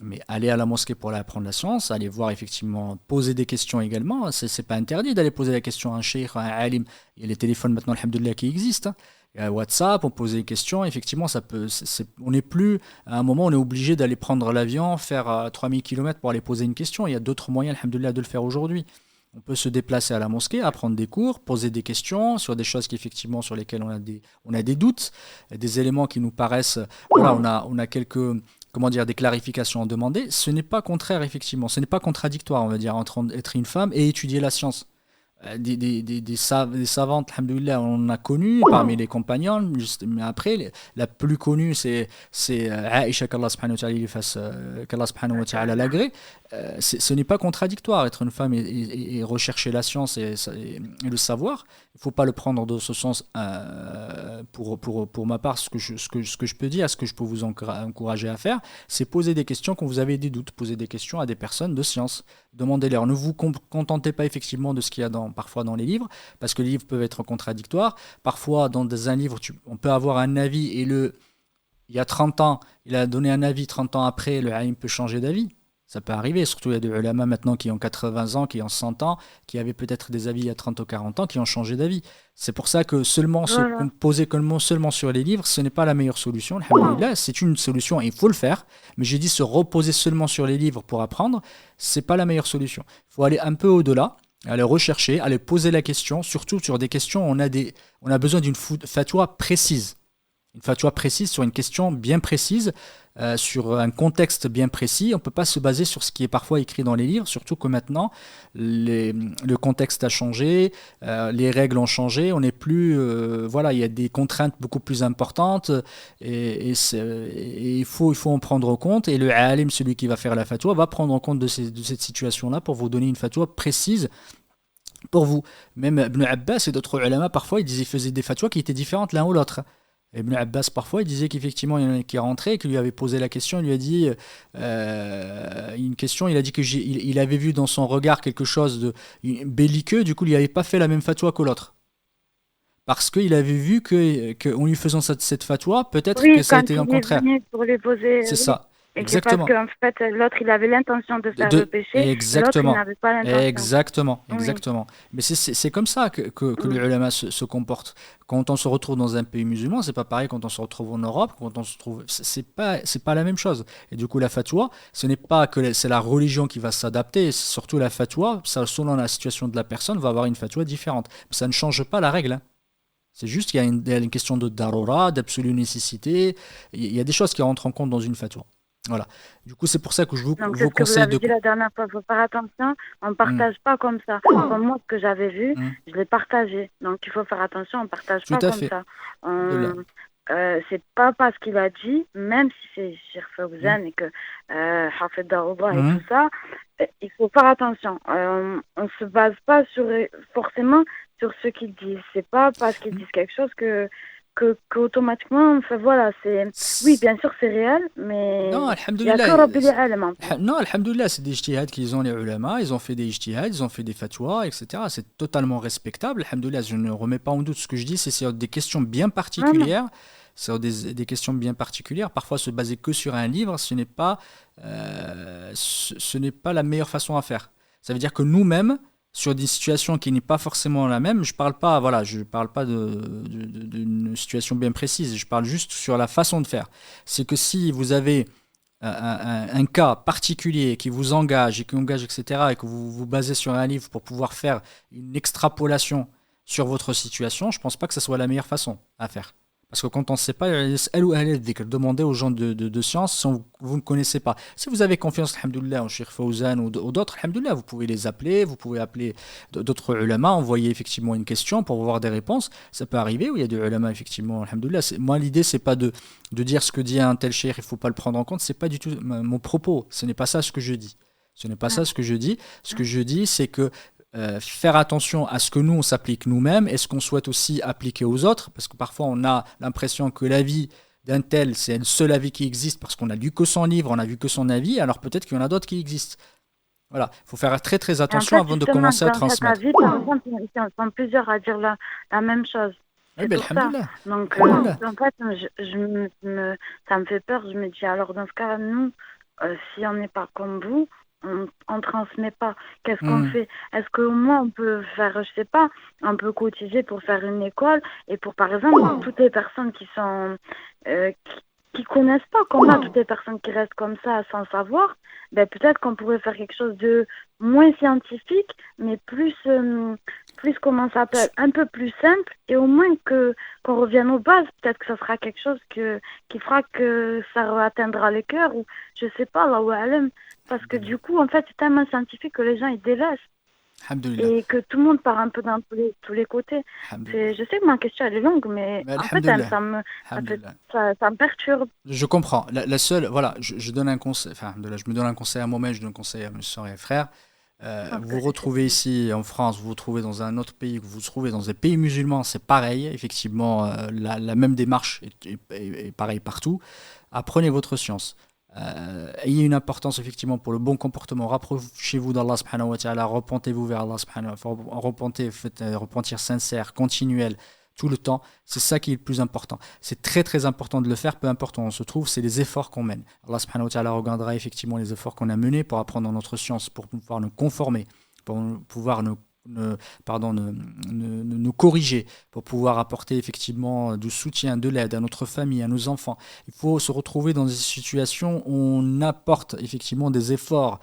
Mais aller à la mosquée pour aller apprendre la science, aller voir effectivement, poser des questions également, c'est pas interdit d'aller poser la question à un cheikh, à un alim. Il y a les téléphones maintenant, alhamdoulilah, qui existent. Il y a WhatsApp, on pose des questions, effectivement, on n'est plus, à un moment, on est obligé d'aller prendre l'avion, faire 3000 km pour aller poser une question. Il y a d'autres moyens, alhamdoulilah, de le faire aujourd'hui. On peut se déplacer à la mosquée, apprendre des cours, poser des questions sur des choses effectivement sur lesquelles on a des doutes, des éléments qui nous paraissent, on a quelques, des clarifications à demander. Ce n'est pas contraire, effectivement, ce n'est pas contradictoire, on va dire, entre être une femme et étudier la science. Des savantes, alhamdoulilah, on a connu parmi les compagnons, mais après, la plus connue, c'est Aïcha, qu'Allah subhanahu wa ta'ala l'agrée. Ce n'est pas contradictoire, être une femme et rechercher la science et le savoir. Il ne faut pas le prendre dans ce sens. Pour ma part, ce que je peux dire, ce que je peux vous encourager à faire, c'est poser des questions quand vous avez des doutes, poser des questions à des personnes de science. Demandez-leur. Ne vous contentez pas effectivement de ce qu'il y a parfois dans les livres, parce que les livres peuvent être contradictoires. Parfois, dans un livre, on peut avoir un avis et il y a 30 ans, il a donné un avis, 30 ans après, le alim peut changer d'avis. Ça peut arriver, surtout il y a des ulama maintenant qui ont 80 ans, qui ont 100 ans, qui avaient peut-être des avis il y a 30 ou 40 ans, qui ont changé d'avis. C'est pour ça que se poser seulement sur les livres, ce n'est pas la meilleure solution. Alhamdoulilah, c'est une solution et il faut le faire. Mais j'ai dit se reposer seulement sur les livres pour apprendre, ce n'est pas la meilleure solution. Il faut aller un peu au-delà, aller rechercher, aller poser la question, surtout sur des questions où on a besoin d'une fatwa précise. Une fatwa précise sur une question bien précise, sur un contexte bien précis. On ne peut pas se baser sur ce qui est parfois écrit dans les livres, surtout que maintenant, le contexte a changé, les règles ont changé, on n'est plus... il y a des contraintes beaucoup plus importantes et il faut en prendre compte. Et le alim, celui qui va faire la fatwa, va prendre en compte de cette situation-là pour vous donner une fatwa précise pour vous. Même Ibn Abbas et d'autres ulama, parfois, ils faisaient des fatwas qui étaient différentes l'un ou l'autre. Ibn Abbas, parfois, il disait qu'effectivement, il y en a qui est rentré, qui lui avait posé la question, il lui a dit une question, il a dit il avait vu dans son regard quelque chose de belliqueux, du coup, il n'avait pas fait la même fatwa que l'autre. Parce qu'il avait vu qu'en lui faisant cette fatwa, peut-être que ça a été le contraire. Pour les poser, c'est ça. Et Exactement. Parce qu'en fait, l'autre, il avait l'intention de faire le péché, exactement. l'autre, il n'avait pas l'intention. Exactement. Mais c'est comme ça que les ulama se comportent. Quand on se retrouve dans un pays musulman, c'est pas pareil quand on se retrouve en Europe, quand on se trouve, c'est pas la même chose. Et du coup, la fatwa, ce n'est pas que c'est la religion qui va s'adapter, c'est surtout la fatwa, ça, selon la situation de la personne, va avoir une fatwa différente. Mais ça ne change pas la règle. C'est juste qu'il y a une question de darura, d'absolue nécessité. Il y a des choses qui rentrent en compte dans une fatwa. Voilà. Du coup, c'est pour ça que je vous conseille de. Dit la dernière fois, il faut faire attention. On ne partage pas comme ça. Comme moi, ce que j'avais vu, je l'ai partagé. Donc, il faut faire attention. On ne partage pas comme ça. C'est pas parce qu'il a dit, même si c'est Cheikh Fawzan et que Hafid Darouba et tout ça, il faut faire attention. On ne se base pas forcément sur ce qu'ils disent. C'est pas parce qu'ils disent quelque chose qu'automatiquement, enfin, voilà, oui, bien sûr, c'est réel, mais non, alhamdoulilah, c'est des ijtihads qu'ils ont, les ulama, ils ont fait des ijtihads, ils ont fait des fatwas, etc. C'est totalement respectable, alhamdoulilah, je ne remets pas en doute ce que je dis, c'est sur des questions bien particulières, sur des questions bien particulières, parfois se baser que sur un livre, ce n'est pas la meilleure façon à faire. Ça veut dire que nous-mêmes, sur des situations qui n'est pas forcément la même, je parle pas d'une situation bien précise, je parle juste sur la façon de faire. C'est que si vous avez un cas particulier qui vous engage et qui engage, etc., et que vous vous basez sur un livre pour pouvoir faire une extrapolation sur votre situation, je pense pas que ce soit la meilleure façon à faire. Parce que quand on ne sait pas, demandez aux gens de science si vous ne connaissez pas. Si vous avez confiance, alhamdoulilah, en Cheikh Fawzan ou d'autres, alhamdoulilah, vous pouvez les appeler, vous pouvez appeler d'autres ulama, envoyer effectivement une question pour avoir des réponses. Ça peut arriver, où il y a des ulama, effectivement, alhamdoulilah. Moi, l'idée, c'est pas de dire ce que dit un tel cheikh, il ne faut pas le prendre en compte, c'est pas du tout mon propos. Ce n'est pas ça ce que je dis. Ce n'est pas ça ce que je dis. Ce que je dis, c'est que faire attention à ce que nous on s'applique nous-mêmes et ce qu'on souhaite aussi appliquer aux autres, parce que parfois on a l'impression que l'avis d'un tel c'est le seul avis qui existe parce qu'on a lu que son livre, on a vu que son avis, alors peut-être qu'il y en a d'autres qui existent. Voilà, il faut faire très très attention avant de commencer à transmettre. Avis, par exemple, ils sont plusieurs à dire la même chose. C'est pour ça. Donc en fait, ça me fait peur, je me dis alors dans ce cas, nous, si on n'est pas comme vous, on transmet pas. Qu'est-ce qu'on fait? Est-ce qu'au moins on peut faire, je sais pas, on peut cotiser pour faire une école et pour par exemple toutes les personnes qui sont qui connaissent pas, comme là, toutes les personnes qui restent comme ça sans savoir, ben peut-être qu'on pourrait faire quelque chose de moins scientifique, mais plus comment ça s'appelle, un peu plus simple, et au moins qu'on revienne aux bases. Peut-être que ça sera quelque chose qui fera que ça atteindra les cœurs, ou je sais pas, là où elle parce que du coup, en fait, c'est tellement scientifique que les gens, ils délaissent. Et que tout le monde part un peu dans tous les côtés. Je sais que ma question, elle est longue, mais en fait, ça me perturbe. Je comprends. La seule, voilà, je donne un conseil, enfin, je me donne un conseil à moi-même, je donne un conseil à mes soeurs et frères. Vous vous retrouvez ici en France, vous vous retrouvez dans un autre pays, vous vous trouvez dans des pays musulmans, c'est pareil. Effectivement, la même démarche est pareille partout. Apprenez votre science. Ayez une importance effectivement pour le bon comportement, rapprochez-vous d'Allah subhanahu wa ta'ala, repentez-vous vers Allah subhanahu wa ta'ala, faites un repentir sincère, continuel, tout le temps, c'est ça qui est le plus important. C'est très très important de le faire, peu importe où on se trouve, c'est les efforts qu'on mène. Allah subhanahu wa ta'ala regardera effectivement les efforts qu'on a menés pour apprendre notre science, pour pouvoir nous conformer, pour pouvoir nous corriger, pour pouvoir apporter effectivement du soutien, de l'aide à notre famille, à nos enfants. Il faut se retrouver dans des situations où on apporte effectivement des efforts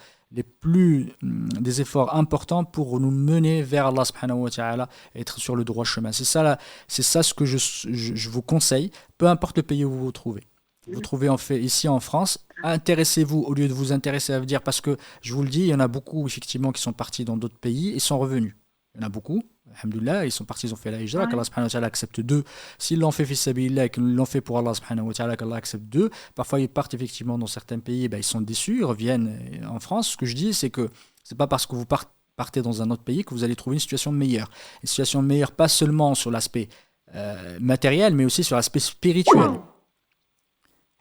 importants pour nous mener vers Allah subhanahu wa ta'ala et être sur le droit chemin. C'est ça ce que je vous conseille, peu importe le pays où vous vous trouvez. Vous trouvez ici en France, intéressez-vous au lieu de vous intéresser à dire, parce que je vous le dis, il y en a beaucoup effectivement qui sont partis dans d'autres pays et sont revenus. Il y en a beaucoup, alhamdoulilah, ils sont partis, ils ont fait la hijra, qu'Allah subhanahu wa ta'ala accepte d'eux. S'ils l'ont fait fi sabilillah et qu'ils l'ont fait pour Allah subhanahu wa ta'ala, qu'Allah accepte d'eux, parfois ils partent effectivement dans certains pays, ils sont déçus, ils reviennent en France. Ce que je dis, c'est que c'est pas parce que vous partez dans un autre pays que vous allez trouver une situation meilleure. Une situation meilleure pas seulement sur l'aspect matériel, mais aussi sur l'aspect spirituel.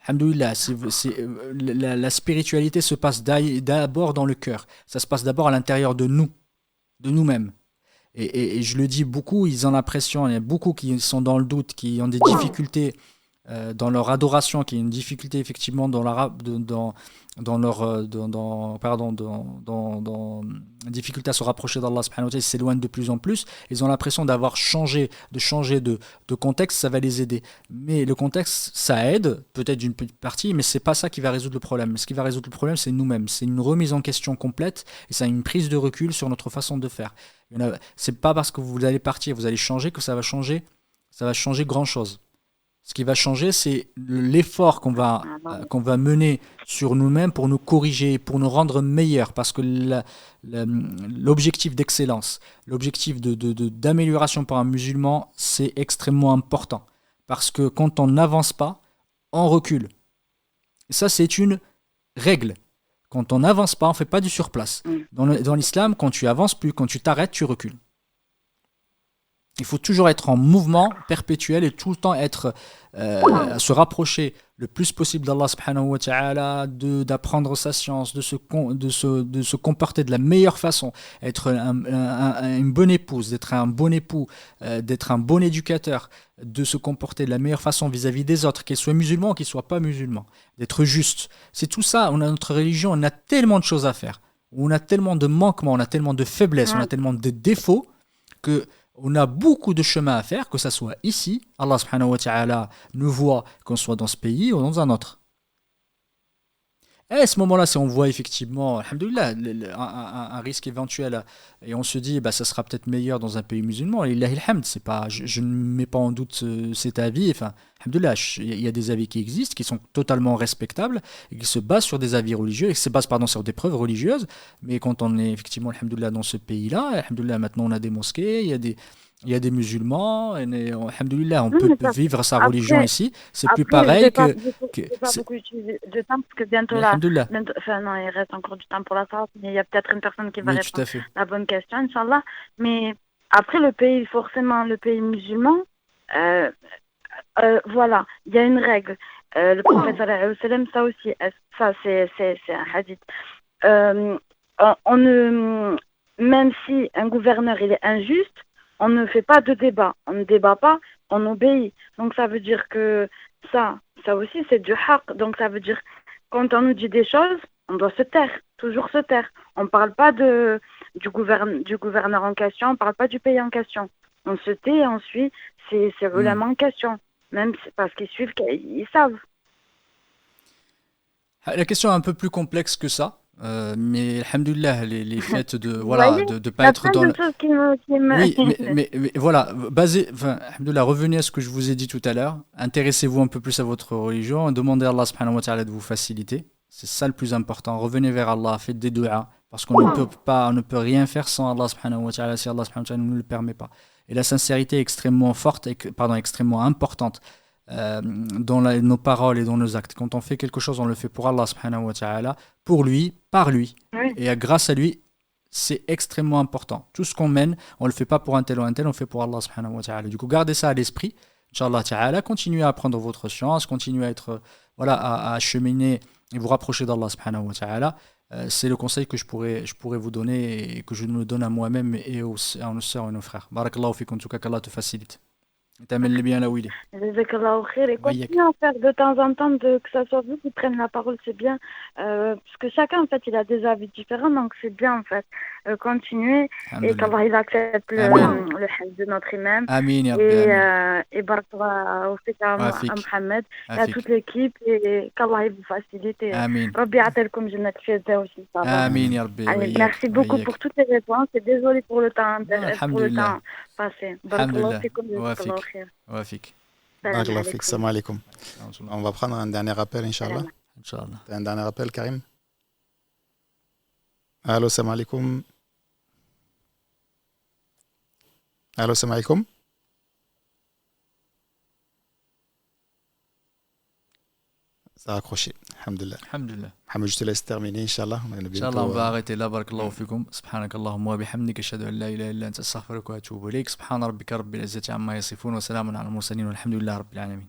Alhamdoulilah, la spiritualité se passe d'abord dans le cœur. Ça se passe d'abord à l'intérieur de nous, de nous-mêmes. Et je le dis beaucoup, ils ont l'impression, il y a beaucoup qui sont dans le doute, qui ont des difficultés dans leur adoration, qui ont une difficulté effectivement dans difficulté à se rapprocher d'Allah subhanahu wa ta'ala, ils s'éloignent de plus en plus. Ils ont l'impression d'avoir changé de contexte, ça va les aider. Mais le contexte, ça aide, peut-être d'une petite partie, mais c'est pas ça qui va résoudre le problème. Ce qui va résoudre le problème, c'est nous-mêmes. C'est une remise en question complète et c'est une prise de recul sur notre façon de faire. C'est pas parce que vous allez partir, vous allez changer que ça va changer grand-chose. Ce qui va changer, c'est l'effort qu'on va mener sur nous-mêmes pour nous corriger, pour nous rendre meilleurs. Parce que l'objectif d'excellence, l'objectif d'amélioration pour un musulman, c'est extrêmement important. Parce que quand on n'avance pas, on recule. Et ça, c'est une règle. Quand on n'avance pas, on ne fait pas du surplace. Dans l'islam, quand tu avances plus, quand tu t'arrêtes, tu recules. Il faut toujours être en mouvement perpétuel et tout le temps se rapprocher le plus possible d'Allah subhanahu wa ta'ala, d'apprendre sa science, de se comporter de la meilleure façon, être une bonne épouse, d'être un bon époux, d'être un bon éducateur, de se comporter de la meilleure façon vis-à-vis des autres, qu'ils soient musulmans ou qu'ils ne soient pas musulmans, d'être juste. C'est tout ça, on a notre religion, on a tellement de choses à faire, on a tellement de manquements, on a tellement de faiblesses, on a tellement de défauts que on a beaucoup de chemin à faire, que ce soit ici, Allah subhanahu wa ta'ala nous voit qu'on soit dans ce pays ou dans un autre. Et à ce moment-là, si on voit effectivement, alhamdoulilah, un risque éventuel, et on se dit, ça sera peut-être meilleur dans un pays musulman, lillahi alhamd, c'est pas, je ne mets pas en doute cet avis, enfin, alhamdoulilah, il y a des avis qui existent, qui sont totalement respectables, et qui se basent sur des avis religieux, et qui se basent, sur des preuves religieuses, mais quand on est effectivement, alhamdoulilah, dans ce pays-là, alhamdoulilah, maintenant on a des mosquées, il y a des musulmans, et alhamdoulilah, on peut vivre sa religion ici. C'est plus pareil que. Je vais pas beaucoup utiliser de temps parce que bientôt là. Enfin, non, il reste encore du temps pour la sorte, mais il y a peut-être une personne qui va répondre à la bonne question, Inch'Allah. Mais après, le pays musulman, voilà, il y a une règle. Le prophète sallallahu alayhi wa sallam, ça aussi, ça c'est un hadith. Même si un gouverneur il est injuste, on ne fait pas de débat, on ne débat pas, on obéit. Donc ça veut dire que ça aussi c'est du haqq. Donc ça veut dire quand on nous dit des choses, on doit se taire, toujours se taire. On ne parle pas du gouverneur en question, on ne parle pas du pays en question. On se tait et on suit ces ulama en question, même parce qu'ils suivent, ils savent. La question est un peu plus complexe que ça. Mais alhamdoulilah, les faits de pas être dans Oui, mais voilà, alhamdoulilah, revenez à ce que je vous ai dit tout à l'heure, intéressez-vous un peu plus à votre religion, demandez à Allah subhanahu wa ta'ala de vous faciliter, c'est ça le plus important, revenez vers Allah, faites des du'a, parce qu'on ne peut rien faire sans Allah subhanahu wa ta'ala si Allah subhanahu wa ta'ala ne nous le permet pas. Et la sincérité est extrêmement extrêmement importante dans nos paroles et dans nos actes. Quand on fait quelque chose, on le fait pour Allah subhanahu wa ta'ala, pour lui, par lui, et grâce à lui, c'est extrêmement important. Tout ce qu'on mène, on ne le fait pas pour un tel ou un tel, on le fait pour Allah subhanahu wa ta'ala. Du coup, gardez ça à l'esprit, Inch'Allah ta'ala, continuez à apprendre votre science, continuez à être, à cheminer et vous rapprocher d'Allah subhanahu wa ta'ala. C'est le conseil que je pourrais vous donner et que je me donne à moi-même et à nos sœurs et nos frères. Barakallahu fik, en tout cas, qu'Allah te facilite. T'amènes bien là où il est. Jazakallahu khair. Et continuez à faire de temps en temps que ça soit vous qui prenne la parole, c'est bien. Parce que chacun, en fait, il a des avis différents, donc c'est bien, en fait. Continuez et qu'Allah il accepte le hajj de notre imam. Amin, et barakallahu fik à Mohamed et à toute l'équipe et qu'Allah il vous facilite. Amin. Rabbi atelkum jannat firdaus aussi. Amin, ya Rabbi. Merci beaucoup pour toutes les réponses et désolé pour le temps passé. Barakallahu fikum. Wafik. Barakallahu fik. Salam alaikum. On va prendre un dernier appel, Inch'Allah. Un dernier appel, Karim. Allô, salam alaikum. Allô, salam alaikum. Ça a accroché. Alhamdulillah. Alhamdulillah. Mohamed, je te laisse terminer, Inch'Allah. Inch'Allah, on va arrêter là. Barakallahu fikum. Subhanak Allahumma wa bihamdika ashhadu an la ilaha illa anta astaghfiruka wa atubu ilayk. Subhana rabbika rabbil izzati amma yasifun wa salamun ala al mursalin walhamdulillahi rabbil alamin.